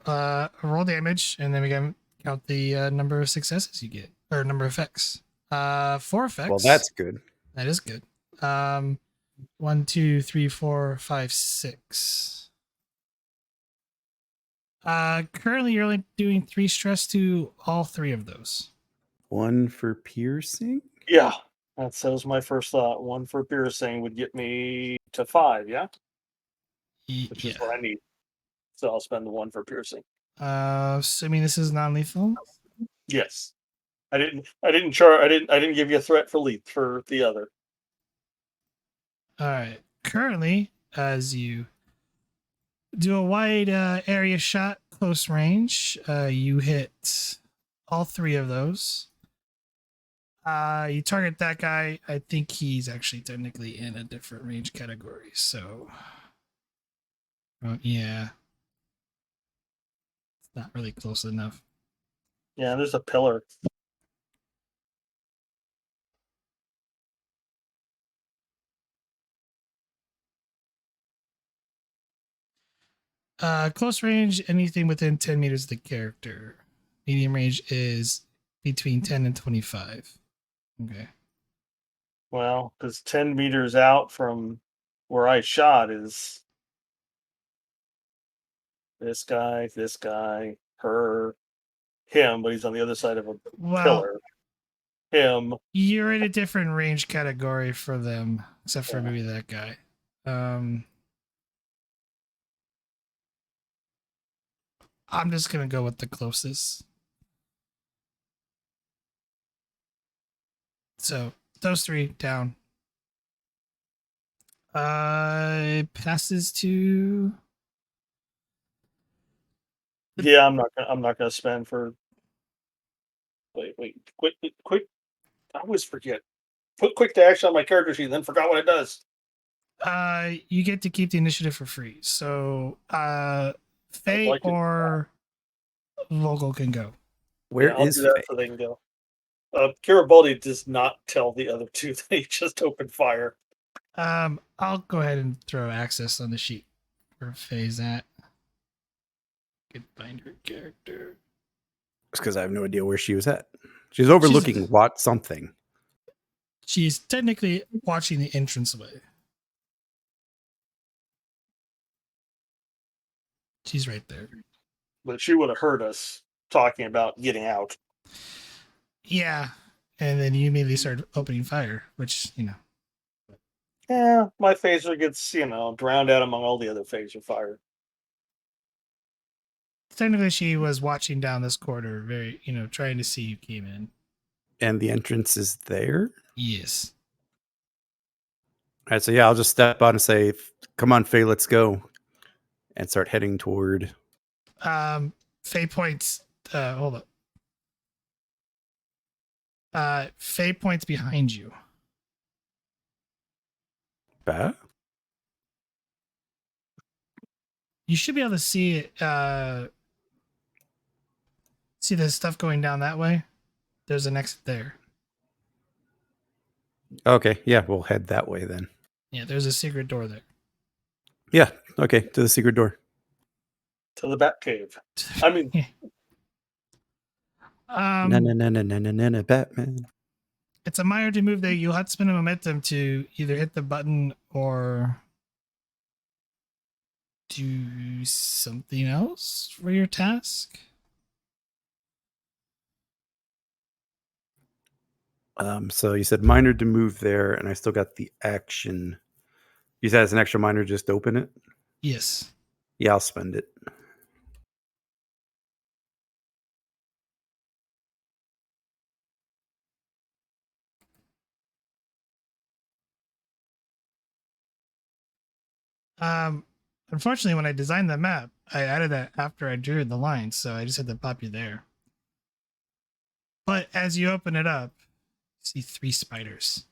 Roll damage, and then we can count the number of successes you get or number of effects. 4 effects. Well, that's good. That is good. 1, 2, 3, 4, 5, 6. Currently you're only doing 3 stress to all 3 of those. 1 for piercing. Yeah, that was my first thought. 1 for piercing would get me to 5, yeah? Which is what I need. So I'll spend the 1 for piercing. Assuming this is non-lethal. Yes. I didn't give you a threat for the other. All right. Currently, as you do a wide area shot, close range, you hit all 3 of those. You target that guy. I think he's actually technically in a different range category. So, yeah, it's not really close enough. Yeah, there's a pillar. Close range, anything within 10 meters of the character. Medium range is between 10 and 25. Okay. Well, because 10 meters out from where I shot is this guy, her, him, but he's on the other side of a pillar. Him. You're in a different range category for them, except for maybe that guy. I'm just gonna go with the closest. So those 3 down. It passes to. Yeah, I'm not gonna spend for. Wait, quick! I always forget. Put quick to action on my character sheet, and then forgot what it does. You get to keep the initiative for free. So, Faye or Vogel can go. Where I'll is do that Faye? so they can go. Garibaldi does not tell the other 2 that he just opened fire. I'll go ahead and throw access on the sheet where Faye's at. Could find her character. It's because I have no idea where she was at. She's overlooking something. She's technically watching the entranceway. She's right there. But she would have heard us talking about getting out. Yeah. And then you immediately started opening fire, which, Yeah, my phaser gets, drowned out among all the other phaser fire. technically she was watching down this corridor, very, trying to see you came in. And the entrance is there? Yes. All right, so yeah, I'll just step out and say, come on, Faye, let's go. And start heading toward... Faye points, hold up. Faye points behind you. You should be able to see it. See the stuff going down that way? There's an exit there. Okay, yeah, we'll head that way then. Yeah, there's a secret door there. Yeah, okay, to the secret door. To the Bat Cave. I mean, Na Batman. It's a minor to move there. You'll have to spend a momentum to either hit the button or do something else for your task. So you said minor to move there, and I still got the action. You said it's an extra minor just to open it? Yes. Yeah, I'll spend it. Unfortunately, when I designed the map, I added that after I drew the lines, so I just had to pop you there. But as you open it up, you see 3 spiders.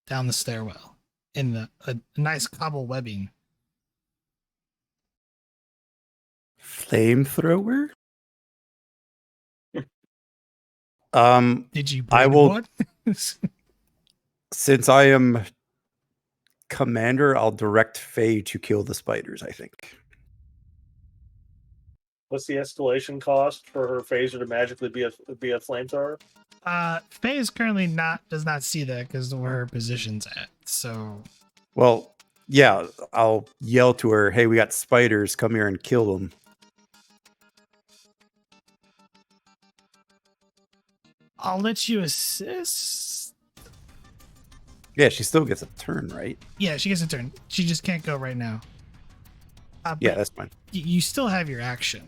Down the stairwell in a nice cobble webbing. Flamethrower? Did you I bring will one? Since I am commander, I'll direct Faye to kill the spiders, I think. what's the escalation cost for her phaser to magically be a flamethrower? Faye is currently does not see that because of where her position's at. So, Well, yeah, I'll yell to her, hey, we got spiders, come here and kill them. I'll let you assist. Yeah, she still gets a turn, right? Yeah, she gets a turn. She just can't go right now. Yeah, that's fine. You still have your action.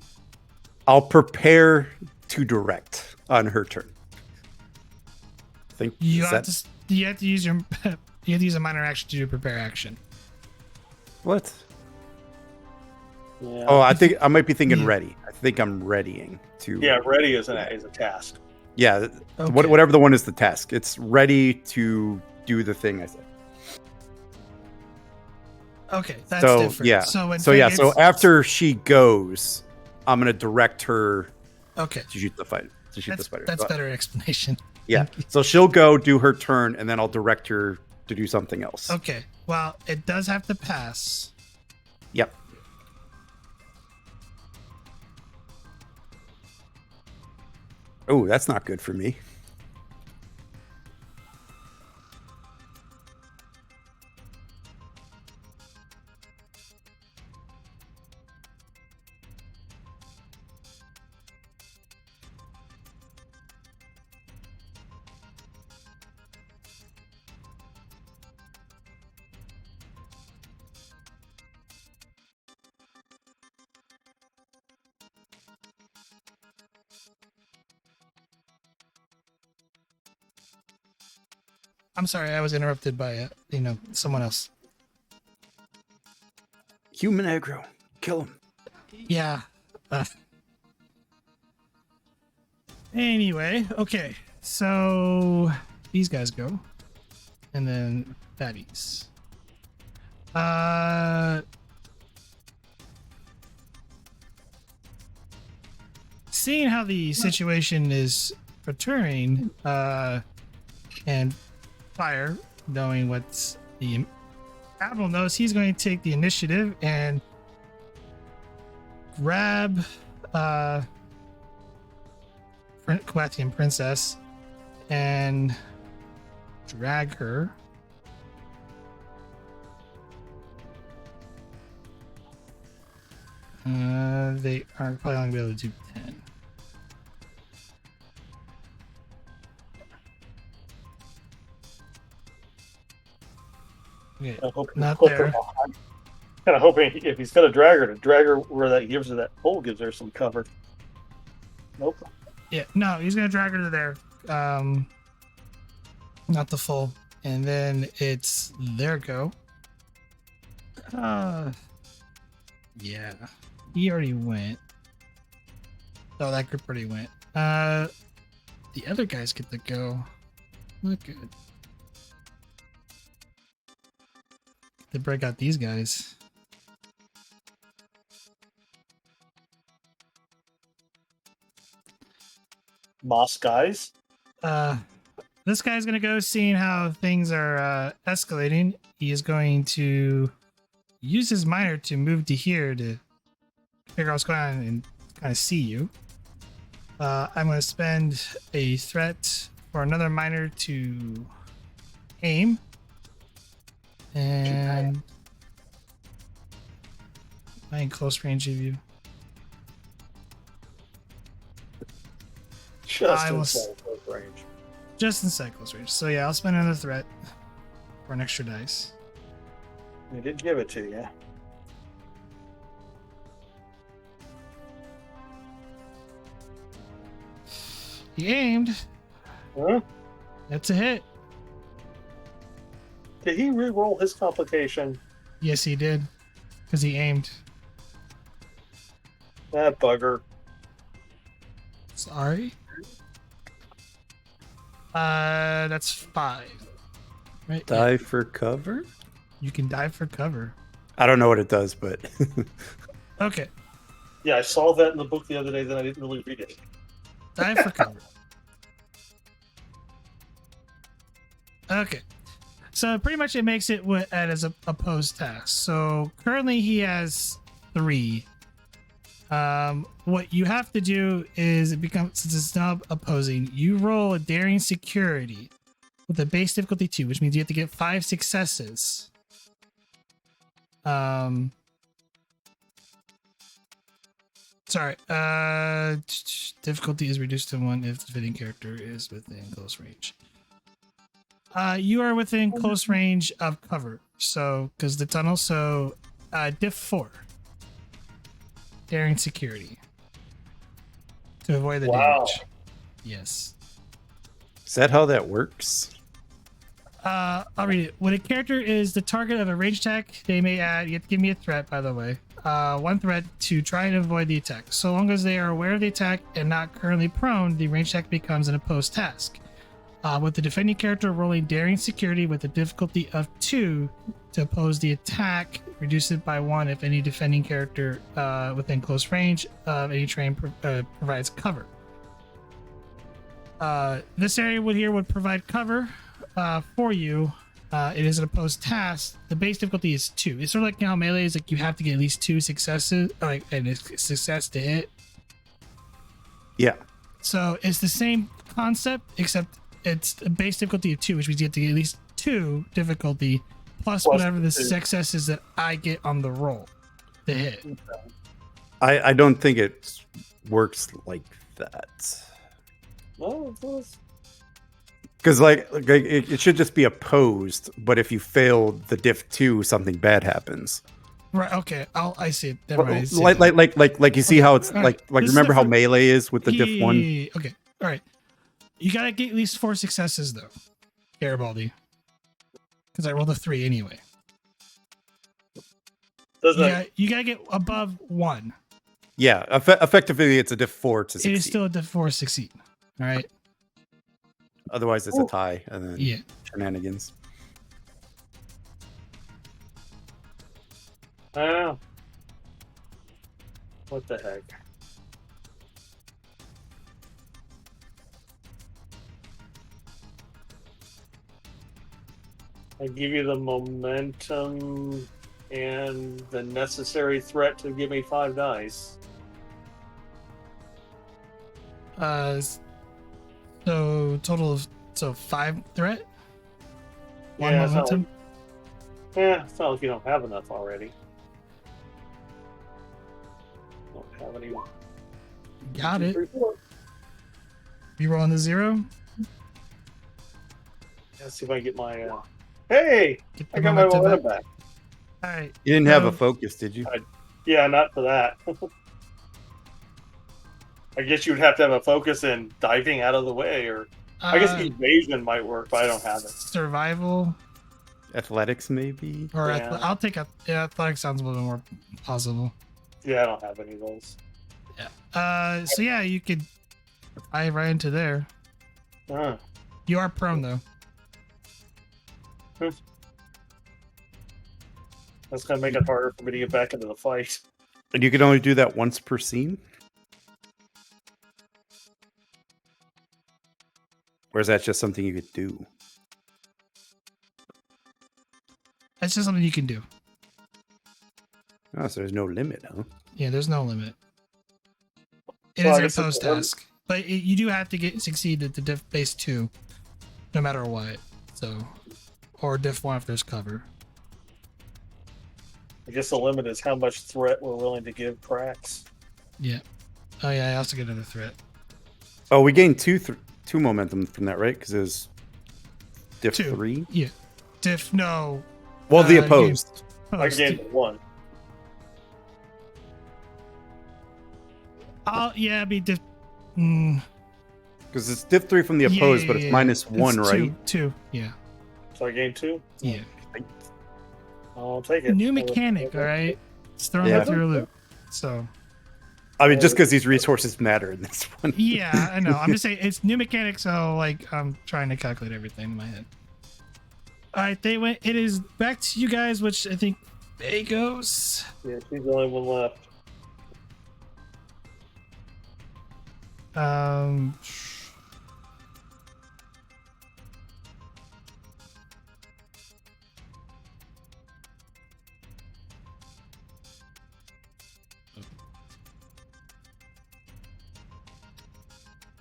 I'll prepare to direct on her turn. You have to use your you have to use a minor action to do a prepare action. What? Yeah. Oh, I think I might be thinking Yeah. ready. I think I'm readying to. Yeah, ready is a task. Yeah, Okay. whatever the one is the task. It's ready to do the thing I said. Okay, that's So different. yeah, So so after she goes, I'm gonna direct her okay, to shoot the fight. To shoot the spider. that's So, better explanation. yeah. So she'll go do her turn, and then I'll direct her to do something else. Okay, well, it does have to pass. Yep. Oh, that's not good for me. I'm sorry, I was interrupted by someone else. Human aggro. Kill him. Yeah. Anyway, okay. So these guys go. And then fatties. Seeing how the situation is occurring, and Fire, knowing what's the Admiral knows he's going to take the initiative and grab Kulathian princess and drag her. They are probably only going to be able to do 10. Okay, I hope not put her there. behind. Kind of hoping if he's going to drag her where that gives her that hole, gives her some cover. Nope. Yeah, no, he's gonna drag her to there. Not the full. And then it's their go. Yeah. He already went. Oh, that group already went. The other guys get to go. Not good. They break out these guys. Moss guys. This guy's gonna go seeing how things are escalating. He is going to use his miner to move to here to figure out what's going on and kind of see you. I'm going to spend a threat for another miner to aim. And I'm in close range of you. Just I will inside close range. Just inside close range. So yeah, I'll spend another threat for an extra dice. They did give it to you. He aimed. Huh? That's a hit. Did he re-roll his complication? Yes, he did. Because he aimed. That bugger. Sorry. That's 5. Right? Yeah. Die for cover? You can dive for cover. I don't know what it does, but Okay. Yeah, I saw that in the book the other day, then I didn't really read it. Dive for cover. Okay. So pretty much it makes it as a opposed task. So currently he has 3. What you have to do is since it's now opposing, you roll a daring security with a base difficulty 2, which means you have to get 5 successes. Sorry. Difficulty is reduced to 1 if the fitting character is within close range. You are within close range of cover. So, because the tunnel, so diff 4. Daring security. To avoid the damage. Yes. is that how that works? I'll read it. When a character is the target of a range attack, they may add, you have to give me a threat, by the way. 1 threat to try and avoid the attack. So long as they are aware of the attack and not currently prone, the range attack becomes an opposed task. With the defending character rolling daring security with a difficulty of 2 to oppose the attack, reduce it by 1 if any defending character within close range of any terrain provides cover. This area would provide cover for you. It is an opposed task. The base difficulty is 2. It's sort of like how melee is like you have to get at least 2 successes, and a success to hit. Yeah. So it's the same concept, except it's a base difficulty of 2, which means you have to get at least 2 difficulty plus whatever the 2. successes that I get on the roll to hit. I don't think it works like that. No, it was. Because it should just be opposed, but if you fail the diff 2, something bad happens. Right. Okay. I see it. Never mind, I see it. Like you see how it's All right. like This is remember how different. melee is with the diff 1? Okay. All right. You gotta get at least 4 successes though, Garibaldi. Because I rolled a 3 anyway. You gotta get above 1. Yeah, effectively it's a diff 4 to It succeed. is still a diff 4 succeed. All right. Otherwise it's a tie and then Yeah. shenanigans. Oh. What the heck? I give you the momentum and the necessary threat to give me 5 dice. So total of 5 threat. 1 Yeah, it's not momentum. it's not like you don't have enough already. Don't have any. Got 2, it. 3, 4. You rolling the 0. Let's see if I can get my. Hey, Get I the got my momentum momentum back. back. All right. You didn't have a So- focus, did you? Yeah, not for that. I guess you'd have to have a focus in diving out of the way, or I guess evasion might work, but I don't have it. Survival Athletics, maybe. or Yeah. I'll take a. Yeah, athletic sounds a little more possible. Yeah, I don't have any of those. Yeah. So yeah, you could dive right into there. Uh, You are prone though. that's gonna make it harder for me to get back into the fight. And you can only do that once per scene? Or is that just something you could do? That's just something you can do. Oh, so there's no limit, huh? Yeah, there's no limit. It Well, is I a guess it's post a limit. task, but you do have to succeed at the diff base 2, no matter what. So, or diff 1 if there's cover. I guess the limit is how much threat we're willing to give cracks. Yeah. Oh yeah, I also get another threat. Oh, we gained two momentum from that, right? Because it was diff 2. 3. Yeah. Diff no. Well, the you opposed. I Post. gained 1. Yeah, be diff. Because it's diff 3 from the opposed, but it's minus 1, It's right? 2. Yeah. So I gained 2. Yeah. I'll take it. New mechanic, all right. It's throwing Yeah. that through a loop. So I mean, just because these resources matter in this one. yeah, I know. I'm just saying it's new mechanic, so like I'm trying to calculate everything in my head. All right, they went. It is back to you guys, which I think Faye goes. Yeah, she's the only one left. Um,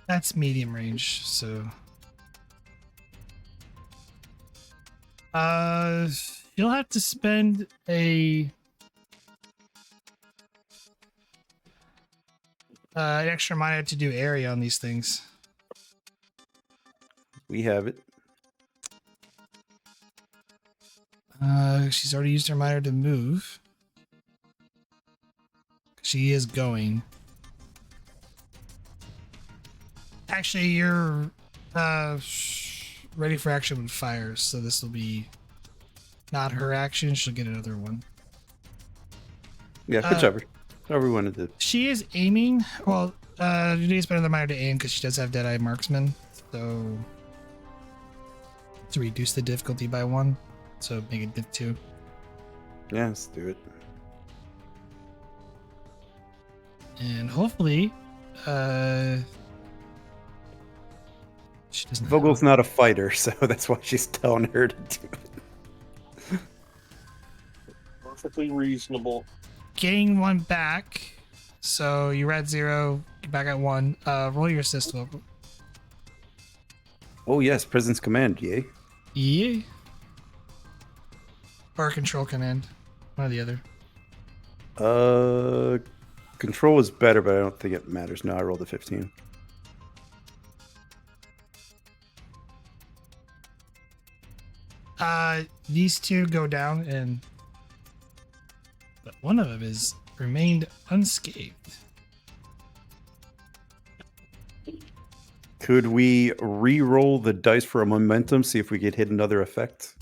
that's medium range, so you'll have to spend an extra minor to do area on these things. We have it. She's already used her minor to move. She is going. Actually, you're ready for action with fires, so this will be not her action. She'll get another one. Yeah, whichever. However we want to do. She is aiming. Well, you need to spend another minor to aim because she does have Deadeye Marksman. So to reduce the difficulty by 1, so make it diff 2. Yeah, let's do it. And hopefully, she doesn't. Vogel's not a fighter, so that's why she's telling her to do it. Perfectly reasonable. Gain 1 back, so you're at 0. You're back at 1. Roll your assist, Vogel. Oh, yes, Presence Command, yay. Yeah. Or control command, one or the other. Control is better, but I don't think it matters. No, I rolled a 15. These 2 go down, but one of them is remained unscathed. Could we re-roll the dice for a momentum, see if we could hit another effect?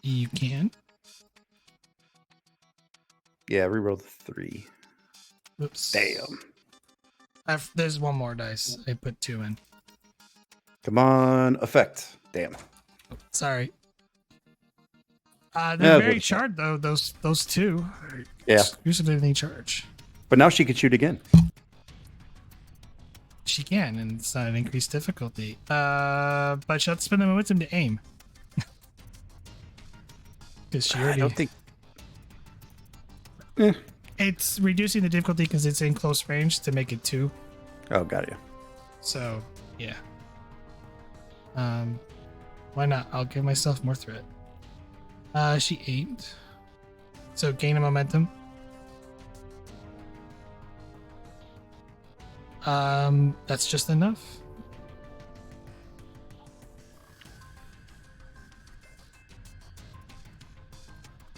You can. Yeah, re-roll the 3. Oops. Damn. There's one more dice. I put 2 in. Come on, effect. Damn. Sorry. They're Yeah, very but- charred though. Those 2. Yeah. Exclusively charge. But now she could shoot again. She can, and it's not an increased difficulty. But she'll have to spend the momentum to aim. Because she I already. don't think. It's reducing the difficulty because it's in close range to make it 2. Oh, got you. So, yeah. Why not? I'll give myself more threat. She 8. So gain a momentum. That's just enough.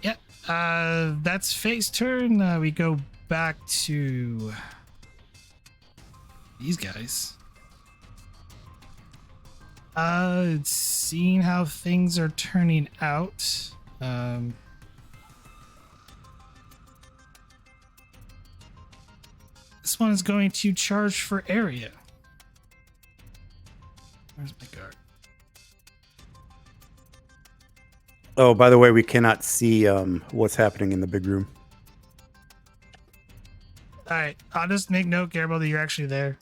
Yeah. That's Faye's turn. We go back to these guys. Seeing how things are turning out. This one is going to charge for area. Where's my guard? Oh, by the way, we cannot see what's happening in the big room. All right, I'll just make note, Garibaldi, that you're actually there.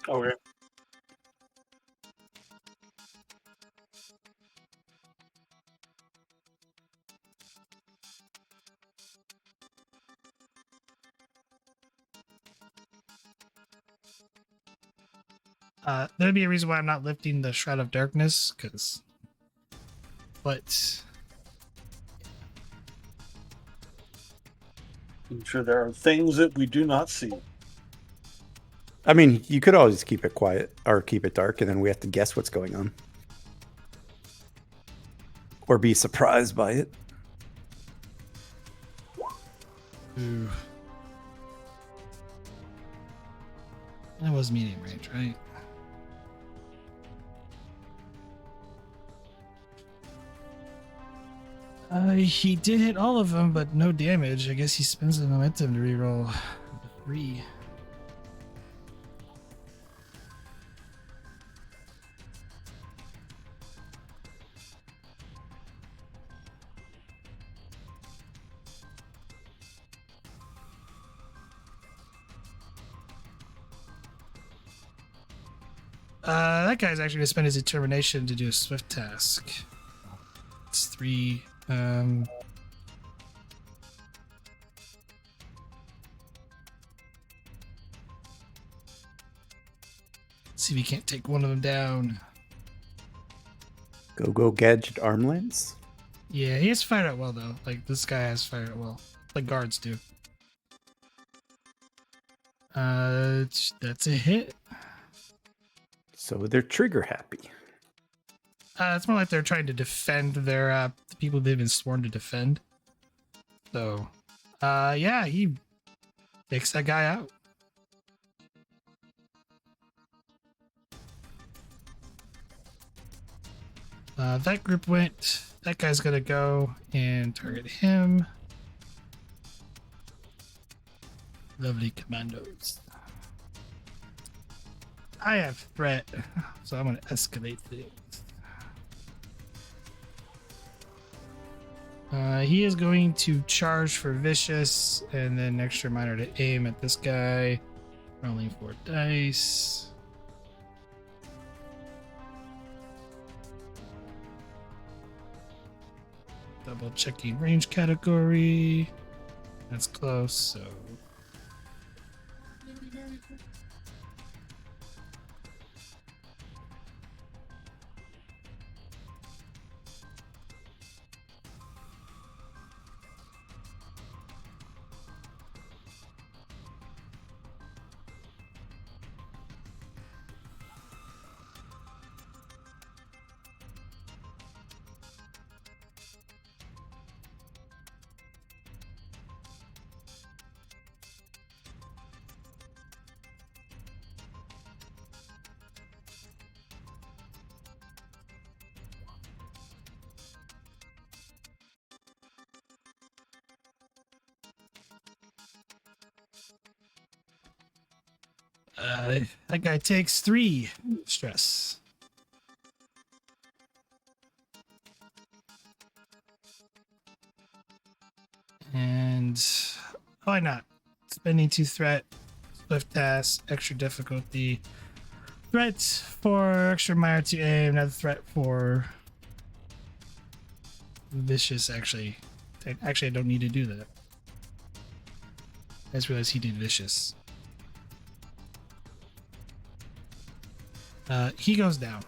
Okay. There'd be a reason why I'm not lifting the Shroud of Darkness, but I'm sure there are things that we do not see. I mean, you could always keep it quiet or keep it dark, and then we have to guess what's going on. Or be surprised by it. ooh. That was medium range, right? He did hit all of them, but no damage. I guess he spends the momentum to reroll the 3. That guy's actually gonna spend his determination to do a swift task. It's 3. See if he can't take one of them down. Go gadget arm lance. Yeah, he has fired out well though. Like this guy has fired out well, like guards do. That's a hit. So they're trigger happy. It's more like they're trying to defend their the people they've been sworn to defend. So, yeah, he takes that guy out. That group went. That guy's gonna go and target him. Lovely commandos. I have threat, so I'm gonna escalate things. He is going to charge for vicious, and then extra minor to aim at this guy. Rolling 4 dice. Double checking range category. That's close, so. That guy takes 3 stress. And why not? Spending 2 threat, swift task, extra difficulty. Threat for extra minor to aim, another threat for vicious actually Actually, I don't need to do that. I just realized he did vicious. He goes down.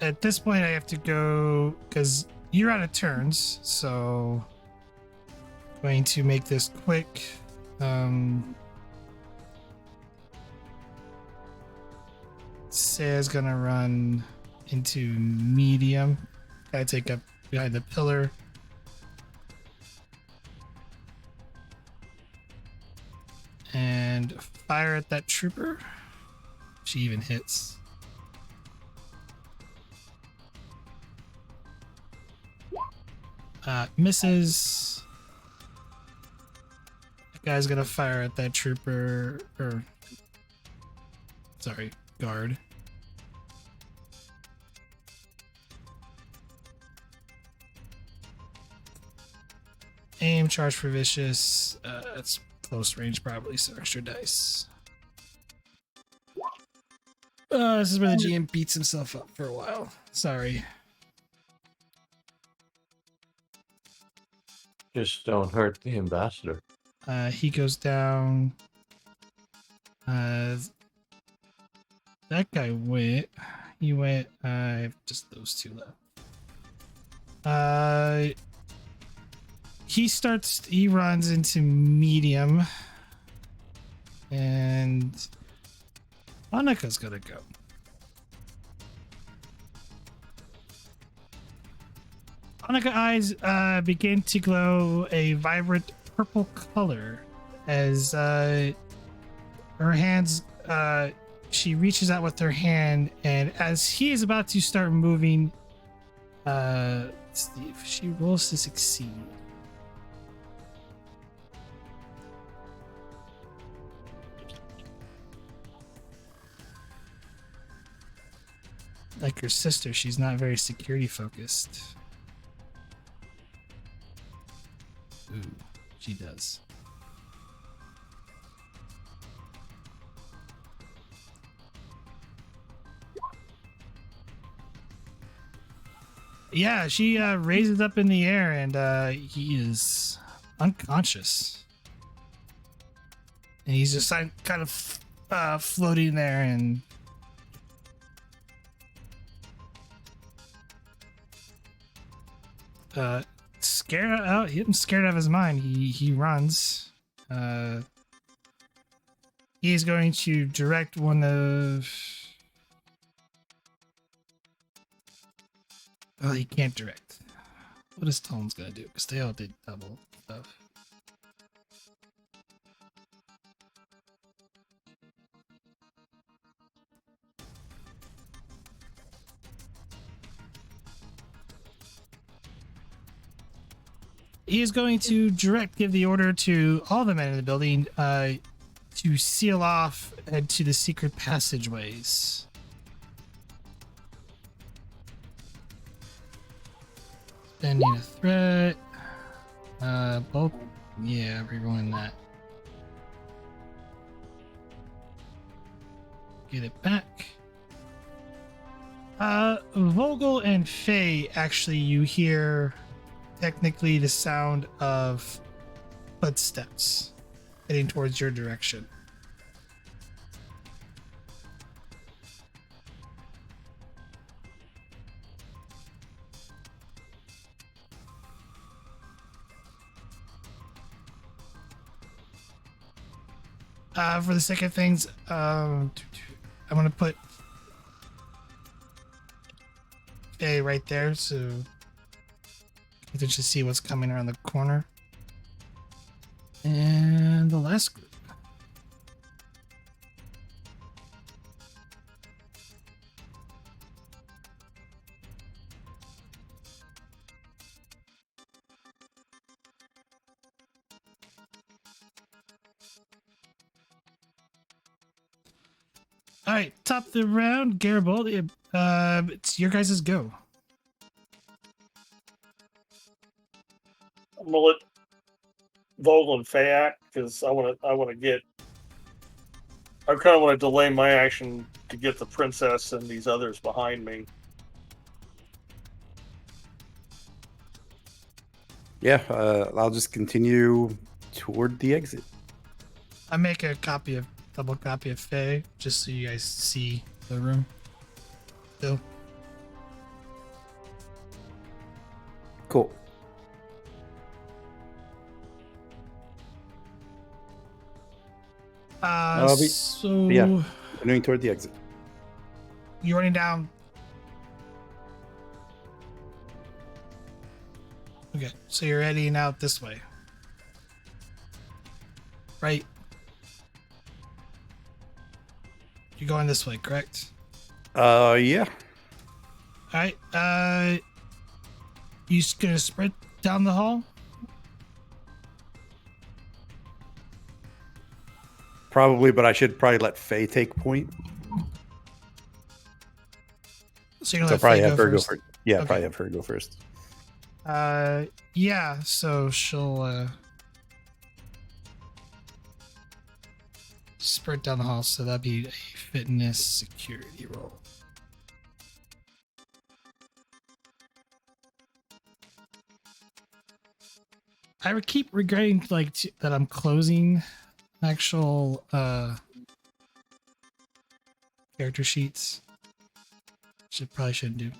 At this point, I have to go because you're out of turns, so going to make this quick. Say's gonna run into medium. Gotta take up behind the pillar. And fire at that trooper. She even hits. Misses. That guy's gonna fire at that trooper, or sorry, guard. Aim, charge for vicious. It's close range probably, so extra dice. This is where the GM beats himself up for a while. Sorry. Just don't hurt the ambassador. He goes down. That guy went. He went. I have just those two left. He runs into medium. And Annika's gonna go. Annika eyes begin to glow a vibrant purple color as her hands, she reaches out with her hand, and as he is about to start moving, let's see if she rolls to succeed. Like her sister, she's not very security focused. Ooh, she does. Yeah, she raises up in the air, and he is unconscious. And he's just kind of floating there, and scared out. He scared out of his mind. He runs. He's going to direct one of. Oh, he can't direct. What is Tone's gonna do? Because they all did double stuff. He is going to give the order to all the men in the building to seal off and to the secret passageways. Spending a threat. Both. Yeah, rerolling that. Get it back. Vogel and Faye, actually, you hear technically the sound of footsteps heading towards your direction. For the second things, I'm gonna put Faye right there, so you can just see what's coming around the corner. And the last group. All right, top of the round, Garibaldi. It's your guys' go. I'm gonna let Vogel and Faye act because I want to get. I kind of want to delay my action to get the princess and these others behind me. Yeah, I'll just continue toward the exit. I make a double copy of Faye, just so you guys see the room. So, Cool. so yeah. Continuing toward the exit. you're running down. Okay, so you're heading out this way, right? You're going this way, correct? Yeah. All right. You just gonna sprint down the hall? Probably, but I should probably let Faye take point. So you're gonna So let probably Faye have go her first. go first. Yeah, Okay. probably have her go first. Yeah. So she'll sprint down the hall. So that'd be a fitness security roll. I would keep regretting that I'm closing actual character sheets. Probably shouldn't do.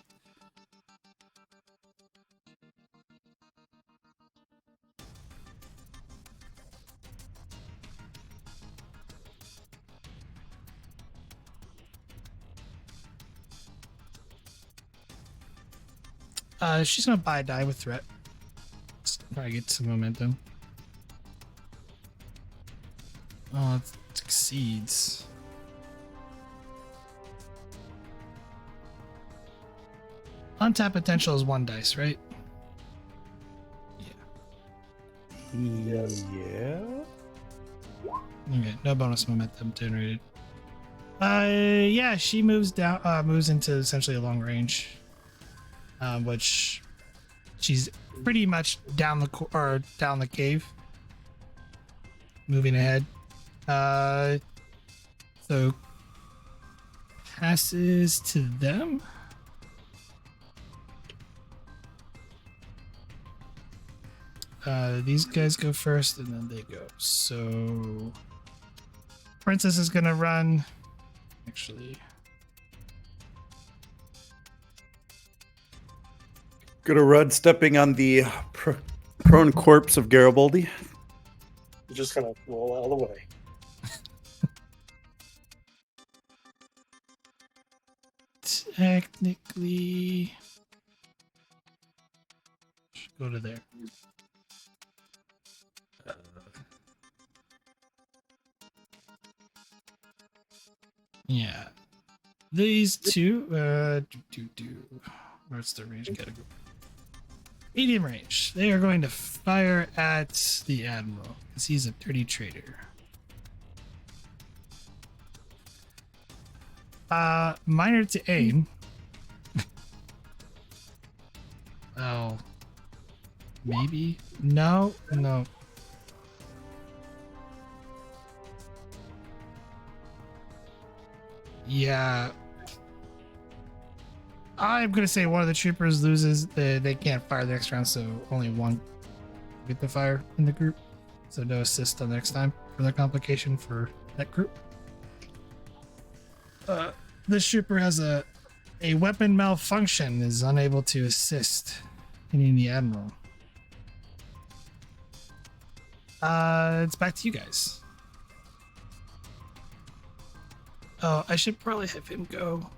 She's gonna buy a die with threat. Try to get some momentum. Oh, it succeeds. Untap potential is 1 dice, right? Yes. Yeah. Okay, no bonus momentum generated. Yeah, she moves down, moves into essentially a long range, which she's pretty much down the cave, moving ahead. So passes to them. These guys go first, and then they go. So Princess is gonna run. Actually, Gonna run, stepping on the prone corpse of Garibaldi. You're just gonna roll out of the way. technically, should go to there. Yeah, these two. Where's the range category? Medium range. They are going to fire at the admiral because he's a dirty traitor. Minor to aim. Oh, maybe no. Yeah. I'm gonna say one of the troopers loses. They can't fire the next round, so only one get the fire in the group. So no assist on the next time for the complication for that group. This trooper has a weapon malfunction, is unable to assist hitting the admiral. It's back to you guys. Oh, I should probably have him go.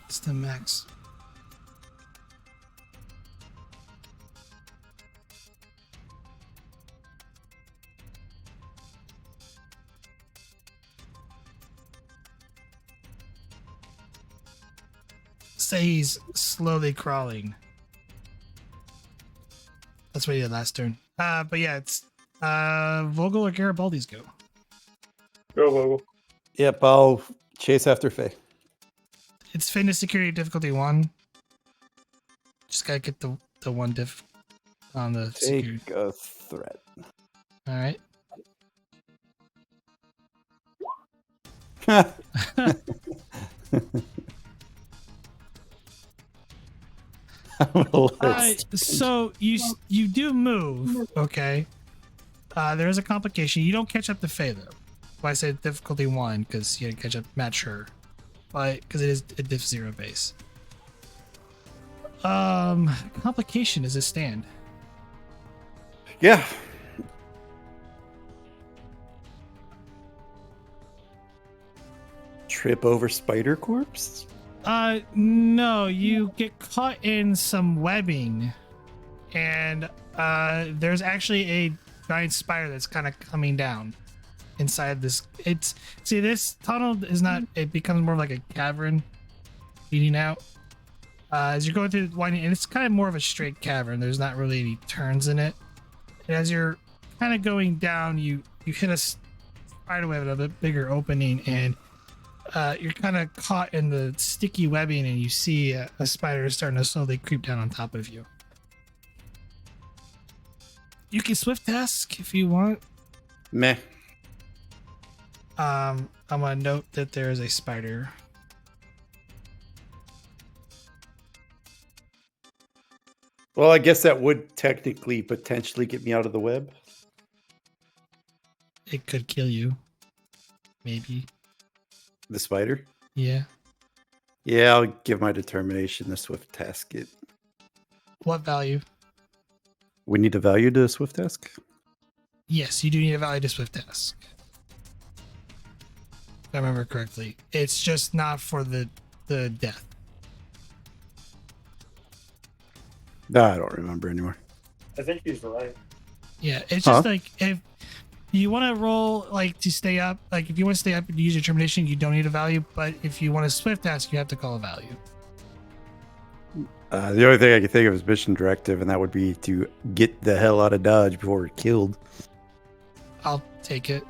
It's the max. Say he's slowly crawling. That's what he did last turn. But yeah, it's Vogel or Garibaldi's go. Go, Vogel. Yep, I'll chase after Faye. It's fitness security difficulty 1. Just gotta get the 1 diff on the security. Take a threat. All right. So you do move, okay? There is a complication. You don't catch up to Faye though. Why I said difficulty 1 because you had to catch up, match her, but because it is a diff 0 base. Complication is a stand. Yeah. Trip over spider corpse? No, you get caught in some webbing, and there's actually a giant spider that's kind of coming down inside this. This tunnel is not. It becomes more like a cavern leading out. As you're going through winding, and it's kind of more of a straight cavern. There's not really any turns in it. And as you're kind of going down, you hit a spider web at a bit bigger opening, and you're kind of caught in the sticky webbing, and you see a spider starting to slowly creep down on top of you. You can swift task if you want. Meh. I'm gonna note that there is a spider. Well, I guess that would technically potentially get me out of the web. It could kill you. Maybe. The spider? Yeah. Yeah, I'll give my determination the swift task it. What value? We need a value to swift task? Yes, you do need a value to swift task. If I remember correctly. It's just not for the death. No, I don't remember anymore. I think he's right. Yeah, it's just like if you want to roll like to stay up, like if you want to stay up and use your determination, you don't need a value. But if you want to swift task, you have to call a value. The only thing I can think of is mission directive, and that would be to get the hell out of Dodge before we're killed. I'll take it.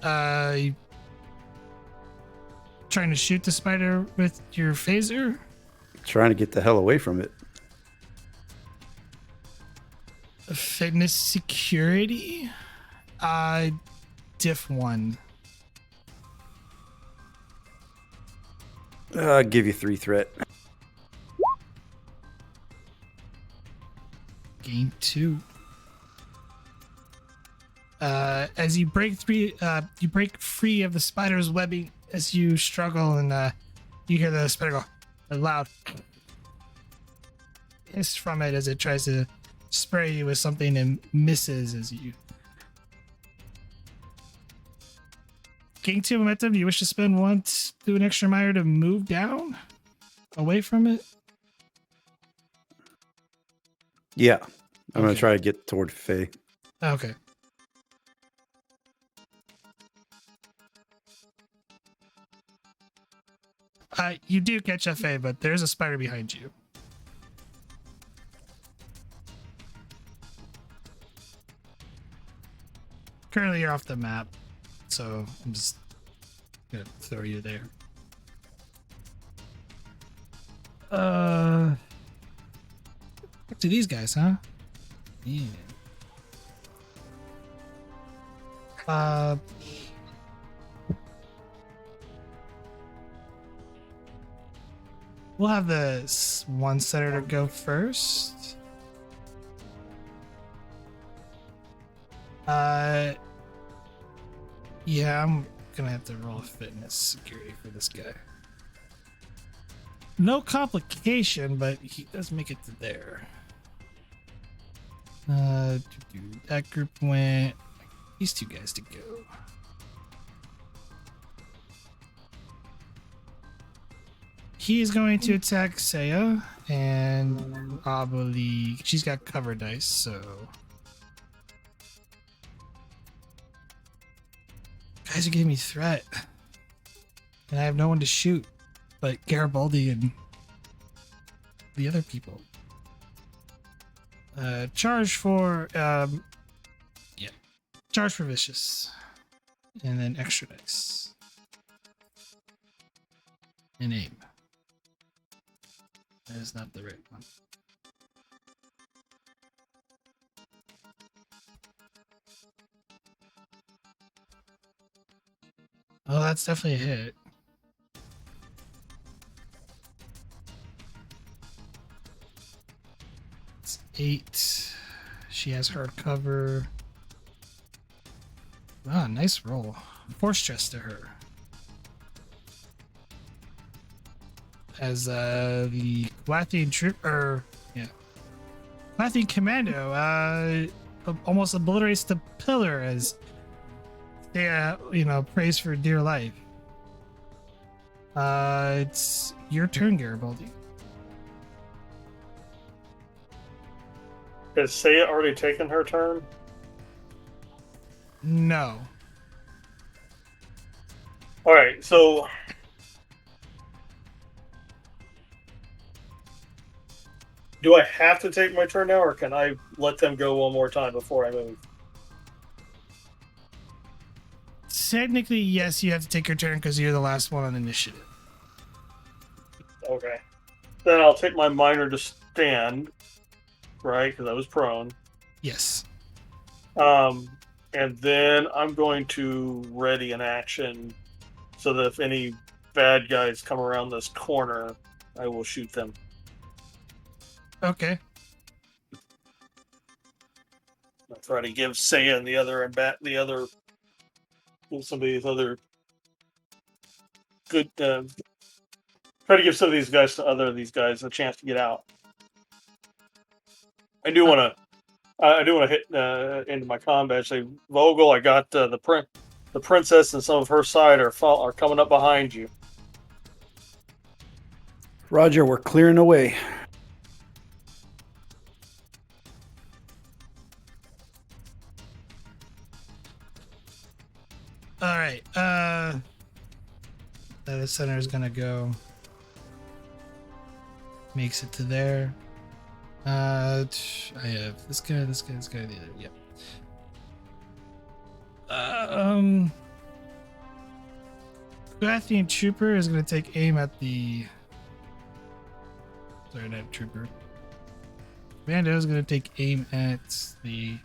Trying to shoot the spider with your phaser? Trying to get the hell away from it. Fitness security? Diff 1. I'll give you 3 threat. Gain 2. As you break free of the spider's webbing as you struggle, and you hear the spider go a loud hiss from it as it tries to spray you with something and misses as you gain 2 momentum. Do you wish to spend 1 to do an extra mile to move down away from it? Yeah. I'm going Okay. to try to get toward Faye. Okay. You do catch FA, but there's a spider behind you. Currently, you're off the map, so I'm just gonna throw you there. Back to these guys, huh? Yeah. We'll have the one setter to go first. Yeah, I'm gonna have to roll fitness security for this guy. No complication, but he does make it to there. That group went. These 2 guys to go. He's going to attack Saya, and probably she's got cover dice, so guys are giving me threat, and I have no one to shoot but Garibaldi and the other people. Charge for charge for vicious, and then extra dice, and aim. That is not the right one. Oh, that's definitely a hit. 8. She has her cover. Ah, nice roll. 4 stress to her. As the Kulathian Kulathian commando almost obliterates the pillar as they prays for dear life. It's your turn, Garibaldi. Has Saya already taken her turn? No. All right, so do I have to take my turn now, or can I let them go one more time before I move? Technically, yes, you have to take your turn because you're the last one on initiative. Okay. Then I'll take my minor to stand, right? Because I was prone. Yes. And then I'm going to ready an action so that if any bad guys come around this corner, I will shoot them. Okay. I'll try to give Saya and some of these other good. Try to give some of these guys a chance to get out. I do want to hit into my combat. Say, Vogel, I got the princess and some of her side are coming up behind you. Roger, we're clearing away. All right. The center is gonna go. Makes it to there. I have this guy, the other. Yep. Kulathian trooper is gonna take aim at the. Sorry, not trooper. Commando is gonna take aim at the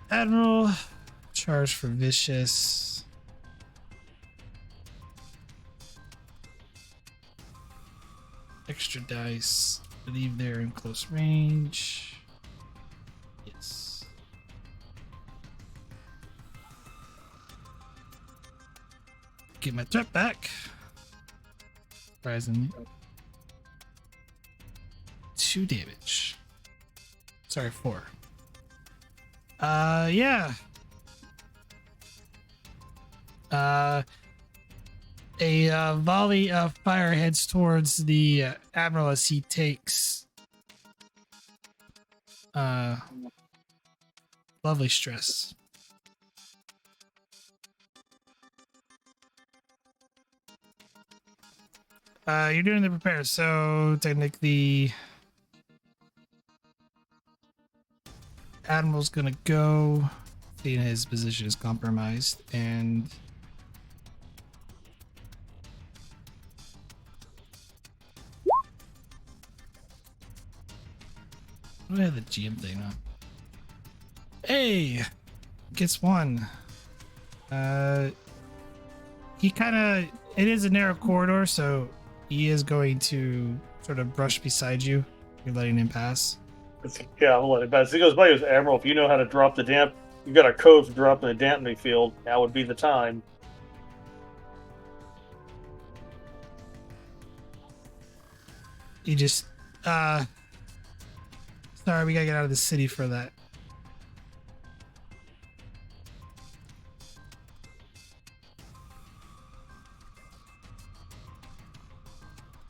admiral. Charge for vicious. Extra dice. I believe they're in close range. Yes. Get my threat back. Surprisingly. 2 damage. Sorry, 4. Yeah. A volley of fire heads towards the admiral as he takes lovely stress. You're doing the prepare, so technically admiral's gonna go, seeing his position is compromised, and I have the GM thing on. Hey, gets 1. He it is a narrow corridor, so he is going to sort of brush beside you. You're letting him pass. Yeah, I'll let it pass. He goes by his admiral. If you know how to drop the damp, you've got a code for dropping the dampening field. Now would be the time. He just, sorry, we gotta get out of the city for that.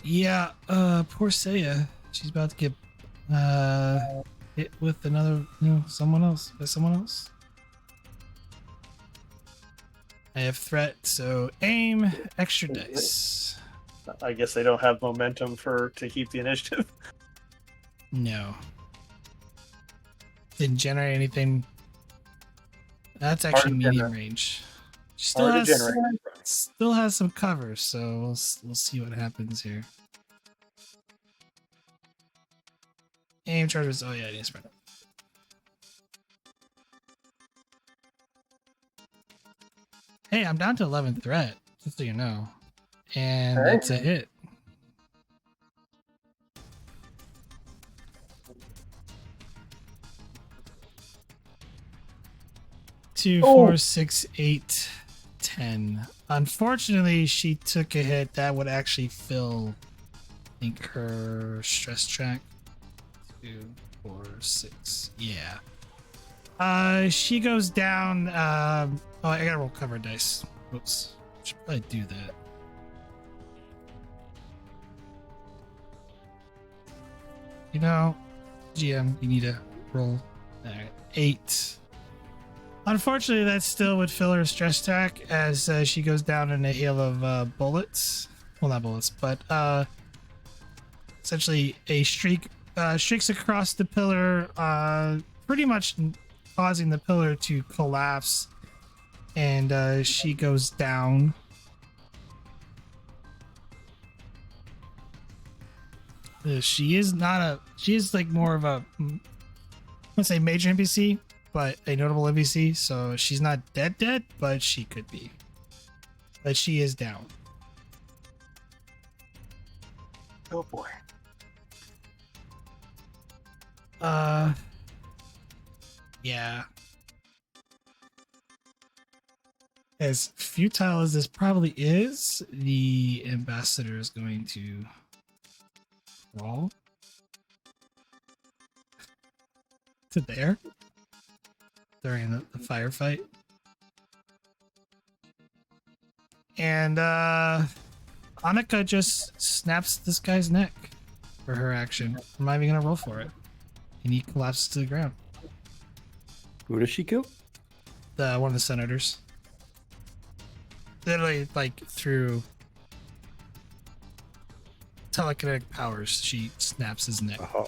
Yeah, poor Saya. She's about to get hit with another, someone else. By someone else. I have threat, so aim, extra dice. I guess they don't have momentum to keep the initiative. No. Didn't generate anything. That's actually medium range. She still has some cover, so we'll see what happens here. Aim charges. Oh yeah, I need to spread it. Hey, I'm down to 11 threat, just so you know, and Hey. that's a hit. 2, Oh. 4, 6, 8, 10. Unfortunately, she took a hit that would actually fill, I think, her stress track. 2, 4, 6. Yeah. She goes down. Oh, I gotta roll cover dice. Oops. Should probably do that. You know, GM, you need to roll. All right, 8. Unfortunately, that still would fill her stress track as she goes down in a hail of bullets. Well, not bullets, but essentially a streaks across the pillar, pretty much causing the pillar to collapse, and she goes down. She is like more of a, I wouldn't say major NPC, but a notable NPC. So she's not dead, but she could be. But she is down. Oh boy. Yeah. As futile as this probably is, the ambassador is going to crawl to there during the firefight. And Annika just snaps this guy's neck for her action. I'm not even gonna roll for it. And he collapses to the ground. Who does she kill? One of the senators. Literally, like, through telekinetic powers, she snaps his neck. Uh-huh.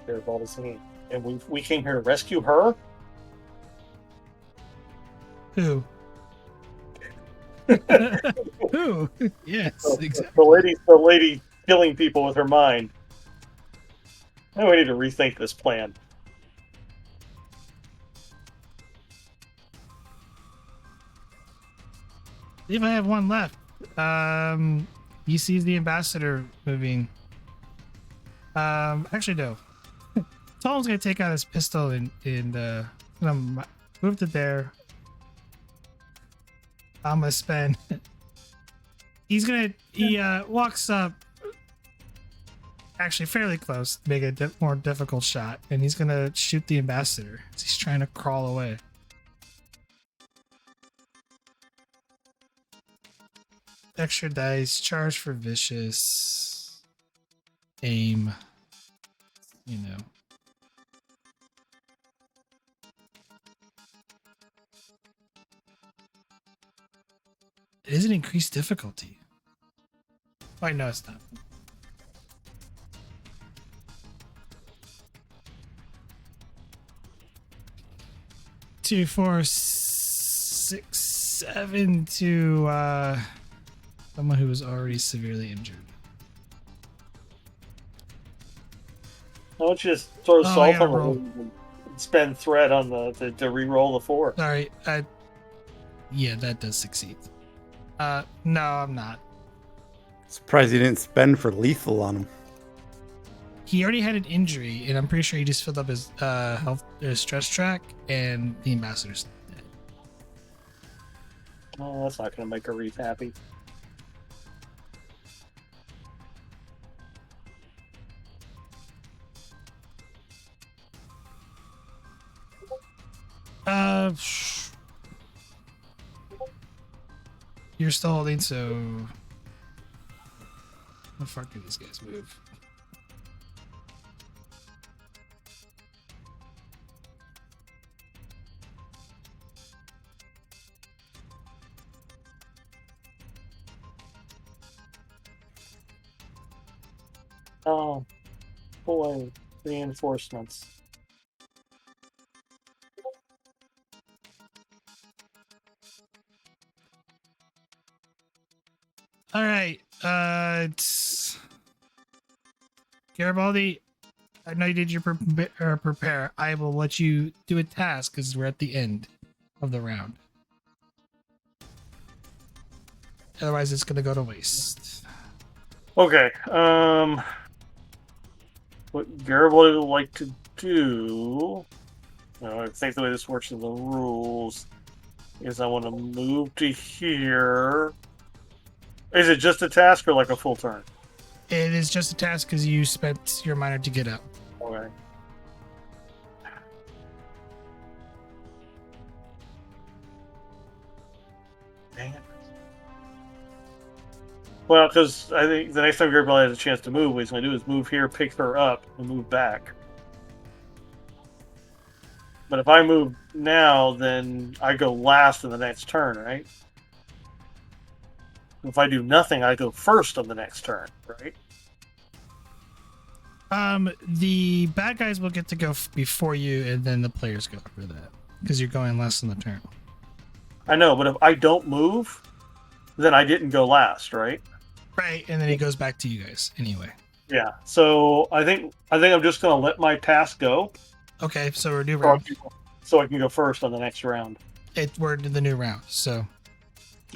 Garibaldi singing. And we came here to rescue her? Who? Who? Yes, exactly. The lady killing people with her mind. Now we need to rethink this plan. If I have one left, he sees the ambassador moving. Actually, no. Tom's gonna take out his pistol and gonna move to there. I'm gonna spend. He walks up, actually fairly close, to make a more difficult shot, and he's gonna shoot the ambassador as he's trying to crawl away. Extra dice, charge for vicious, aim, you know. It is an increased difficulty. Wait, no, it's not. Two, 4, 6, 7 to someone who was already severely injured. Why don't you just throw Oh, I salt gotta on the roll. wound and spend threat on to re-roll the 4? Sorry, yeah, that does succeed. No, I'm not. Surprised he didn't spend for lethal on him. He already had an injury, and I'm pretty sure he just filled up his stress track, and the ambassador's dead. Oh, that's not going to make her Reef happy. You're still holding, so how far can these guys move? Oh, boy. Reinforcements. All right, it's Garibaldi. I know you did your prepare. I will let you do a task because we're at the end of the round. Otherwise, it's going to go to waste. Okay. What Garibaldi would like to do, I think the way this works in the rules is I want to move to here. Is it just a task or like a full turn? It is just a task because you spent your minor to get up. Okay. Dang it. Well, because I think the next time Garibaldi has a chance to move, what he's going to do is move here, pick her up, and move back. But if I move now, then I go last in the next turn, right? If I do nothing, I go first on the next turn, right? The bad guys will get to go before you, and then the players go after that because you're going last in the turn. I know, but if I don't move, then I didn't go last, right? Right, and then he goes back to you guys anyway. Yeah. So I think I'm just going to let my task go. Okay, so we're new round. So I can go first on the next round. We're in the new round, so.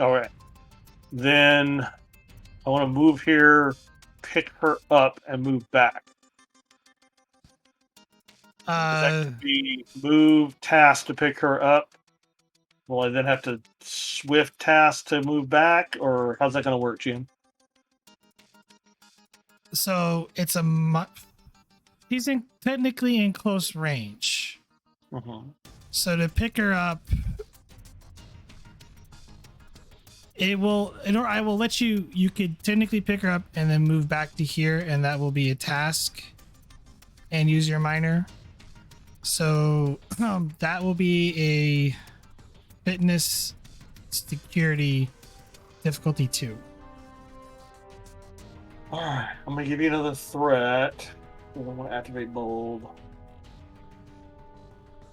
All right. Then I want to move here, pick her up, and move back. That could be move task to pick her up. Will I then have to swift task to move back, or how's that going to work, Jim? So it's he's technically in close range. Mm-hmm. So to pick her up, I will let you. You could technically pick her up and then move back to here, and that will be a task, and use your minor. So that will be a fitness security difficulty 2. All right, I'm going to give you another threat. I want to activate bold.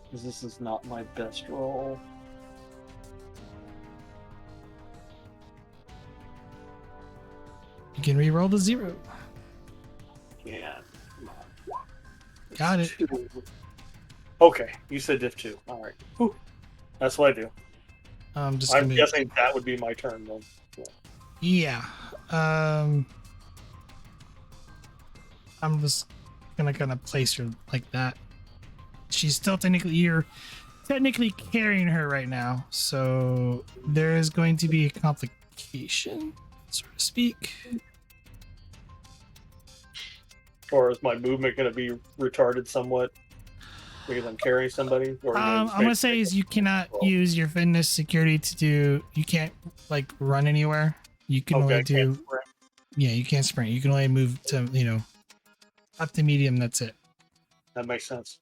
Because this is not my best roll. You can re-roll the 0. Yeah. Got it. 2. Okay, you said diff 2. All right. Whew. That's what I do. I'm guessing that would be my turn then. Yeah. I'm just gonna kind of place her like that. She's still you're technically carrying her right now, so there is going to be a complication, so to speak. Or is my movement going to be retarded somewhat because I'm carrying somebody? Or I'm gonna say is you cannot use your fitness security to do. You can't like run anywhere. You can only do. Yeah, you can't sprint. You can only move to up to medium. That's it. That makes sense.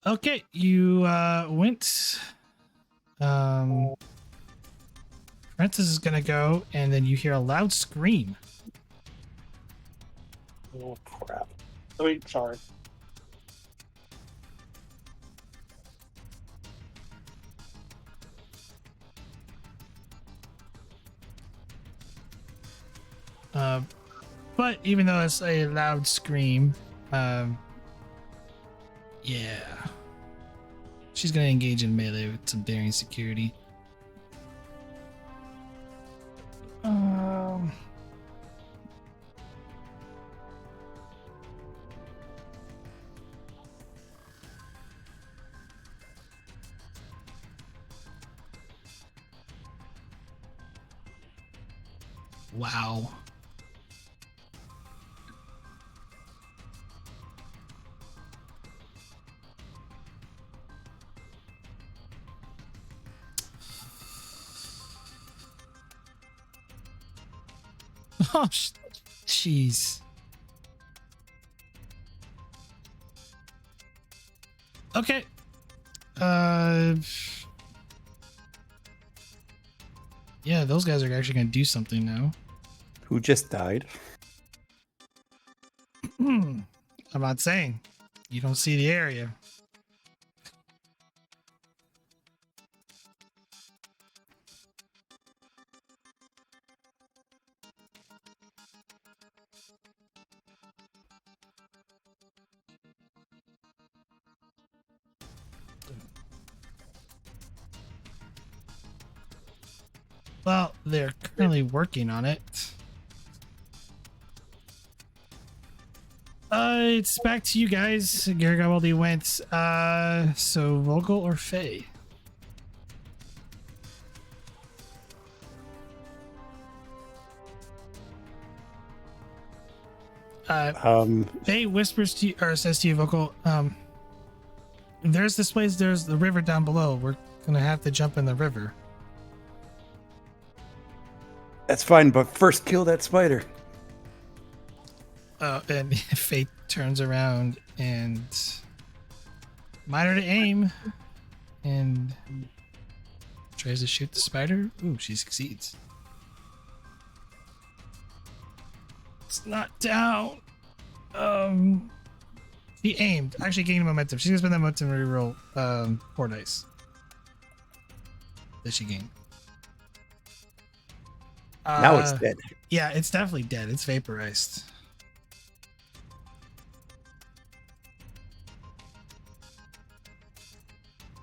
Okay, you went. Francis is gonna go, and then you hear a loud scream. Oh crap! Sorry. But even though it's a loud scream, yeah, she's gonna engage in melee with some daring security. Wow. Oh, jeez. Okay. Yeah, those guys are actually gonna do something now. Who just died? I'm not saying. You don't see the area. Well, they're currently working on it. It's back to you guys. Garibaldi went. So Vogel or Faye? Faye whispers to you, or says to you, Vogel, there's this place, there's the river down below. We're gonna have to jump in the river. That's fine, but first kill that spider. And Faye turns around and minor to aim and tries to shoot the spider. Ooh, she succeeds. It's not down. She aimed. Actually gained momentum. She's gonna spend that momentum to reroll 4 dice. That she gained. Now it's dead. Yeah, it's definitely dead. It's vaporized.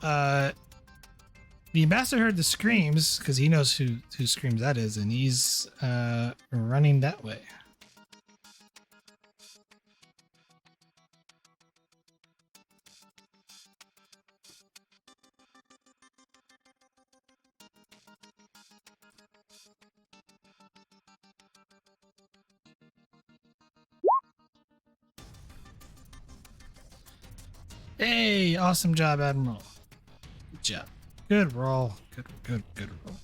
The ambassador heard the screams because he knows who screams that is, and he's running that way. Hey, awesome job, Admiral. Good job. Good roll. Good roll.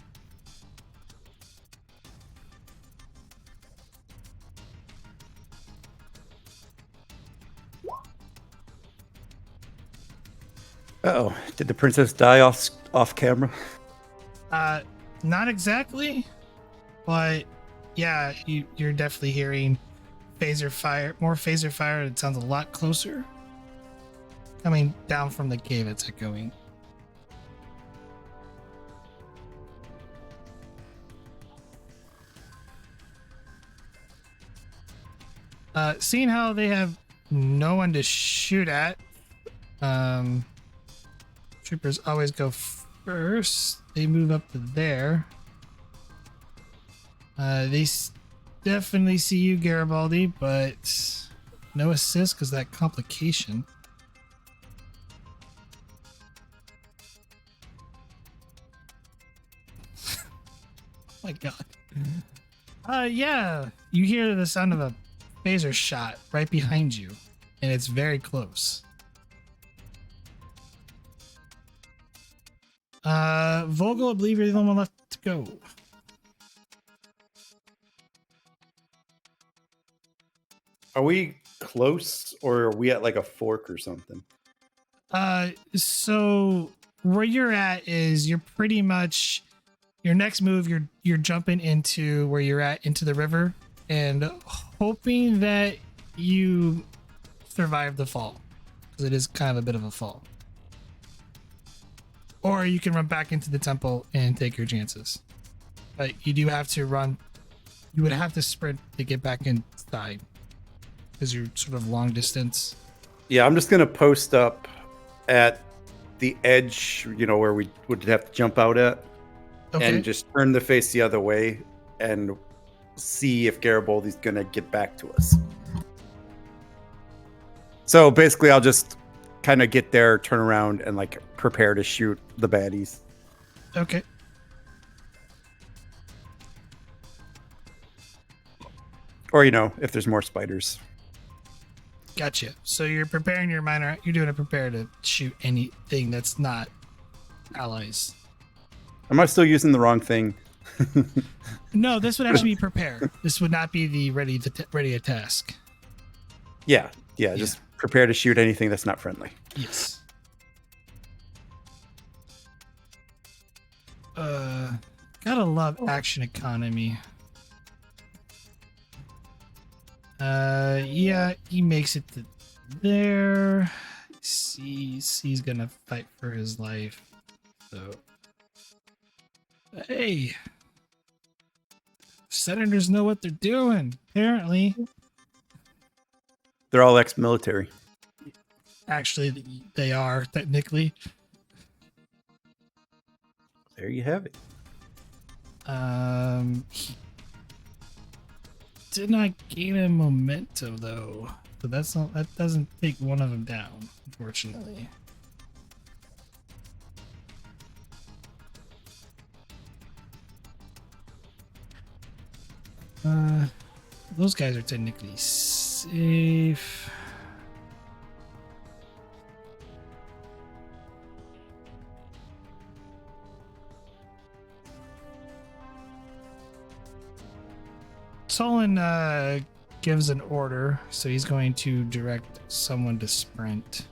Uh-oh. Did the princess die off camera? Not exactly, but yeah, you're definitely hearing phaser fire, more phaser fire. It sounds a lot closer. Coming down from the cave, it's echoing. Seeing how they have no one to shoot at, troopers always go first. They move up to there. They definitely see you, Garibaldi, but no assist because that complication. Oh my god. Yeah, you hear the sound of a phaser shot right behind you, and it's very close. Vogel, I believe you're the only one left to go. Are we close, or are we at like a fork or something? So where you're at is you're pretty much your next move. You're jumping into where you're at into the river and hoping that you survive the fall because it is kind of a bit of a fall. Or you can run back into the temple and take your chances. But you do have to run. You would have to sprint to get back inside because you're sort of long distance. Yeah, I'm just going to post up at the edge, where we would have to jump out at. Okay. And just turn the face the other way and see if Garibaldi's going to get back to us. So basically, I'll just kind of get there, turn around, and like prepare to shoot the baddies. Okay. Or, if there's more spiders. Gotcha. So you're preparing your minor. You're doing a prepare to shoot anything that's not allies. Am I still using the wrong thing? No, this would actually be prepare. This would not be the ready a task. Yeah, just prepare to shoot anything that's not friendly. Yes. Gotta love action economy. Yeah, he makes it to there. He's gonna fight for his life. So, hey, senators know what they're doing. Apparently, They're all ex-military. actually, they are technically. There you have it. He did not gain a momentum though, but that doesn't take one of them down, unfortunately. Those guys are technically safe. Solon gives an order, so he's going to direct someone to sprint.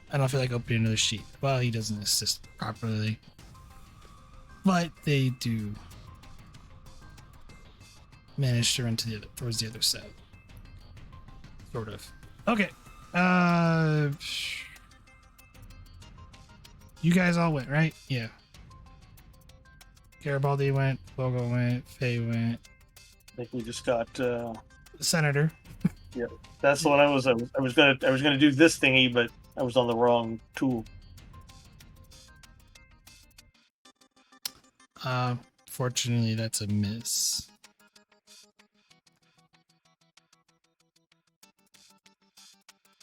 I don't feel like opening another sheet. Well, he doesn't assist properly. But they do manage to run towards the other side. Sort of. Okay. You guys all went, right? Yeah. Garibaldi went, Bogo went, Faye went. I think we just got. Senator. Yeah, that's what I was gonna do this thingy, but I was on the wrong tool. Fortunately, that's a miss.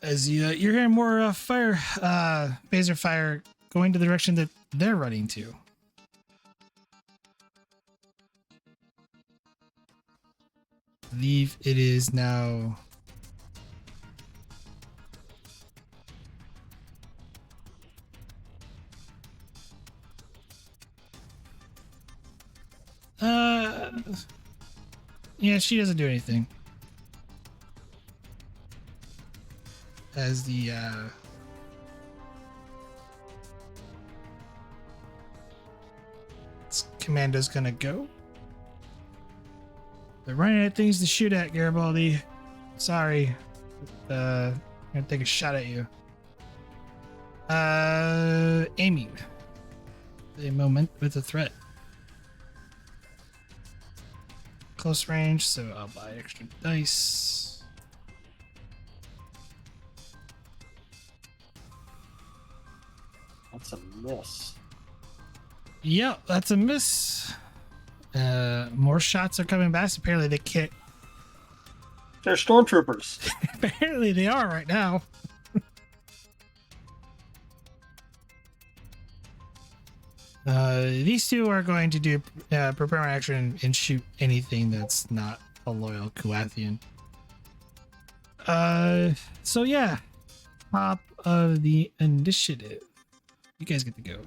As you're hearing more fire, phaser fire going to the direction that they're running to. I believe it is now. Yeah, she doesn't do anything. As the commando's gonna go. They're running out of things to shoot at, Garibaldi. Sorry. I'm gonna take a shot at you. Aiming. A moment with a threat. Close range, so I'll buy extra dice. That's a miss. Yep, that's a miss. More shots are coming back. Apparently they can't. They're stormtroopers. Apparently they are right now. These two are going to do prepare an action and shoot anything that's not a loyal Kulathian. So yeah, top of the initiative. You guys get to go.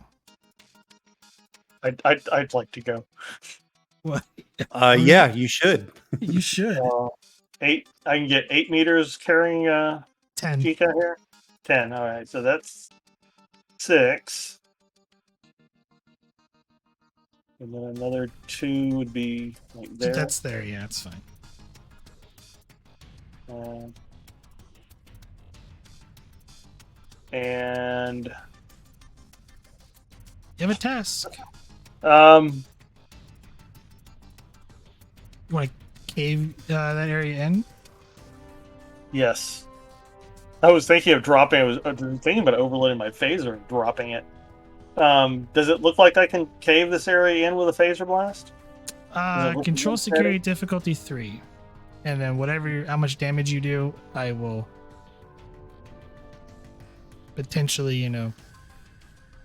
I'd like to go. What? Yeah, you should. You should. 8. I can get 8 meters carrying 10. Chica here. 10. All right, so that's 6. And then another 2 would be like there. That's there. Yeah, it's fine. And You have a task. um, You want to cave that area in? yes. I was thinking of dropping. I was thinking about overloading my phaser and dropping it. Does it look like I can cave this area in with a phaser blast? Control look security difficulty 3, and then how much damage you do, I will potentially,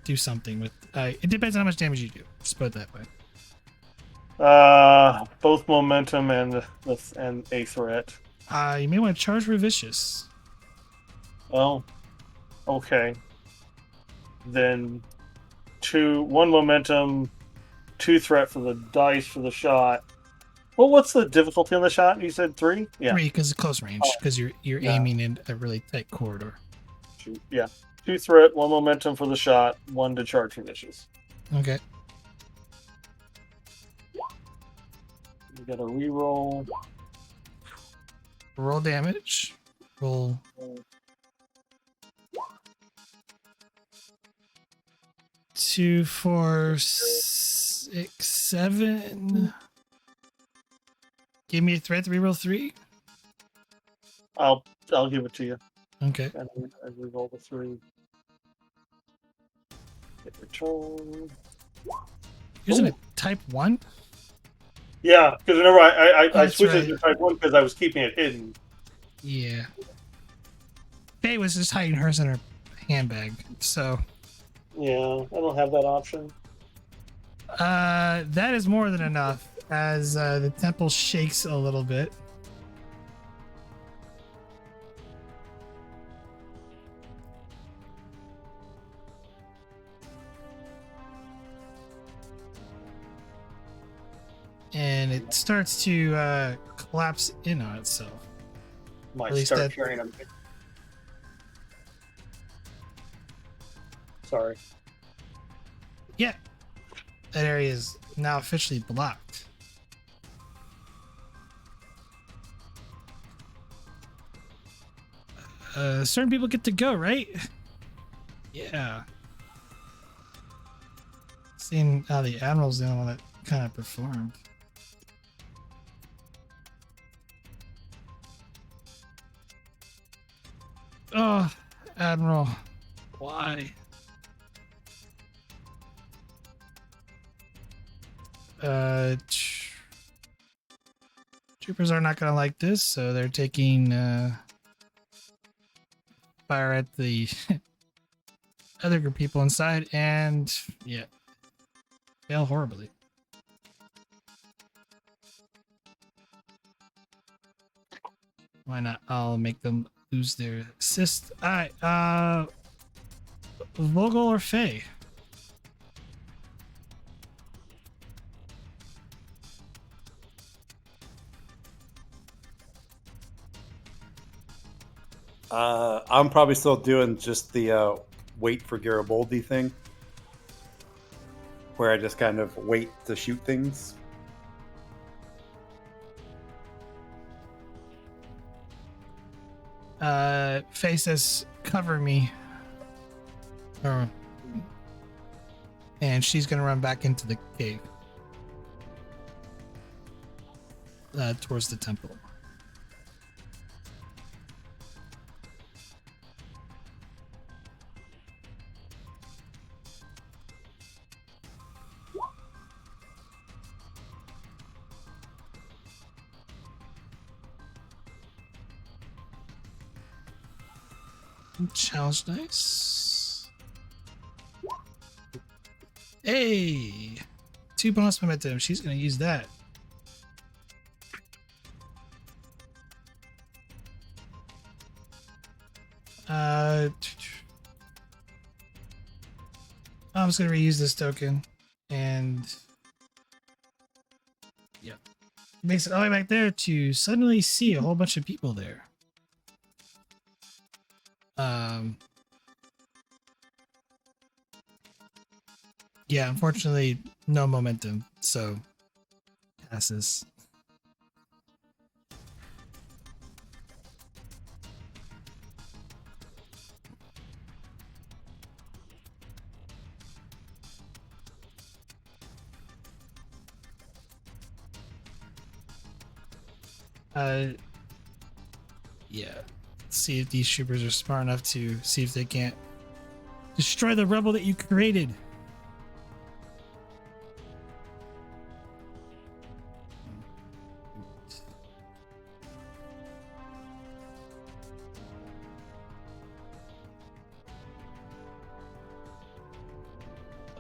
do something with. It depends on how much damage you do. Just put it that way. Both momentum and a threat. You may want to charge for vicious. Well, okay. Then 1 momentum, 2 threat for the dice for the shot. Well, what's the difficulty on the shot? You said 3? Yeah. 3 because it's close range, because you're Yeah. aiming in a really tight corridor. Yeah. 2 threat, 1 momentum for the shot, 1 to charge for vicious. Okay. We got a reroll. Roll damage. Roll. 2, 4, 6, 7. Give me a threat to reroll 3. I'll I'll give it to you. Okay. And we roll the 3. Hit return. Using a Ooh. type 1? Yeah, because remember I That's switched right. it to type 1 because I was keeping it hidden. Yeah. Faye was just hiding hers in her handbag, so Yeah, I don't have that option. that is more than enough as the temple shakes a little bit. And it starts to collapse in on itself. Might At least start that- carrying them. Sorry. Yeah. That area is now officially blocked. Certain people get to go, right? Yeah. Seeing how the Admiral's the only one that kind of performed. Oh, Admiral. Why? Troopers are not going to like this, so they're taking fire at the other group of people inside, and yeah, fail horribly. Why not? I'll make them lose their assist. All right, Vogel or Faye? I'm probably still doing just the wait for Garibaldi thing, where I just kind of wait to shoot things. Faye says, "Cover me," and she's gonna run back into the cave, towards the temple. Challenge nice. Hey, 2 bonus momentum. She's gonna use that. I'm just gonna reuse this token, and yeah, makes it all the way back there to suddenly see a whole bunch of people there. Yeah, unfortunately, no momentum, so passes. Yeah. Let's see if these troopers are smart enough to see if they can't destroy the rebel that you created.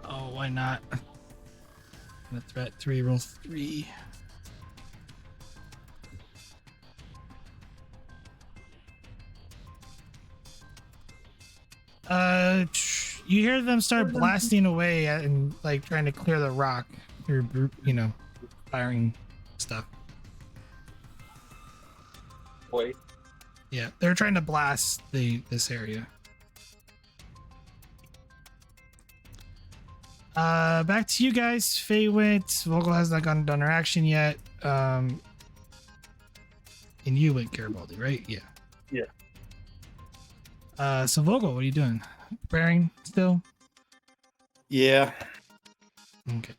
Oh, why not? The threat 3, roll 3. You hear them start blasting away and like trying to clear the rock through, firing stuff. Wait. Yeah, they're trying to blast this area. Back to you guys. Faye went. Vogel has not done her action yet. And you went Garibaldi, right? Yeah. Yeah. So Vogel, what are you doing? Preparing still? Yeah. Okay.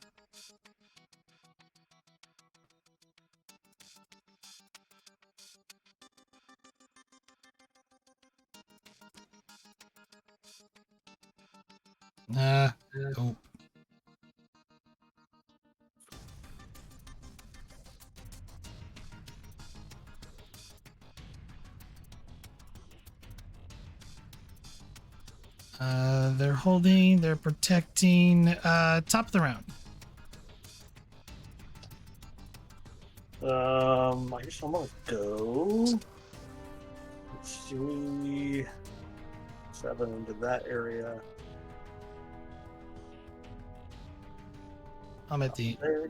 Oh. They're holding, they're protecting, top of the round. I guess I'm gonna go 3, 7 into that area. I'm at the, There.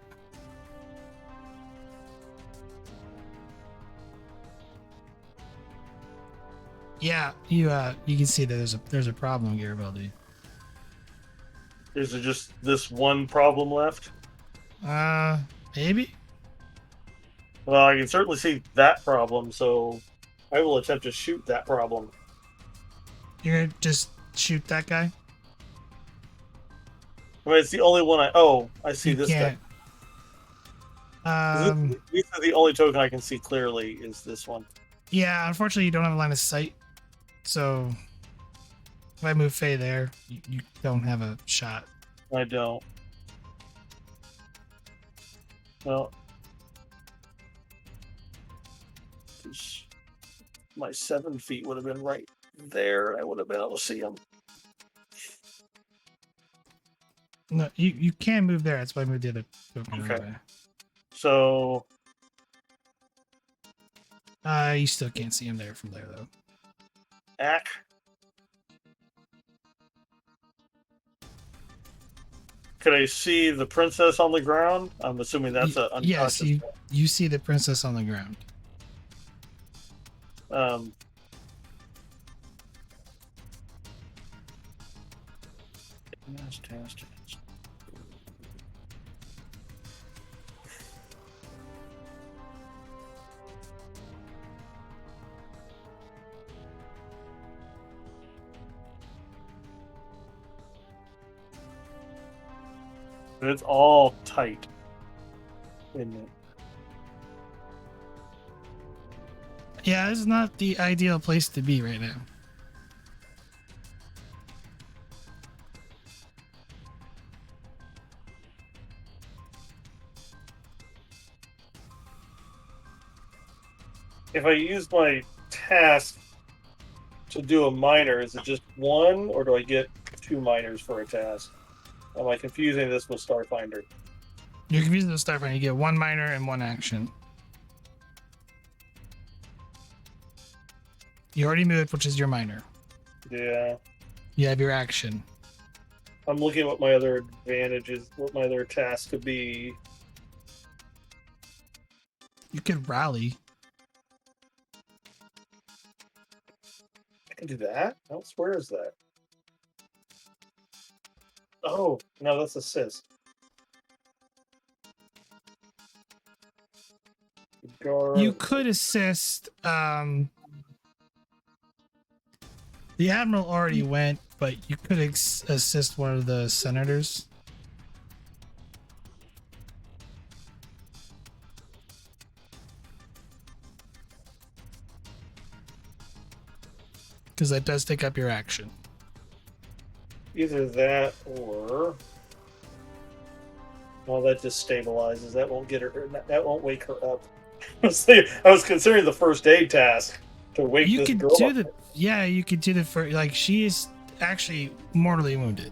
yeah, you can see that there's a problem, Garibaldi. Is there just this one problem left? Maybe? Well, I can certainly see that problem, so I will attempt to shoot that problem. You're gonna just shoot that guy? I mean, it's the only one I see You this can't. guy. These are the only token I can see clearly is this one. Yeah, unfortunately, you don't have a line of sight. So, if I move Faye there, you don't have a shot. I don't. Well, my 7 feet would have been right there. I would have been able to see him. No, you can move there. That's why I moved the other token Okay. away. So, You still can't see him there from there, though. Ack. Could I see the princess on the ground? I'm assuming that's a yes, unconscious. you see the princess on the ground. Task. It's all tight, isn't it? Yeah, this is not the ideal place to be right now. If I use my task to do a minor, is it just one, or do I get 2 minors for a task? Am I confusing this with Starfinder? You're confused with Starfinder. You get 1 minor and 1 action. You already moved, which is your minor. Yeah. You have your action. I'm looking at what my other advantages, what my other tasks could be. You could rally. I can do that? Where is that? Oh, no, that's assist. Guard. You could assist. The admiral already went, but you could assist one of the senators. Because that does take up your action. Either that or. Well, that just stabilizes. That won't get her. That won't wake her up. I was considering the first aid task to wake You this could girl do up. you could do the first. Like, she is actually mortally wounded.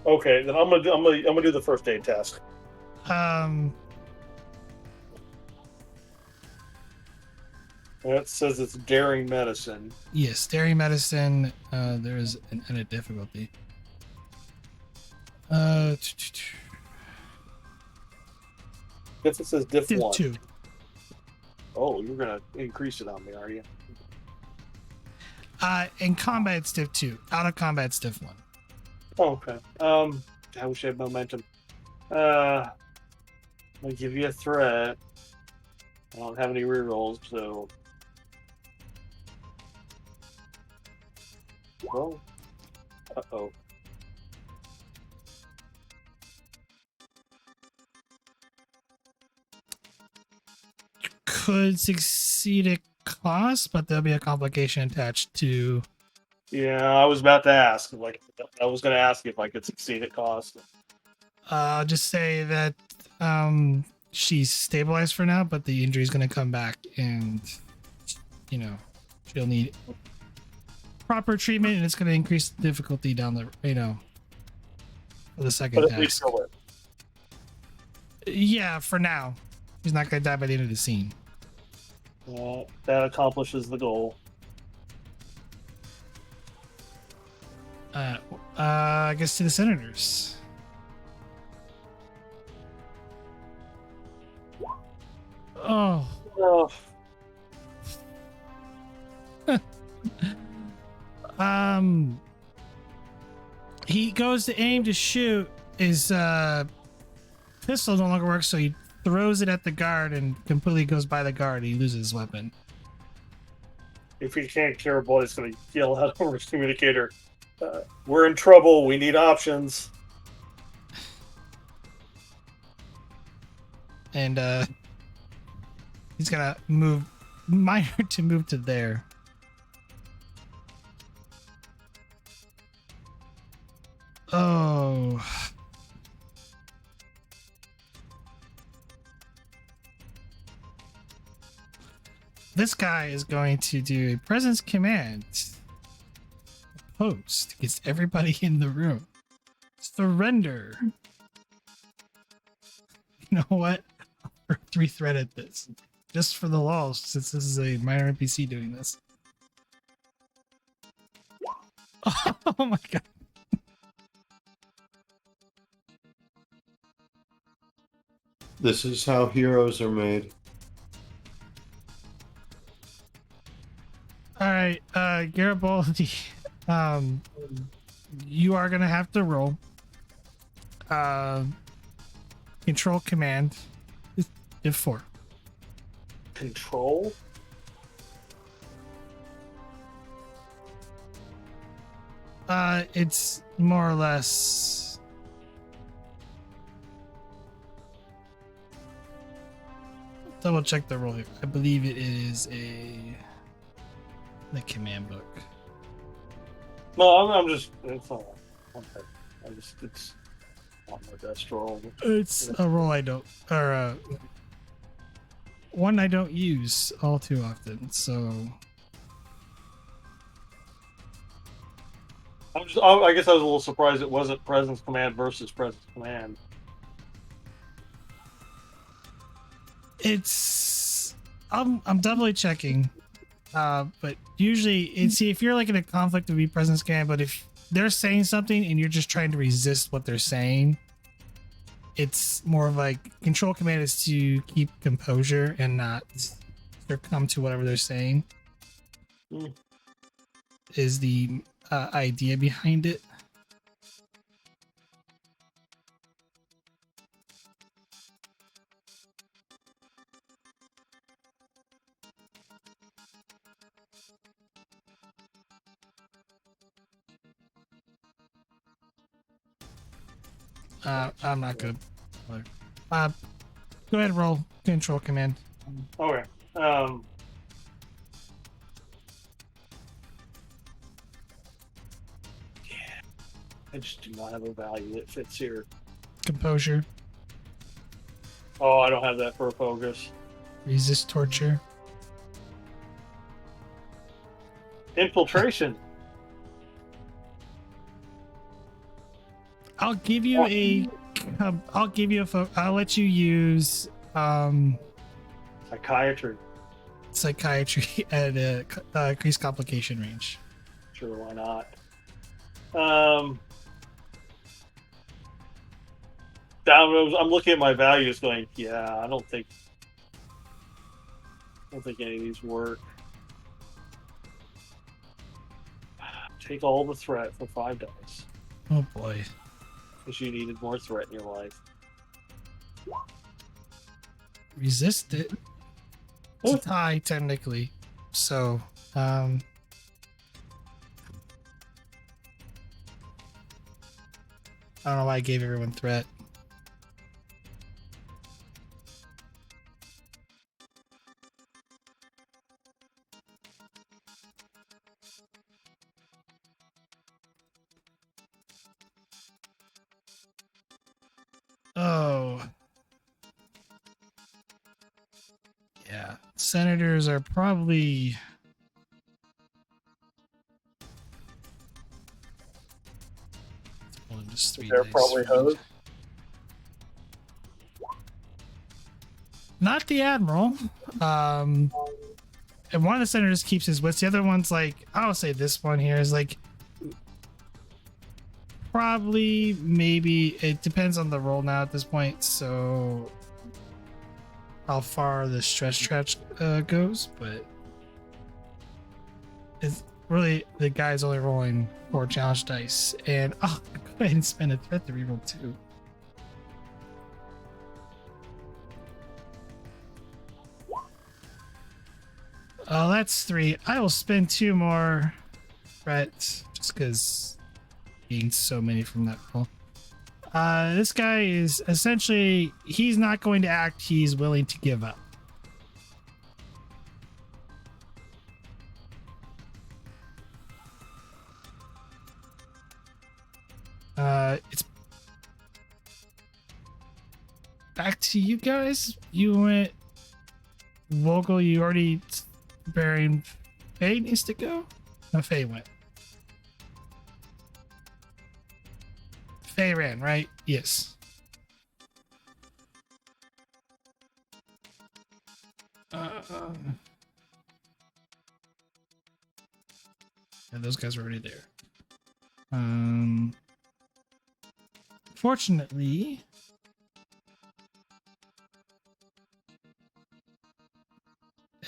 Okay, then I'm gonna do the first aid task. That says it's daring medicine. Yes, daring medicine. There is an edit difficulty. If it says diff Div 1. 2. Oh, you're gonna increase it on me, are you? In combat, it's div 2. Out of combat, it's div 1. Oh, okay. I wish I had momentum. I'll give you a threat. I don't have any rerolls, so. Well. Uh-oh. Could succeed at cost, but there'll be a complication attached to Yeah, I was about to ask. Like, I was going to ask you if I could succeed at cost. I'll just say that she's stabilized for now, but the injury is going to come back, and you know she'll need proper treatment, and it's going to increase the difficulty down the for the second But at least task. she'll live. Yeah, for now, she's not going to die by the end of the scene. That accomplishes the goal. I guess to the senators. Oh, Oh, he goes to aim to shoot. His pistol no longer works, so he throws it at the guard and completely goes by the guard. He loses his weapon. if he can't cure a boy, he's going to yell out over his communicator. We're in trouble. We need options. And he's gonna move Minor to move to there. Oh. This guy is going to do a presence command post against everybody in the room. Surrender. You know what? I'll 3-threat at this. Just for the lulz, since this is a minor NPC doing this. Oh my god. This is how heroes are made. Alright, Garibaldi. You are gonna have to roll. Control command. Div 4. Control? It's more or less. Double check the roll here. I believe it is the command book. No, I'm just. It's not. Okay. It's not my best roll. It's a roll I don't, or one I don't use all too often. So I guess I was a little surprised it wasn't presence command versus presence command. it's. I'm doubly checking. But usually, if you're like in a conflict, it would be presence command. But if they're saying something and you're just trying to resist what they're saying, it's more of like control command is to keep composure and not succumb to whatever they're saying. Mm. Is the idea behind it. I'm not good. Go ahead and roll control command. Okay. I just do not have a value that fits here. Composure. Oh, I don't have that for a focus. Resist torture. Infiltration. I'll give you a. I'll let you use Psychiatry. psychiatry at a increased complication range. Sure, why not? I'm looking at my values, going, yeah, I don't think any of these work. Take all the threat for 5 dice, Oh boy. because you needed more threat in your life. Resist it. It's a tie technically. So I don't know why I gave everyone threat. So, yeah, senators are probably. Just 3 They're dice probably for me. hosed. Not the admiral. And one of the senators keeps his wits. The other one's like, I'll say this one here is like, probably, maybe, it depends on the roll now at this point. So, how far the stretch goes, but it's really the guy's only rolling 4 challenge dice. And go ahead and spend a threat to reroll 2. Oh, that's 3. I will spend 2 more threats just because being so many from that roll. This guy is essentially, he's not going to act, he's willing to give up. It's back to you guys. You went Vogel, you already bearing. Faye needs to go? No, Faye went. Faye ran, right? Yes. Yeah, those guys were already there. Fortunately,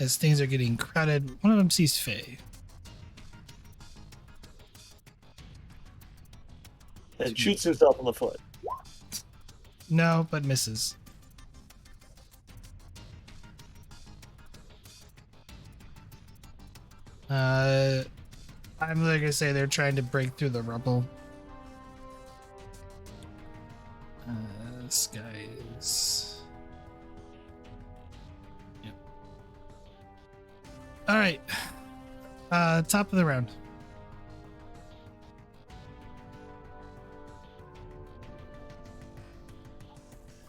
as things are getting crowded, one of them sees Faye. And shoots himself in the foot. No, but misses. I'm like I say, they're trying to break through the rubble. This guy is. Yep. All right. Top of the round.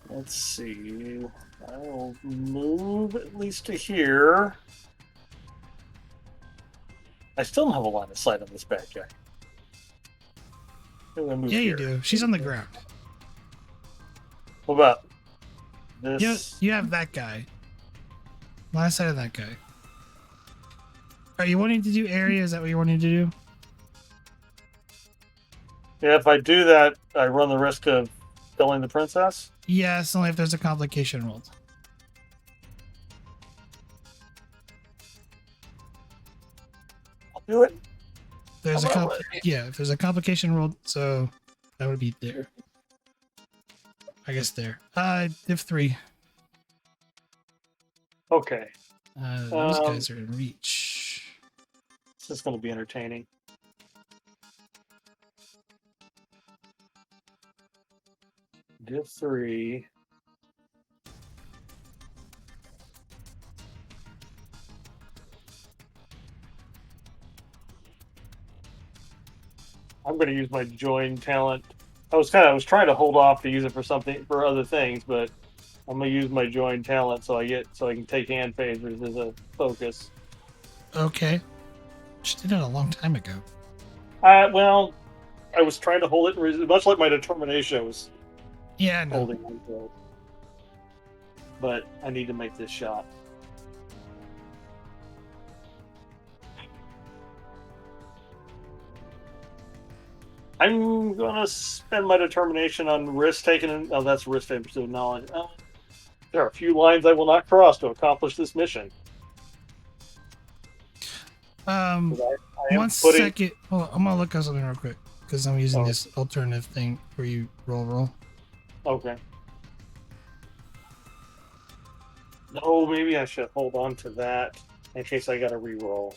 Let's see. I'll move at least to here. I still don't have a line of sight on this bad guy. I'm gonna move Yeah, you here. do. She's on the ground. What about this? You have that guy. Last side of that guy. Are you wanting to do area? Is that what you're wanting to do? Yeah, if I do that, I run the risk of killing the princess. Yes, only if there's a complication rolled. I'll do it. There's How a about if there's a complication rolled, so that would be there. I guess there. Div 3. Okay. Those guys are in reach. This is going to be entertaining. Div 3. I'm going to use my join talent. I was trying to hold off to use it for other things, but I'm going to use my join talent so I can take hand phasers as a focus. Okay. She did it a long time ago. Well, I was trying to hold it much like my determination. I was Yeah, no. holding on to it. But I need to make this shot. I'm gonna spend my determination on risk taken. Oh, that's risk and pursuit of knowledge. There are a few lines I will not cross to accomplish this mission. I am One second. Hold on, I'm gonna look at something real quick because I'm using this alternative thing where you roll. Okay. No, maybe I should hold on to that in case I got to re-roll.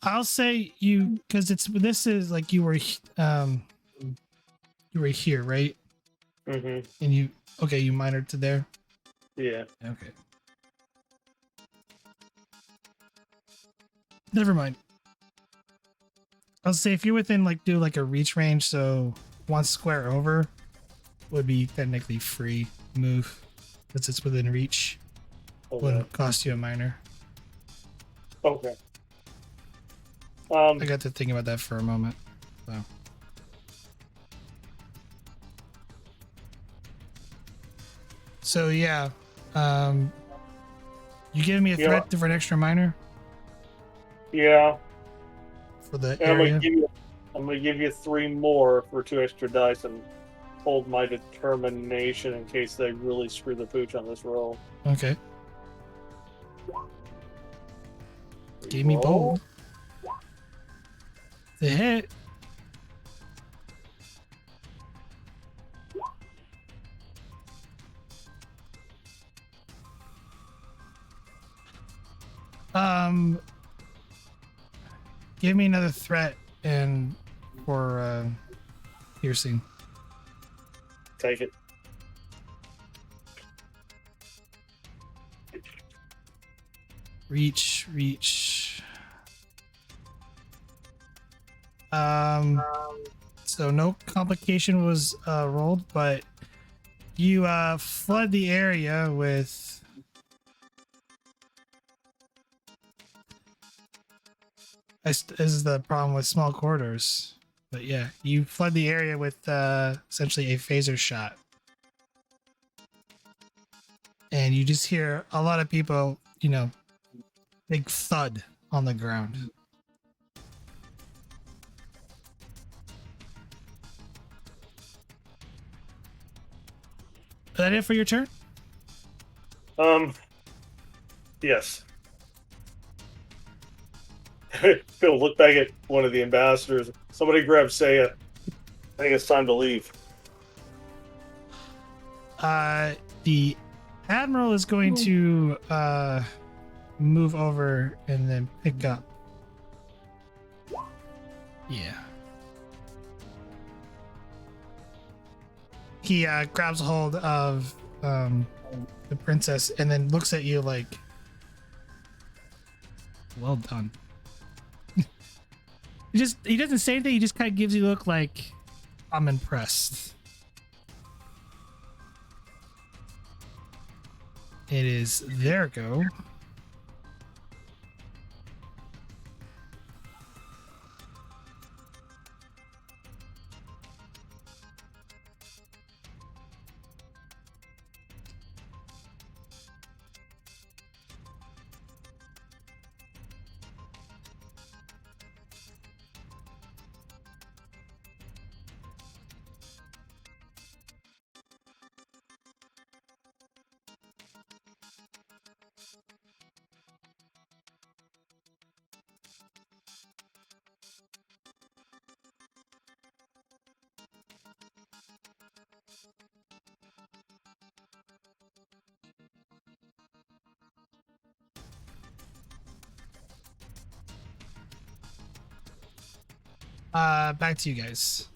I'll say you because this is like you were here, right? Mm-hmm. And you minored to there. Yeah. Okay. Never mind. I'll say if you're within do a reach range, so 1 square over would be technically free move, since it's within reach. Okay. Wouldn't cost you a minor. Okay. I got to think about that for a moment. So yeah, you giving me a Yeah. threat for an extra minor Yeah. for the And area? I'm gonna give you 3 more for 2 extra dice and hold my determination in case they really screw the pooch on this roll. Okay. Gave me Roll. bold. The hit. Give me another threat and for piercing. Take it. Reach. So no complication was rolled, but you flood the area with this is the problem with small corridors. But yeah, you flood the area with essentially a phaser shot. And you just hear a lot of people, big thud on the ground. Is that it for your turn? Yes. Phil, look back at one of the ambassadors. Somebody grab Saya. I think it's time to leave. The admiral is going to move over and then pick up. Yeah. He grabs hold of the princess and then looks at you like, well done. He doesn't say anything. He just kind of gives you a look like, I'm impressed. It is their go. Back to you guys.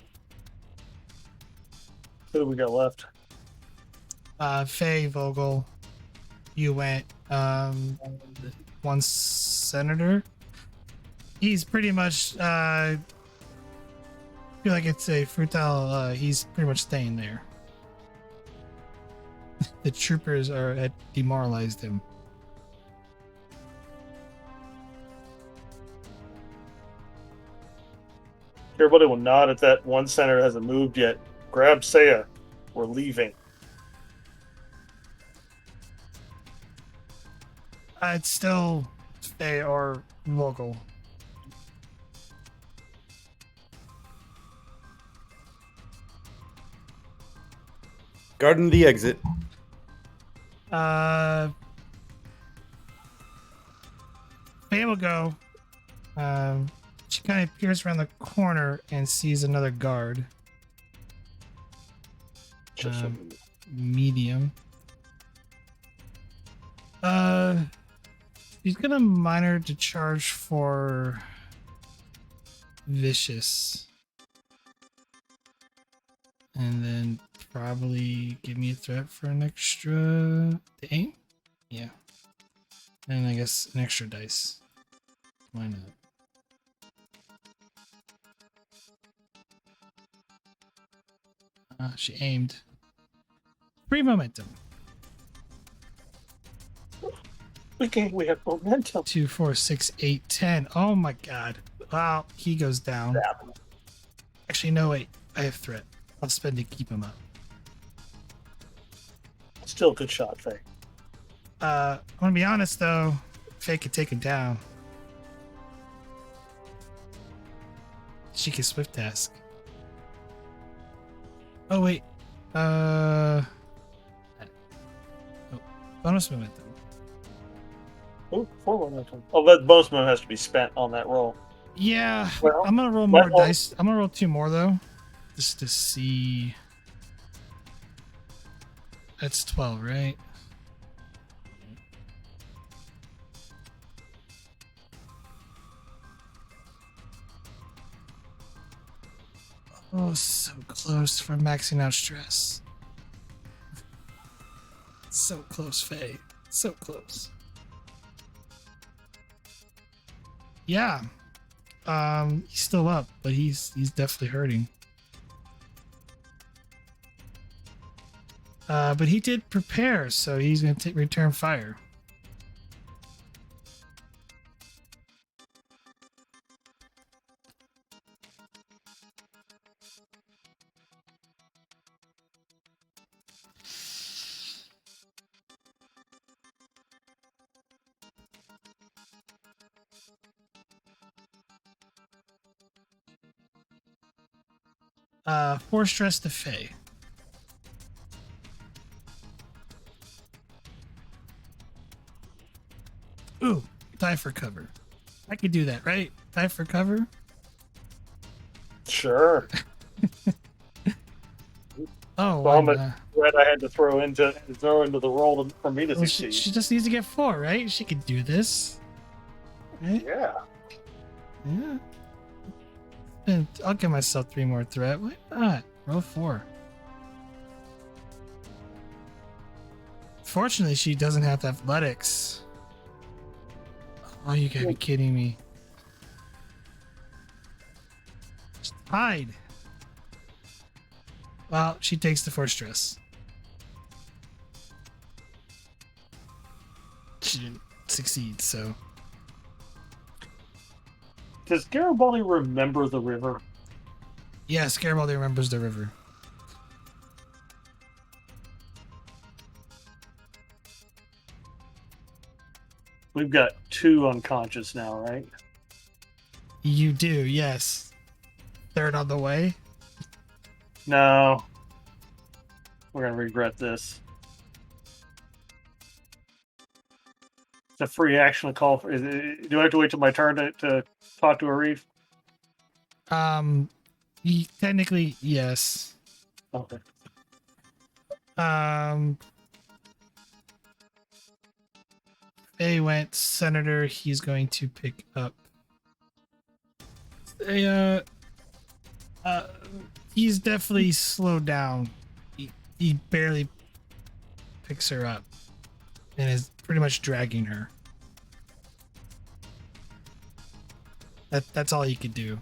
Who do we got left? Faye, Vogel, you went. One senator. He's pretty much feel like it's a futile. He's pretty much staying there. The troopers had demoralized him. Everybody will nod at that one senator hasn't moved yet. Grab Saya. We're leaving. It's still Faye or Vogel. Garden the exit. Faye will go. She kind of peers around the corner and sees another guard. Medium. She's gonna minor to charge for vicious, and then probably give me a threat for an extra to aim. Yeah. And I guess an extra dice. Why not? She aimed. 3 momentum. We have momentum. 2, 4, 6, 8, 10. Oh my god. Wow, he goes down. Yeah. Actually, no, wait. I have threat. I'll spend to keep him up. Still a good shot, Faye. I'm gonna be honest though. Faye could take him down. She can swift task. Oh wait. Oh, bonus momentum. Oh, 4 momentum. Oh, but bonus momentum has to be spent on that roll. Yeah, Well, I'm gonna roll more dice. I'm gonna roll 2 more though, just to see. That's 12, right? Oh, so close for maxing out stress. So close, Faye. So close. Yeah. He's still up, but he's definitely hurting. But he did prepare, so he's gonna return fire. Four stress to Faye. Ooh, die for cover. I could do that, right? Die for cover. Sure. Oh, So how much threat I had to throw into the roll for me to well, succeed. she just needs to get 4, right? She could do this. Right? Yeah. Yeah. And I'll give myself 3 more threat. Why not? Roll 4. Fortunately, she doesn't have athletics. Oh, you gotta be kidding me. Just hide. Well, she takes the 4 stress. She didn't succeed, so. Does Garibaldi remember the river? Yes, Garibaldi remembers the river. We've got 2 unconscious now, right? You do, yes. 3rd on the way. No. We're gonna regret this. It's a free action to call for. Do I have to wait till my turn to talk to Arif? Technically, yes. Okay. Faye went Senator. He's going to pick up. He's definitely slowed down. He barely picks her up and is pretty much dragging her. That's all he could do.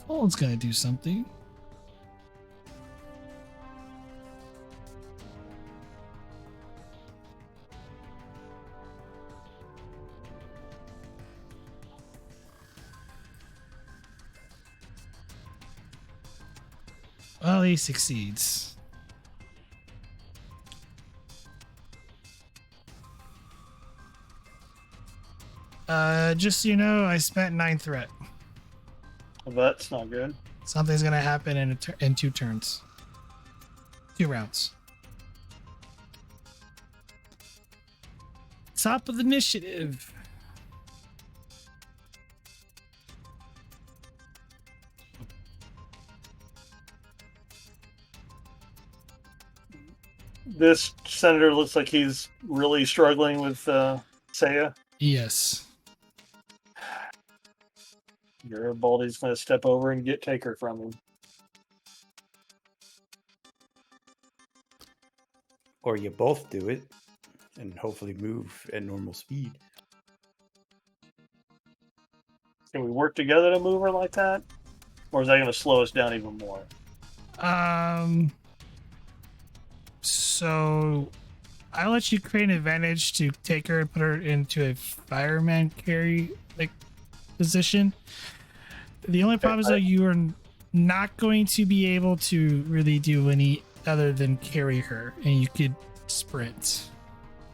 Cold's gonna do something. Well, he succeeds. Just so you know, I spent 9 threat. Well, that's not good. Something's gonna happen in 2 turns. 2 rounds. Top of the initiative. This senator looks like he's really struggling with Saya. Yes. Garibaldi's going to step over and take her from him. Or you both do it and hopefully move at normal speed. Can we work together to move her like that? Or is that going to slow us down even more? So I'll let you create an advantage to take her and put her into a fireman carry position. The only problem is though you are not going to be able to really do any other than carry her, and you could sprint.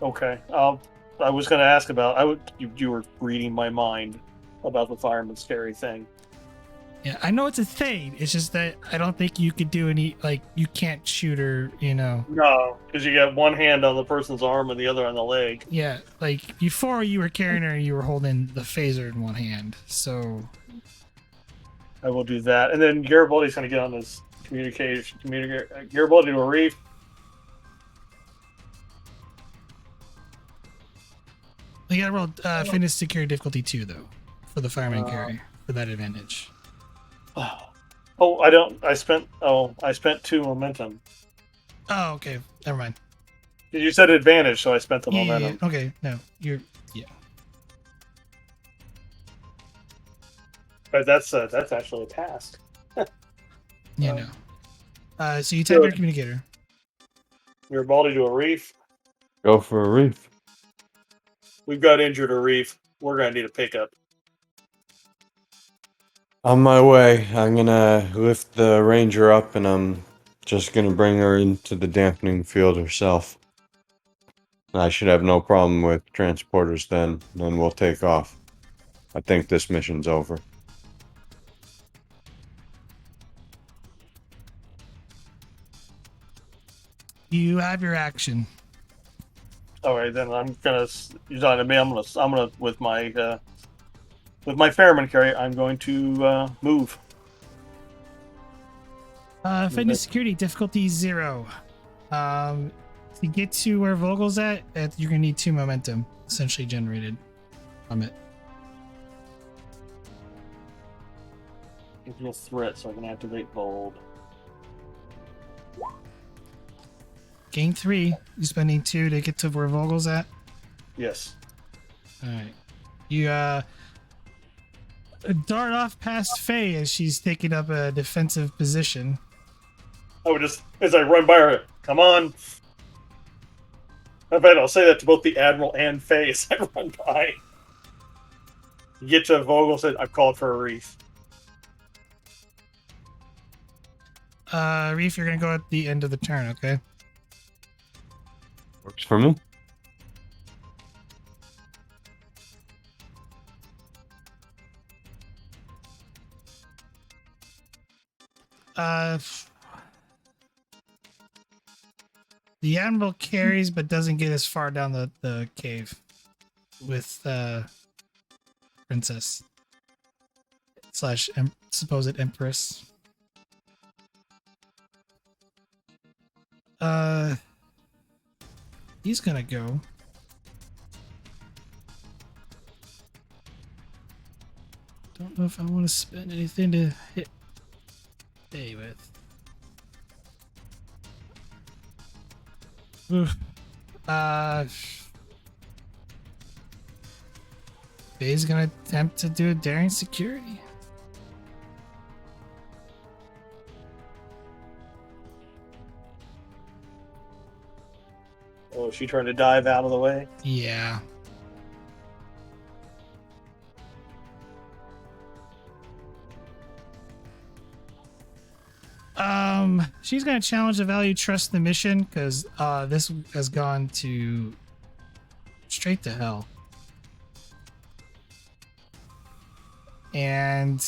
Okay. I was going to ask about. You were reading my mind about the fireman's carry thing. Yeah, I know it's a thing. It's just that I don't think you could do any, you can't shoot her, No, because you got one hand on the person's arm and the other on the leg. Yeah, before you were carrying her, you were holding the phaser in one hand. So I will do that. And then Garibaldi's going to get on this Garibaldi to a reef. you gotta roll fitness security difficulty 2 though for the fireman carry for that advantage. Oh, I don't. I spent 2 momentum. Oh, okay. Never mind. You said advantage, so I spent the Yeah, momentum. yeah. Okay, no, yeah. But that's actually a task. Yeah, no. So you type your communicator. Garibaldi to a reef. Go for a reef. We've got injured a reef. We're gonna need a pickup. On my way, I'm gonna lift the ranger up and I'm just gonna bring her into the dampening field herself. I should have no problem with transporters then we'll take off. I think this mission's over. You have your action. All right, then I'm gonna. You're talking to me. I'm gonna with my fireman carry. I'm going to move. Fitness security difficulty 0. To get to where Vogel's at, you're gonna need 2 momentum essentially generated from it. It's a threat, so I can activate bold. Gain 3. You're spending 2 to get to where Vogel's at. Yes. All right. You dart off past Faye as she's taking up a defensive position. I would just, as I run by her, come on. In fact, I'll say that to both the Admiral and Faye as I run by. You get to Vogel, said, I've called for a reef. Reef, you're gonna go at the end of the turn, okay? Works for me. The Admiral carries but doesn't get as far down the cave with Princess / supposed Empress. He's gonna go. Don't know if I want to spend anything to hit A with. Oof. Bay's gonna attempt to do a daring security. Oh, is she trying to dive out of the way? Yeah. She's gonna challenge the value trust the mission because this has gone to straight to hell. And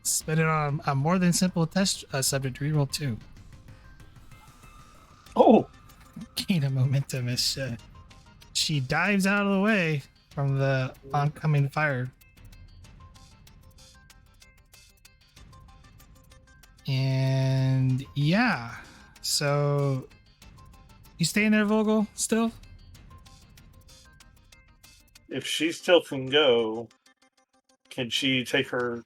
spend it on a more than simple test subject. Reroll 2. Oh! Gain a momentum as she dives out of the way from the oncoming fire. And yeah, So you staying there, Vogel, still? If she still can go, can she take her?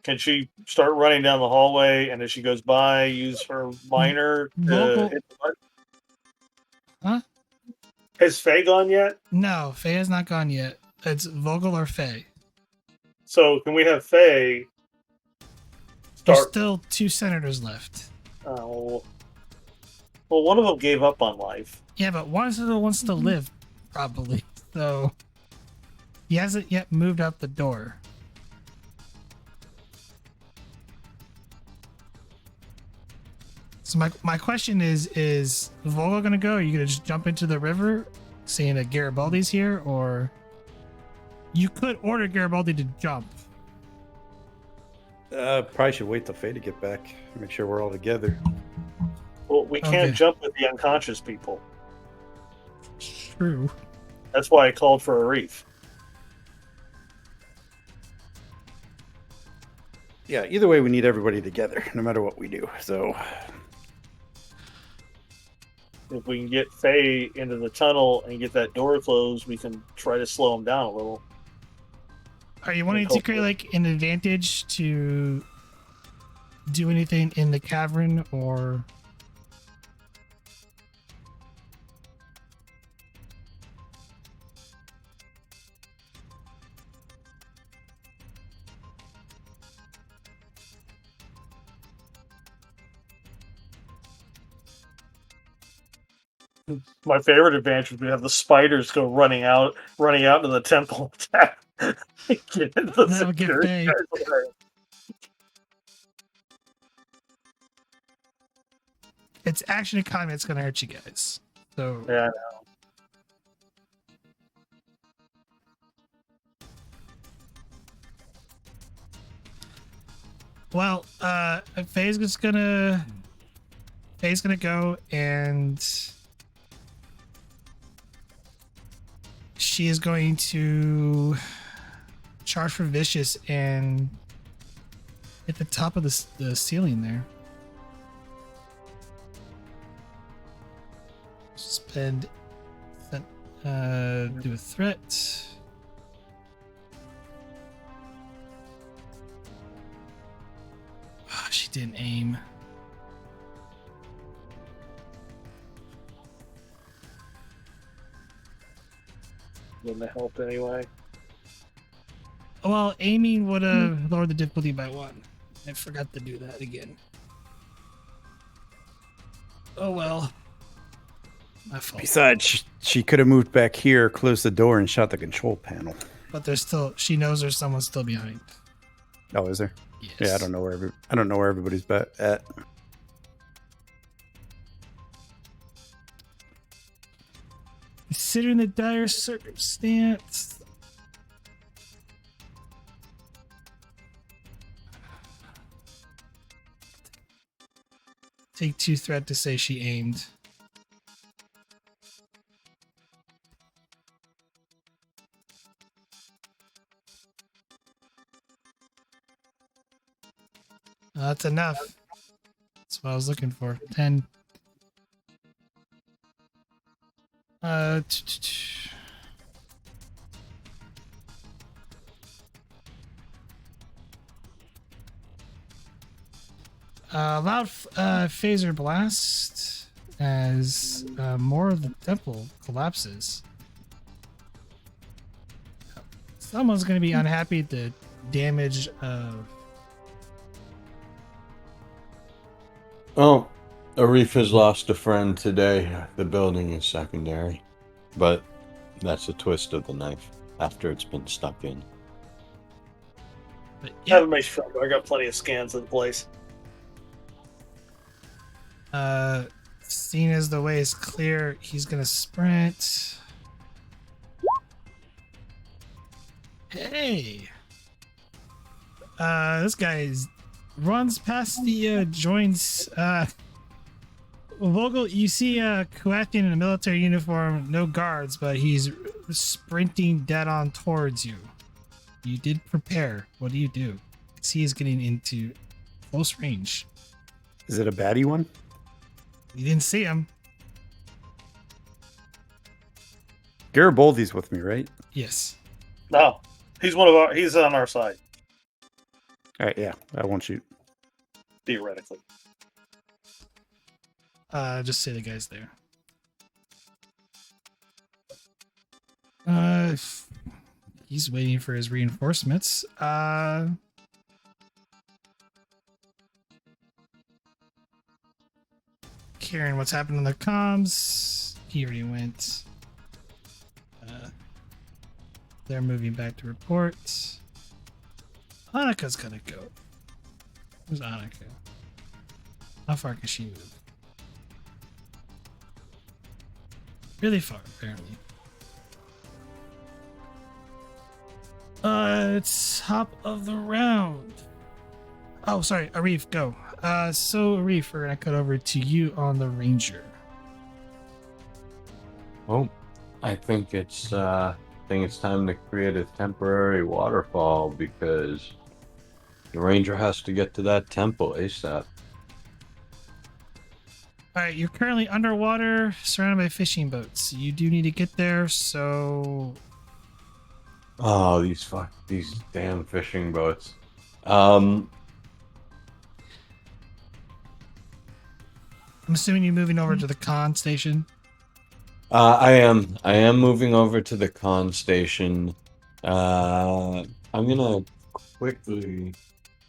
Can she start running down the hallway, and as she goes by, use her minor to Vogel. hit the button? Huh? Has Faye gone yet? No, Faye has not gone yet. It's Vogel or Faye. So can we have Faye There's start? still 2 senators left. Oh, well, one of them gave up on life. Yeah, but one still wants to live, probably. So he hasn't yet moved out the door. So my question is Vogel gonna go? Are you gonna just jump into the river saying that Garibaldi's here? Or you could order Garibaldi to jump. Probably should wait till Faye to get back. Make sure we're all together. Well, we can't Okay. jump with the unconscious people. True. That's why I called for a reef. Yeah, either way, we need everybody together, no matter what we do. So, If we can get Faye into the tunnel and get that door closed, we can try to slow him down a little. Are you wanting to create like an advantage to do anything in the cavern, or My favorite advantage would be to have the spiders go running out into the temple. Attack. Get into the That would get security Faye. guys there. it's action economy that's gonna hurt you guys? So Yeah, I know. well, Faye's gonna go, and she is going to charge for vicious and hit the top of the ceiling there. Spend, do a threat. Oh, she didn't aim. Wouldn't have helped anyway. Well, aiming would have lowered the difficulty by 1. I forgot to do that again. Oh well. My fault. besides, she could have moved back here, closed the door, and shot the control panel. But there's still, she knows there's someone still behind. Oh, is there? Yes. Yeah, I don't know where everybody's at. Considering the dire circumstance, take 2 threat to say she aimed. That's enough. That's what I was looking for. 10. Loud phaser blast as more of the temple collapses. Someone's going to be unhappy at the damage of. Oh, Arif has lost a friend today. The building is secondary. But that's a twist of the knife after it's been stuck in. But Yeah. yeah, Make sure I got plenty of scans in place. seeing as the way is clear, he's going to sprint. Hey! This guy runs past the joints. Vogel, you see Kulathian in a military uniform, no guards, but he's sprinting dead on towards you. You did prepare. What do? See, he's getting into close range. Is it a baddie one? You didn't see him. Garibaldi's with me, right? Yes. No, he's he's on our side, All right, yeah, I won't shoot. theoretically. Just say the guy's there. He's waiting for his reinforcements. Karen, what's happening on the comms? He already went. They're moving back to report. Annika's gonna go. Who's Annika? How far can she move? Really far, apparently. It's top of the round. Oh, sorry, Arif, go. So Arif, we're gonna cut over to you on the Ranger. Oh, I think it's time to create a temporary waterfall because the ranger has to get to that temple ASAP. All right, you're currently underwater, surrounded by fishing boats. You do need to get there, so Oh, these damn fishing boats. Um, I'm assuming you're moving over to the con station. I am moving over to the con station. I'm gonna quickly.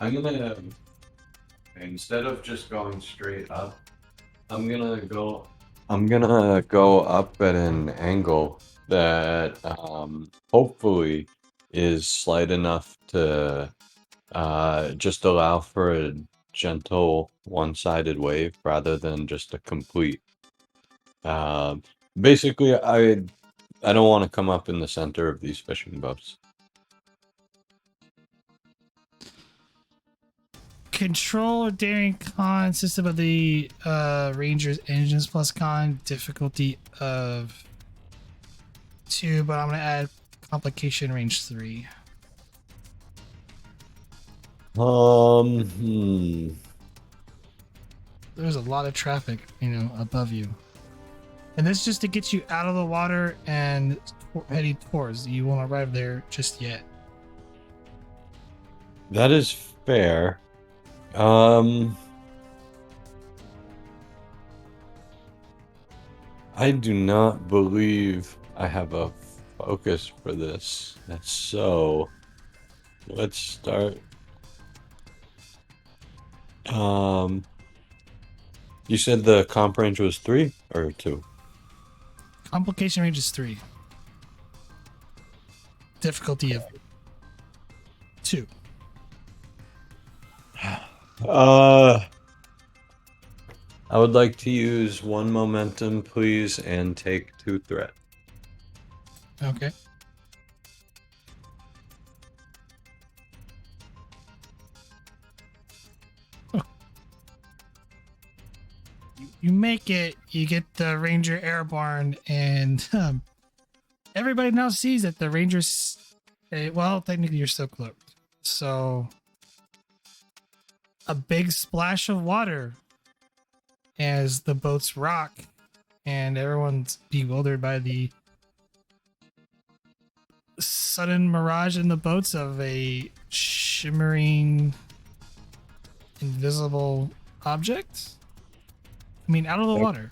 I'm gonna instead of just going straight up, I'm gonna go. I'm gonna go up at an angle that hopefully is slight enough to just allow for a gentle one-sided wave rather than just a complete. Um, Basically, I don't want to come up in the center of these fishing boats. Control or daring con system of the Ranger's engines plus con difficulty of 2, but I'm gonna add complication range 3. There's a lot of traffic, above you. And this is just to get you out of the water and heading towards. You won't arrive there just yet. That is fair. I do not believe I have a focus for this. So let's start. You said the comp range was 3 or 2? Complication range is 3. Difficulty of 2. I would like to use 1 momentum, please, and take 2 threat. Okay. You make it, you get the Ranger airborne, and everybody now sees that the Ranger's. Well, technically, you're still cloaked. So, a big splash of water as the boats rock, and everyone's bewildered by the sudden mirage in the boats of a shimmering, invisible object. I mean, out of the water.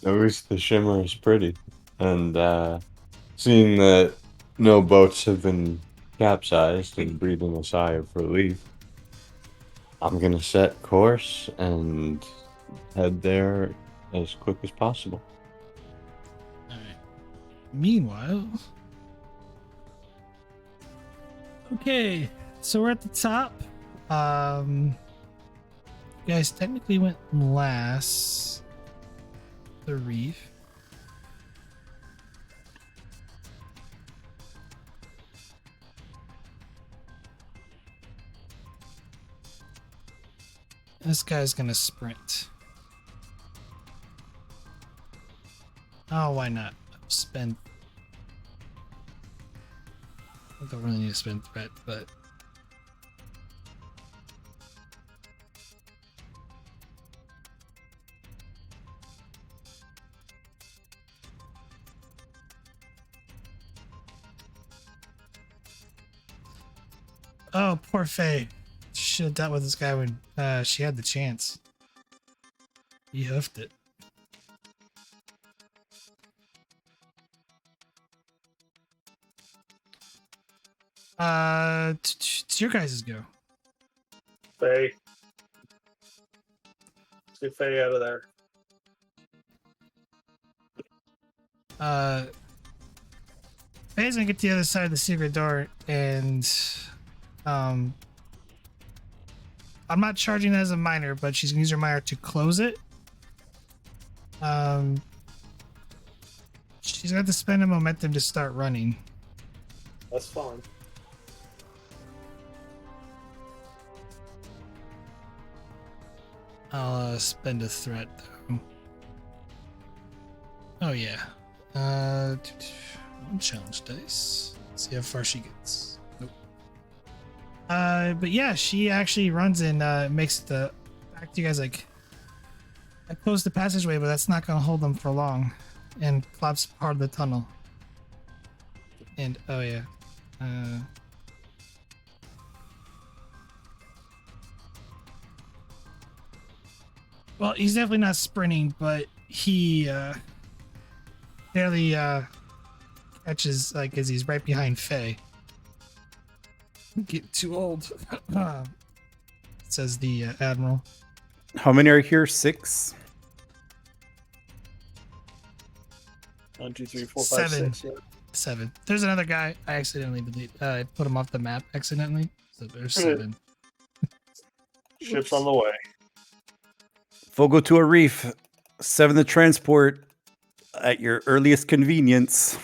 At least the shimmer is pretty. And seeing that no boats have been capsized and breathing a sigh of relief, I'm going to set course and head there as quick as possible. All right. Meanwhile, okay, so we're at the top. You guys technically went last. The reef. This guy's gonna sprint. Oh, why not? Spend. I don't really need to spend threat, but. Oh, poor Faye. Should have dealt with this guy when she had the chance. He hoofed it. It's your guys' go. Faye. Let's get Faye out of there. Faye's gonna get to the other side of the secret door, and I'm not charging that as a minor, but she's gonna use her minor to close it. She's gonna have to spend a momentum to start running. That's fine. I'll spend a threat though. Oh yeah. One challenge dice. See how far she gets. Nope. But yeah, she actually runs and makes the back to you guys like. I closed the passageway, but that's not gonna hold them for long, and collapse part of the tunnel. And oh yeah. Well, he's definitely not sprinting, but he barely catches like as he's right behind Faye. Get too old, says the admiral. How many are here? 6? 1, 2, 3, 4, 5, Seven. 6. Yeah. 7. There's another guy. I accidentally I put him off the map accidentally. So there's 7. Ship's on the way. Fogo to a reef. 7 the transport at your earliest convenience.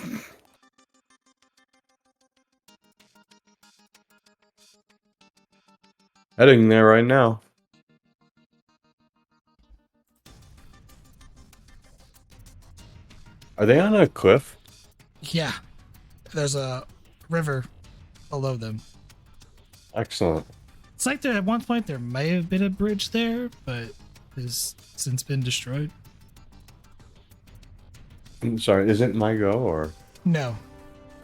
Heading there right now. Are they on a cliff? Yeah. There's a river below them. Excellent. It's like at one point there may have been a bridge there, but has since been destroyed. I'm sorry, is it my go or? No.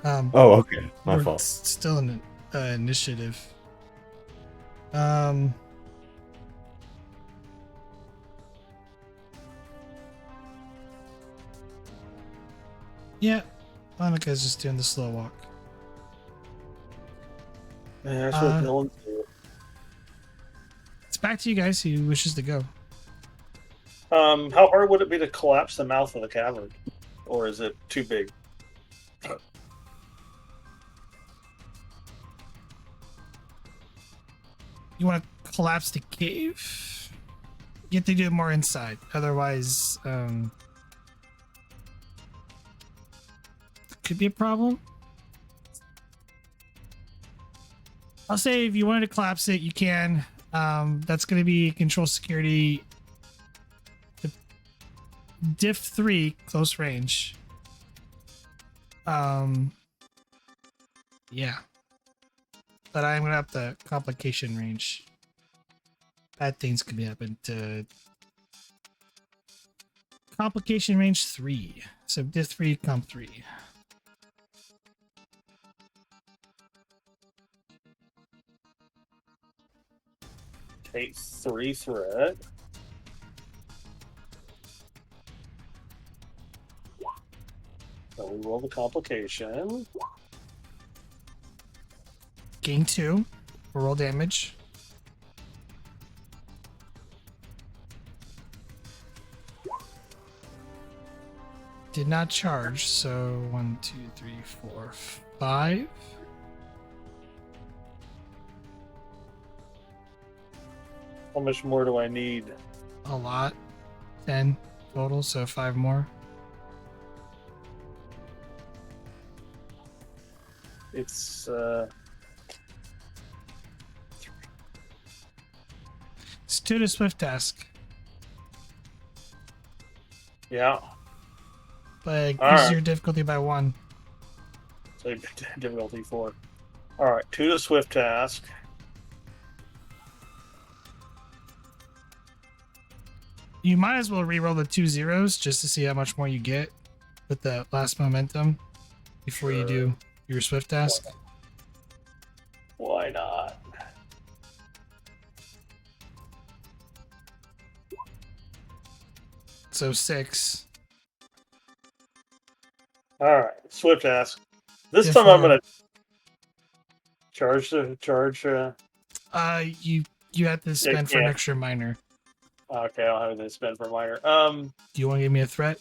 Oh, okay. My we're fault. Still an initiative. Yeah, Monica's just doing the slow walk. Yeah, that's what villains do. It's back to you guys who wishes to go. How hard would it be to collapse the mouth of the cavern? Or is it too big? You want to collapse the cave? You have to do it more inside. Otherwise, could be a problem. I'll say if you wanted to collapse it, you can. That's going to be control security. Diff 3, close range. Yeah. But I'm going to up the complication range. Bad things could happen to complication range 3. So diff 3, comp 3. Take 3 threat. So we roll the complication. Gain 2. Roll damage. Did not charge, so 1, 2, 3, 4, 5. How much more do I need? A lot. 10 total, so 5 more. It's It's 2 to swift task, yeah. but it All increases right. your difficulty by 1. So difficulty 4. All right, 2 to swift task. You might as well re-roll the 2 zeros just to see how much more you get with the last momentum before you Sure. do your swift task. Why not? So 6. All right, Swift ask. This time Therefore, I'm gonna charge. You had to spend for an yeah. extra minor. Okay, I'll have to spend for minor. Do you want to give me a threat?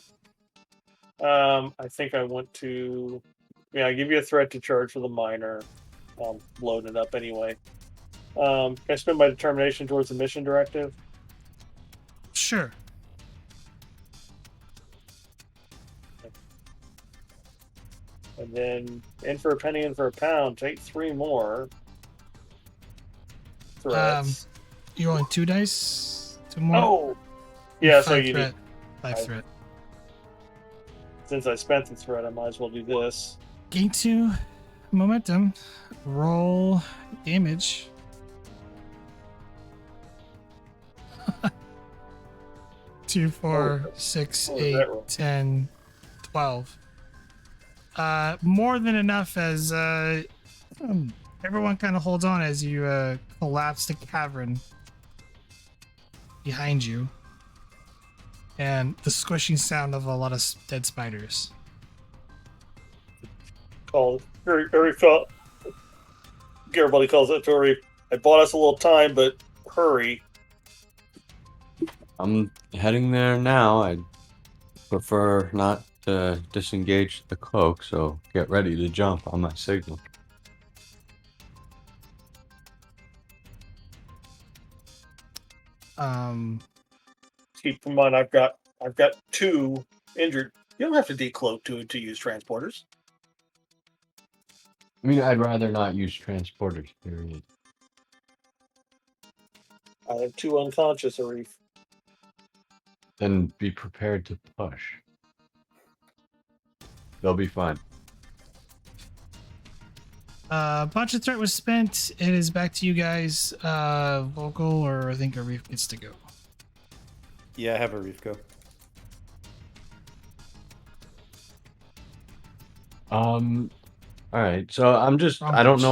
I think I want to. Yeah, I give you a threat to charge for the minor. I'll load it up anyway. Can I spend my determination towards the mission directive? Sure. And then in for a penny, in for a pound. Take 3 more threats. You rolling 2 dice? 2 more? Oh, yeah. So 5 you threat. need. 5 threat. Since I spent the threat, I might as well do this. Gain 2 momentum. Roll damage. 2, 4, 6, what was that 8, roll? 10, 12. More than enough as everyone kind of holds on as you collapse the cavern behind you. And the squishing sound of a lot of dead spiders. Called very felt. Everybody calls it Tori. I bought us a little time, but hurry. I'm heading there now. I prefer not to disengage the cloak, so get ready to jump on my signal. Keep in mind, I've got 2 injured. You don't have to decloak to use transporters. I mean, I'd rather not use transporters, period. I have 2 unconscious, Arif. Then be prepared to push. They'll be fine. Bunch of threat was spent. It is back to you guys. Vocal, or I think Arif gets to go. Yeah, I have a reef go. All right. So I'm just Wrong I don't page.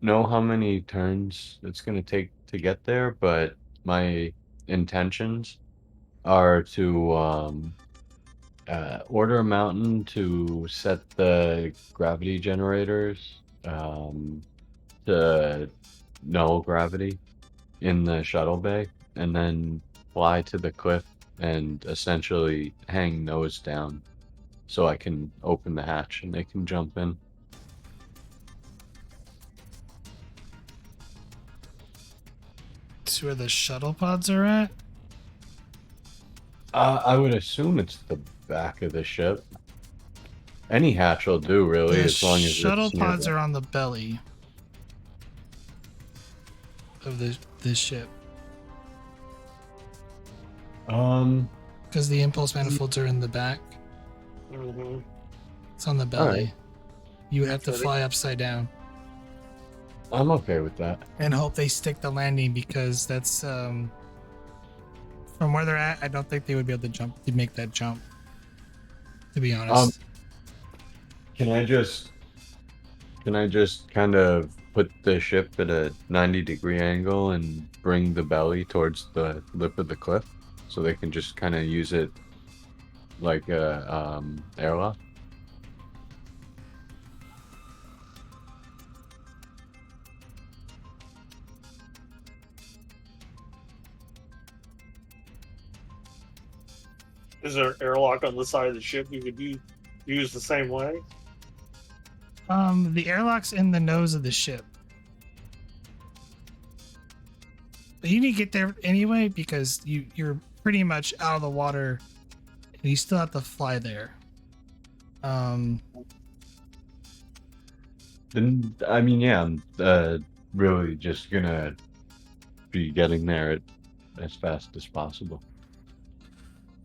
know how many turns it's gonna take to get there, but my intentions are to order a mountain to set the gravity generators to null gravity in the shuttle bay, and then fly to the cliff and essentially hang nose down so I can open the hatch and they can jump in. To where the shuttle pods are at. I would assume it's the back of the ship. Any hatch will do, really, The as long as shuttle it's pods nearby. are on the belly of this ship. Because the impulse manifolds are in the back. Mm-hmm. It's on the belly. Alright. You would have to So they- fly upside down I'm okay with that. and hope they stick the landing, because that's from where they're at. I don't think they would be able to make that jump. To be honest. Can I just kind of put the ship at a 90-degree angle and bring the belly towards the lip of the cliff so they can just kind of use it like a airlock? Is there an airlock on the side of the ship you could use the same way? The airlock's in the nose of the ship. But you need to get there anyway, because you're pretty much out of the water and you still have to fly there. Then, I mean, yeah, I'm really just gonna be getting there as fast as possible.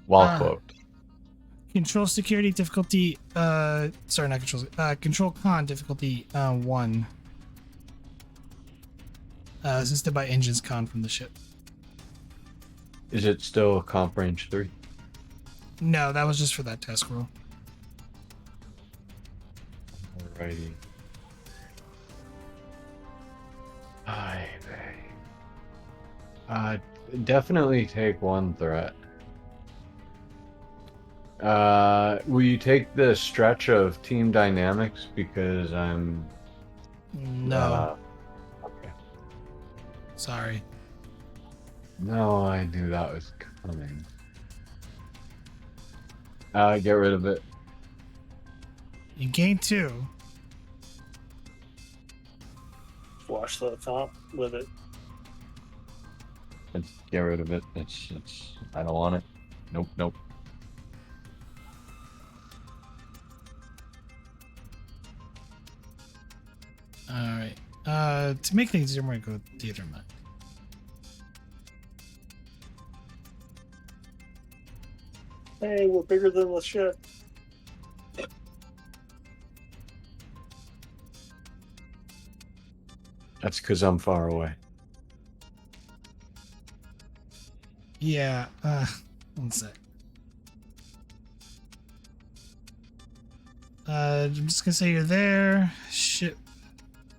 While cloaked. Control security difficulty, sorry, not control, control con difficulty, 1. Assisted by engines con from the ship. Is it still comp range 3? No, that was just for that task roll. Alrighty. Hi, babe. Definitely take one threat. Will you take the stretch of team dynamics because I'm No, okay. sorry. No, I knew that was coming. Get rid of it. You gain 2. Wash the top with it. Get rid of it. I don't want it. Nope, nope. All right. To make things easier, I'm gonna go with theater mind. Hey, we're bigger than the ship. That's because I'm far away. Yeah. One sec. I'm just gonna say you're there. Shit.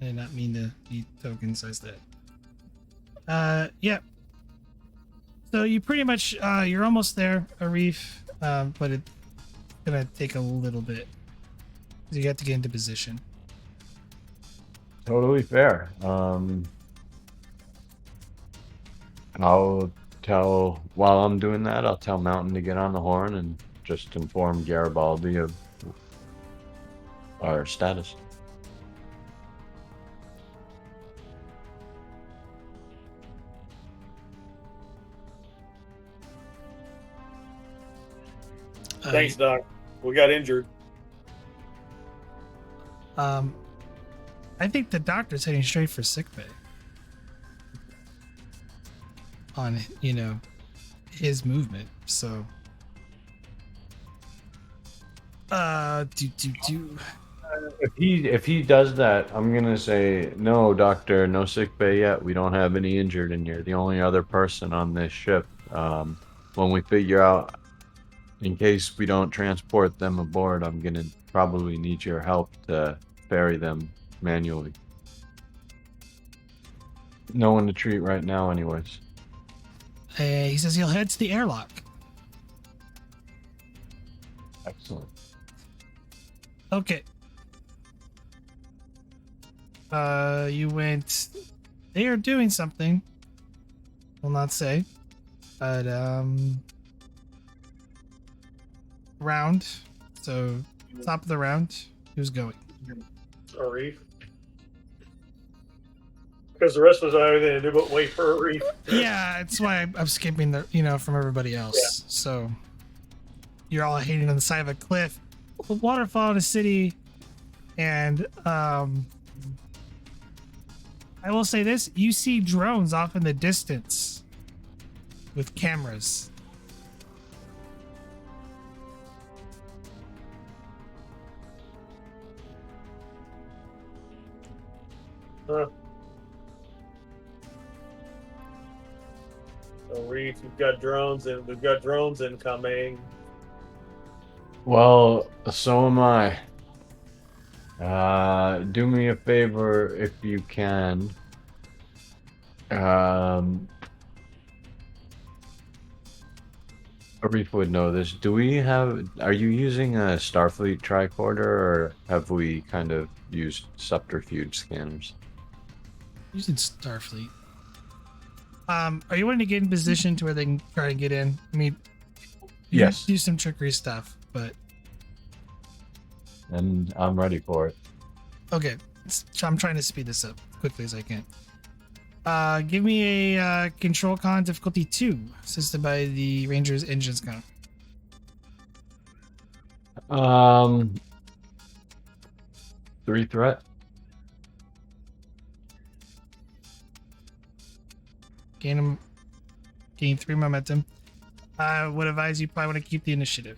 I did not mean to be token size that. Yeah. So you pretty much you're almost there, Arif. But it's gonna take a little bit. You have to get into position. Totally fair. I'll tell while I'm doing that, I'll tell Mountain to get on the horn and just inform Garibaldi of our status. Thanks, Doc. We got injured. I think the doctor's heading straight for sickbay. On his movement. So If he does that, I'm gonna say no, doctor, no sick bay yet. We don't have any injured in here. The only other person on this ship. When we figure out, in case we don't transport them aboard, I'm gonna probably need your help to ferry them manually. No one to treat right now, anyways. he says he'll head to the airlock. Excellent. Okay. You went. They are doing something. Will not say, but round. So top of the round. Who's going? Arif. Because the rest of us don't have anything to do but wait for Arif. Yeah, that's why I'm skipping from everybody else. Yeah. So you're all hanging on the side of a cliff, a waterfall in a city, and I will say this: you see drones off in the distance with cameras. Arif, we've got drones incoming. Well, so am I. Do me a favor if you can. Arif would know this. Are you using a Starfleet tricorder, or have we kind of used subterfuge scanners? Using Starfleet. Are you wanting to get in position to where they can try to get in? I mean, you Yes. do some trickery stuff, but And I'm ready for it. okay. So I'm trying to speed this up as quickly as I can. Give me a control con difficulty 2, assisted by the Ranger's engines count. 3 threat. Gain 3 momentum. I would advise you probably want to keep the initiative.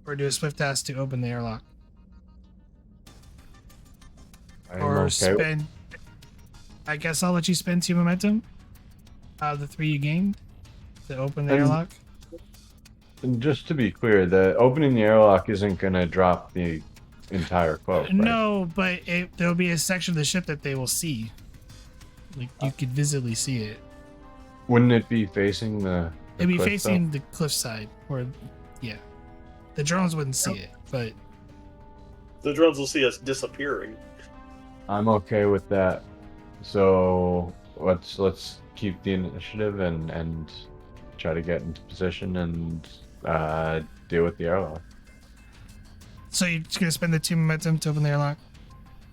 Or do a swift task to open the airlock. Or spend. I guess I'll let you spend 2 momentum out of the 3 you gained to open the airlock. And just to be clear, the opening the airlock isn't going to drop the entire quote. Right? No, but there'll be a section of the ship that they will see. Like, you could visibly see it. Wouldn't it be facing the It'd be cliff, facing the cliffside, or yeah, the drones wouldn't see it, but The drones will see us disappearing. though? I'm okay with that. So let's keep the initiative and try to get into position and deal with the airlock. so you're just gonna spend the 2 momentum to open the airlock.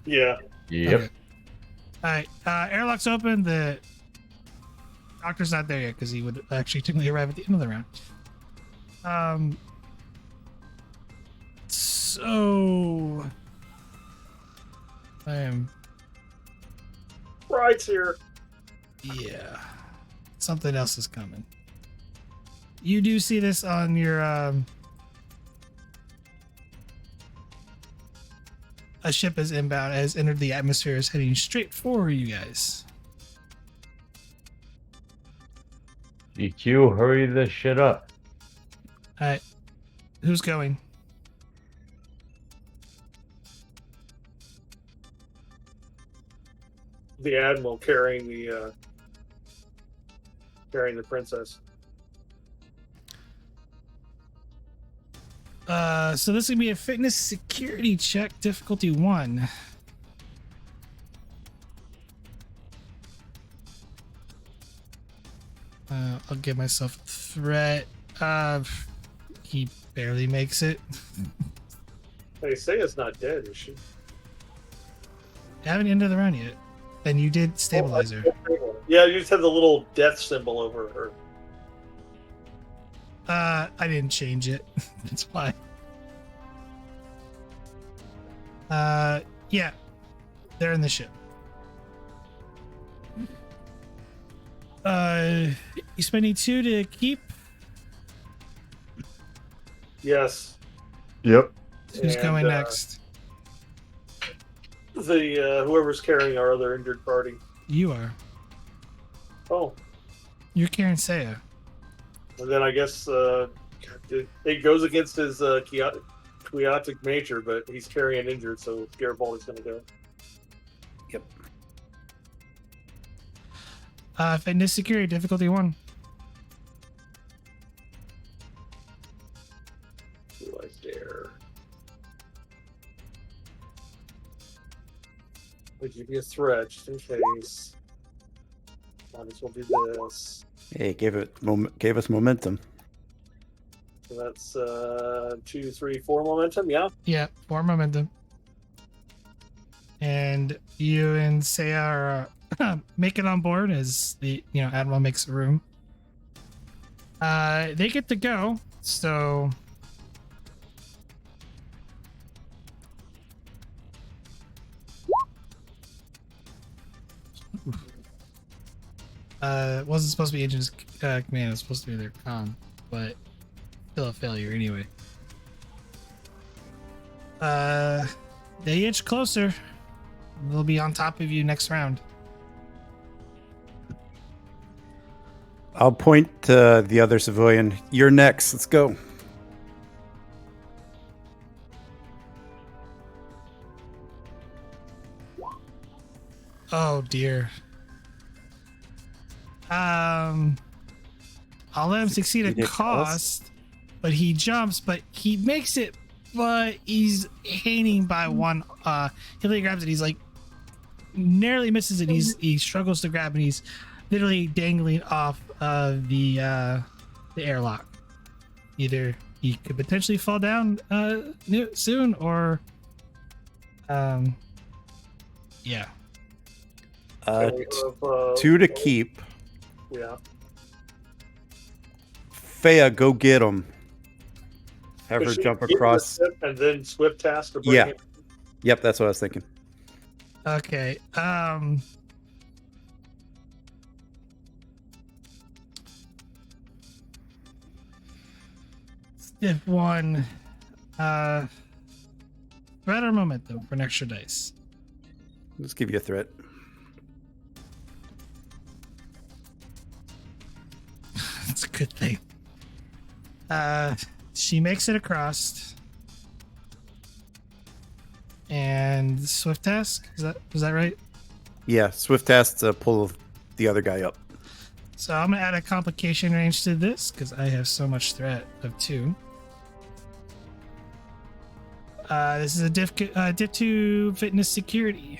Yeah. Yep. Okay. All right, airlock's open. The doctor's not there yet because he would actually typically arrive at the end of the round. So I am, Ride's here. yeah, something else is coming. You do see this on your a ship is inbound, has entered the atmosphere, is heading straight for you guys. EQ, hurry this shit up. All right, who's going? The admiral carrying the princess. So this is gonna be a fitness security check, difficulty 1. I'll give myself a threat. He barely makes it. They say it's not dead, is she? Haven't ended the round yet, and you did stabilize her. Yeah, you just have the little death symbol over her. I didn't change it. That's why. Yeah, they're in the ship. You spending 2 to keep. Yes. Yep. Who's And, going next? The whoever's carrying our other injured party. You are. Oh, You're carrying Saya. and then I guess it goes against his quiotic nature, but he's carrying injured, so Garibaldi's going to go. Yep. Fitness security, difficulty 1. Do I dare? I'll give you a threat just in case. Might as well do this. Hey, gave us momentum. So that's 2, 3, 4 momentum. Yeah. Yeah, 4 momentum. And you and Saya are make it on board as the Admiral makes room. They get to go, so it wasn't supposed to be Agent's command, it was supposed to be their con, but still a failure anyway. They inch closer. They'll be on top of you next round. I'll point to the other civilian. You're next. Let's go. Oh dear. I'll let him succeed at Succeed at cost, but he jumps, but he makes it, but he's hanging by one. He literally grabs it. He's like narrowly misses it. He struggles to grab, and he's literally dangling off of the airlock. Either he could potentially fall down soon, or yeah. So we have, 2 to keep. Yeah. Fea, go get him. Have her Does she jump keep across. the ship and then swift task to bring Yeah. it? Yep, that's what I was thinking. Okay. Stiff 1. Threat or momentum for an extra dice. Let's give you a threat. That's a good thing. She makes it across. And swift task? Is that right? Yeah, Swift has to pull the other guy up. So I'm gonna add a complication range to this because I have so much threat of 2. This is a diff 2 fitness security.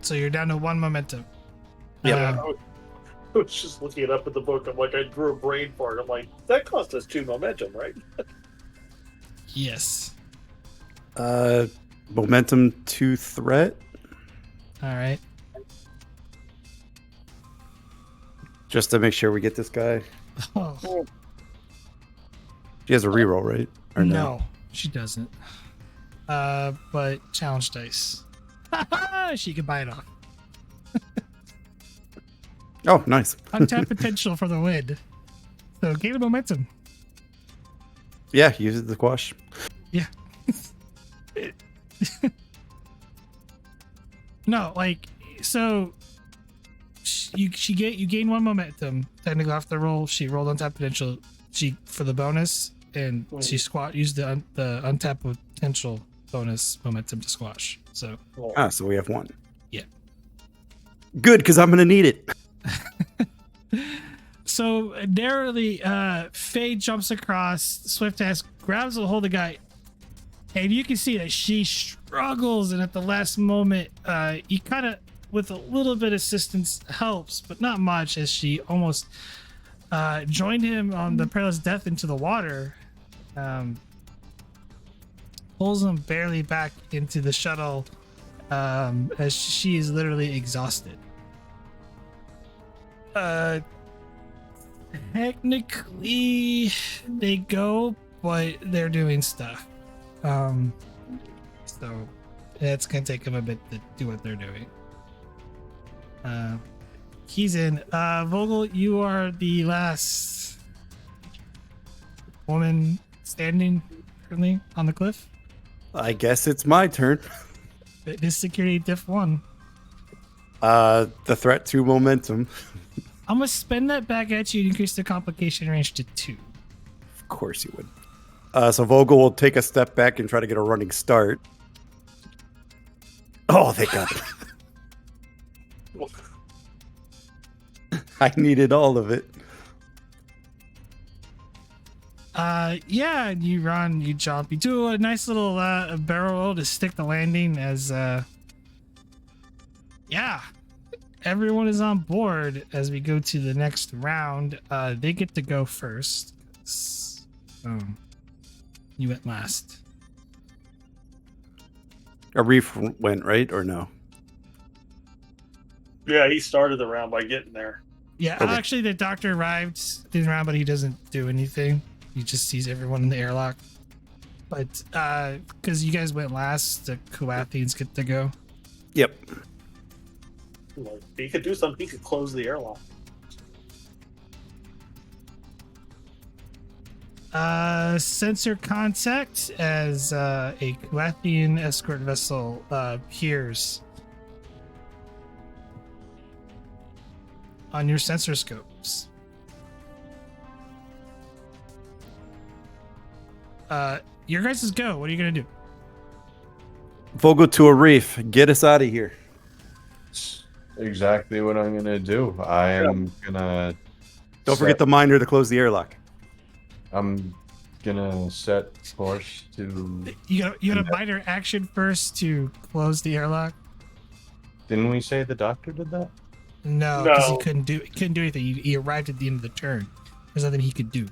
So you're down to 1 momentum. Yeah. I was just looking it up in the book. I'm like, I drew a brain fart. I'm like, that cost us 2 momentum, right? Yes. Momentum 2 threat. All right. Just to make sure we get this guy. Oh, She has a reroll, right? Or no, she doesn't. But challenge dice. She can buy it off. Oh, nice. Untapped potential for the win. So gain of momentum. Yeah, use the squash. Yeah. No, like so. You gain 1 momentum. Technically off the roll, she rolled untapped potential. She for the bonus, and she used the untapped potential bonus momentum to squash. So So we have 1. Yeah. Good, because I'm gonna need it. So narrowly, Faye jumps across. Swift ass grabs a hold of the guy, and you can see that she struggles. And at the last moment, you kind of, with a little bit of assistance, helps, but not much, as she almost joined him on the perilous death into the water. Pulls him barely back into the shuttle, as she is literally exhausted. Technically they go, but they're doing stuff. So it's gonna take them a bit to do what they're doing. He's in. Vogel, you are the last woman standing currently on the cliff. I guess it's my turn. Fitness security diff 1. The threat 2 momentum. I'm gonna spend that back at you to increase the complication range to 2. Of course you would. So Vogel will take a step back and try to get a running start. Oh, thank God. I needed all of it. Yeah, and you run, you jump, you do a nice little barrel roll to stick the landing as yeah, everyone is on board as we go to the next round. They get to go first. You went last. Arif went, right? Or no? Yeah, he started the round by getting there. Yeah, Okay. actually the doctor arrived in the round, but he doesn't do anything. He just sees everyone in the airlock. But because you guys went last, the Kulathians get to go. Yep. Like, he could do something. He could close the airlock. Sensor contact as a Kulathian escort vessel appears on your sensor scopes. Your guys' go. What are you gonna do? Vogel to Arif. Get us out of here. Exactly what I'm gonna do. I am gonna. Don't forget the miner to close the airlock. I'm gonna set course to. You got a minor action first to close the airlock. Didn't we say the doctor did that? No, because he No. couldn't do anything. He arrived at the end of the turn. There's nothing he could do.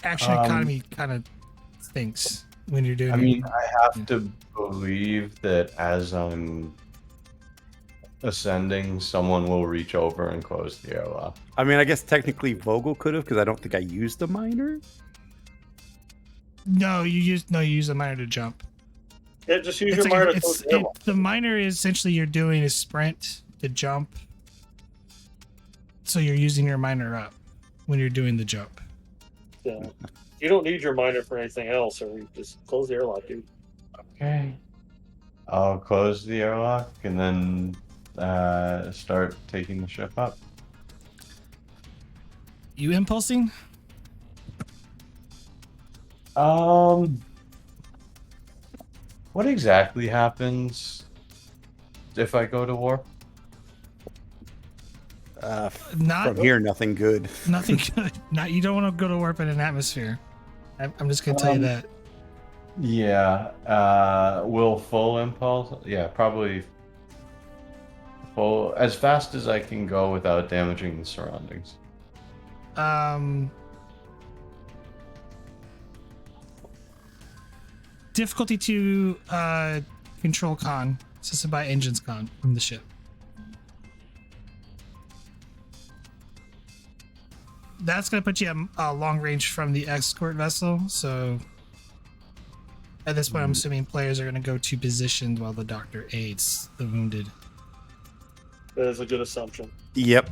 Action economy kind of stinks when you're doing. I it. mean, I have to believe that as I'm ascending, someone will reach over and close the airlock. I mean, I guess technically Vogel could have, because I don't think I used the miner. No, you use a miner to jump. Yeah, just use It's your like miner to close the airlock. the miner is essentially you're doing a sprint to jump. So you're using your miner up when you're doing the jump. Yeah. You don't need your miner for anything else, or you just close the airlock, dude. Okay. I'll close the airlock and then start taking the ship up. You impulsing? What exactly happens if I go to war? Not From here, nothing good. nothing good. Not you don't want to go to warp in an atmosphere. I'm just gonna tell you that. Yeah. Will full impulse? Yeah, probably full as fast as I can go without damaging the surroundings. Difficulty to control con, assisted by engines con from the ship. That's going to put you at long range from the escort vessel. So at this point, I'm assuming players are going to go to positions while the doctor aids the wounded. That is a good assumption. Yep.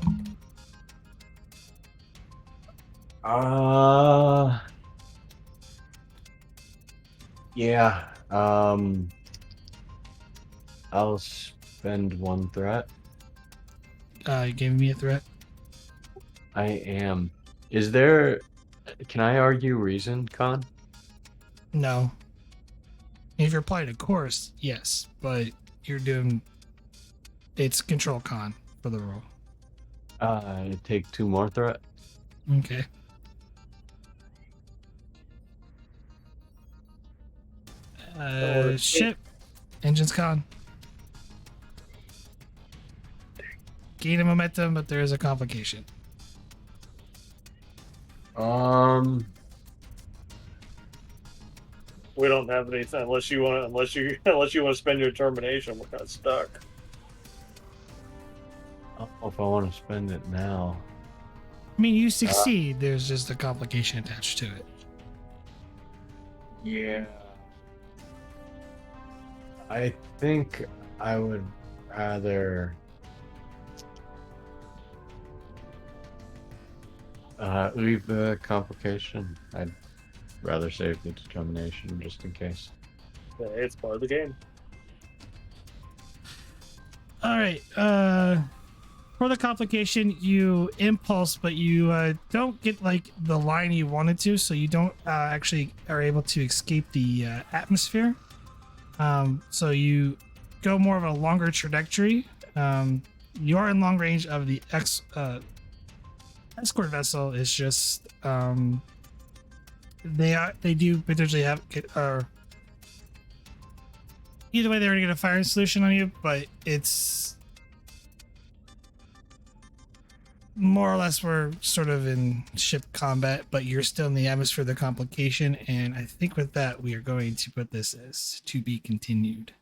Yeah. I'll spend one threat. You gave me a threat. I am. Is there? Can I argue reason, Con? No. If you're playing a course, yes, but you're doing it's control con for the roll. Take 2 more threat. Okay. Ship engines con. Gain a momentum, but there is a complication. We don't have anything unless you want to spend your termination. We're kind of stuck. I don't know if I want to spend it now. I mean, you succeed. There's just a complication attached to it. Yeah. I think I would rather leave the complication. I'd rather save the determination just in case. Yeah, it's part of the game. All right. For the complication, you impulse, but you don't get like the line you wanted to, so you don't actually are able to escape the atmosphere. So you go more of a longer trajectory. You are in long range of the escort vessel. Is just they do potentially have either way they're gonna get a firing solution on you, but it's more or less we're sort of in ship combat, but you're still in the atmosphere of the complication. And I think with that, we are going to put this as to be continued.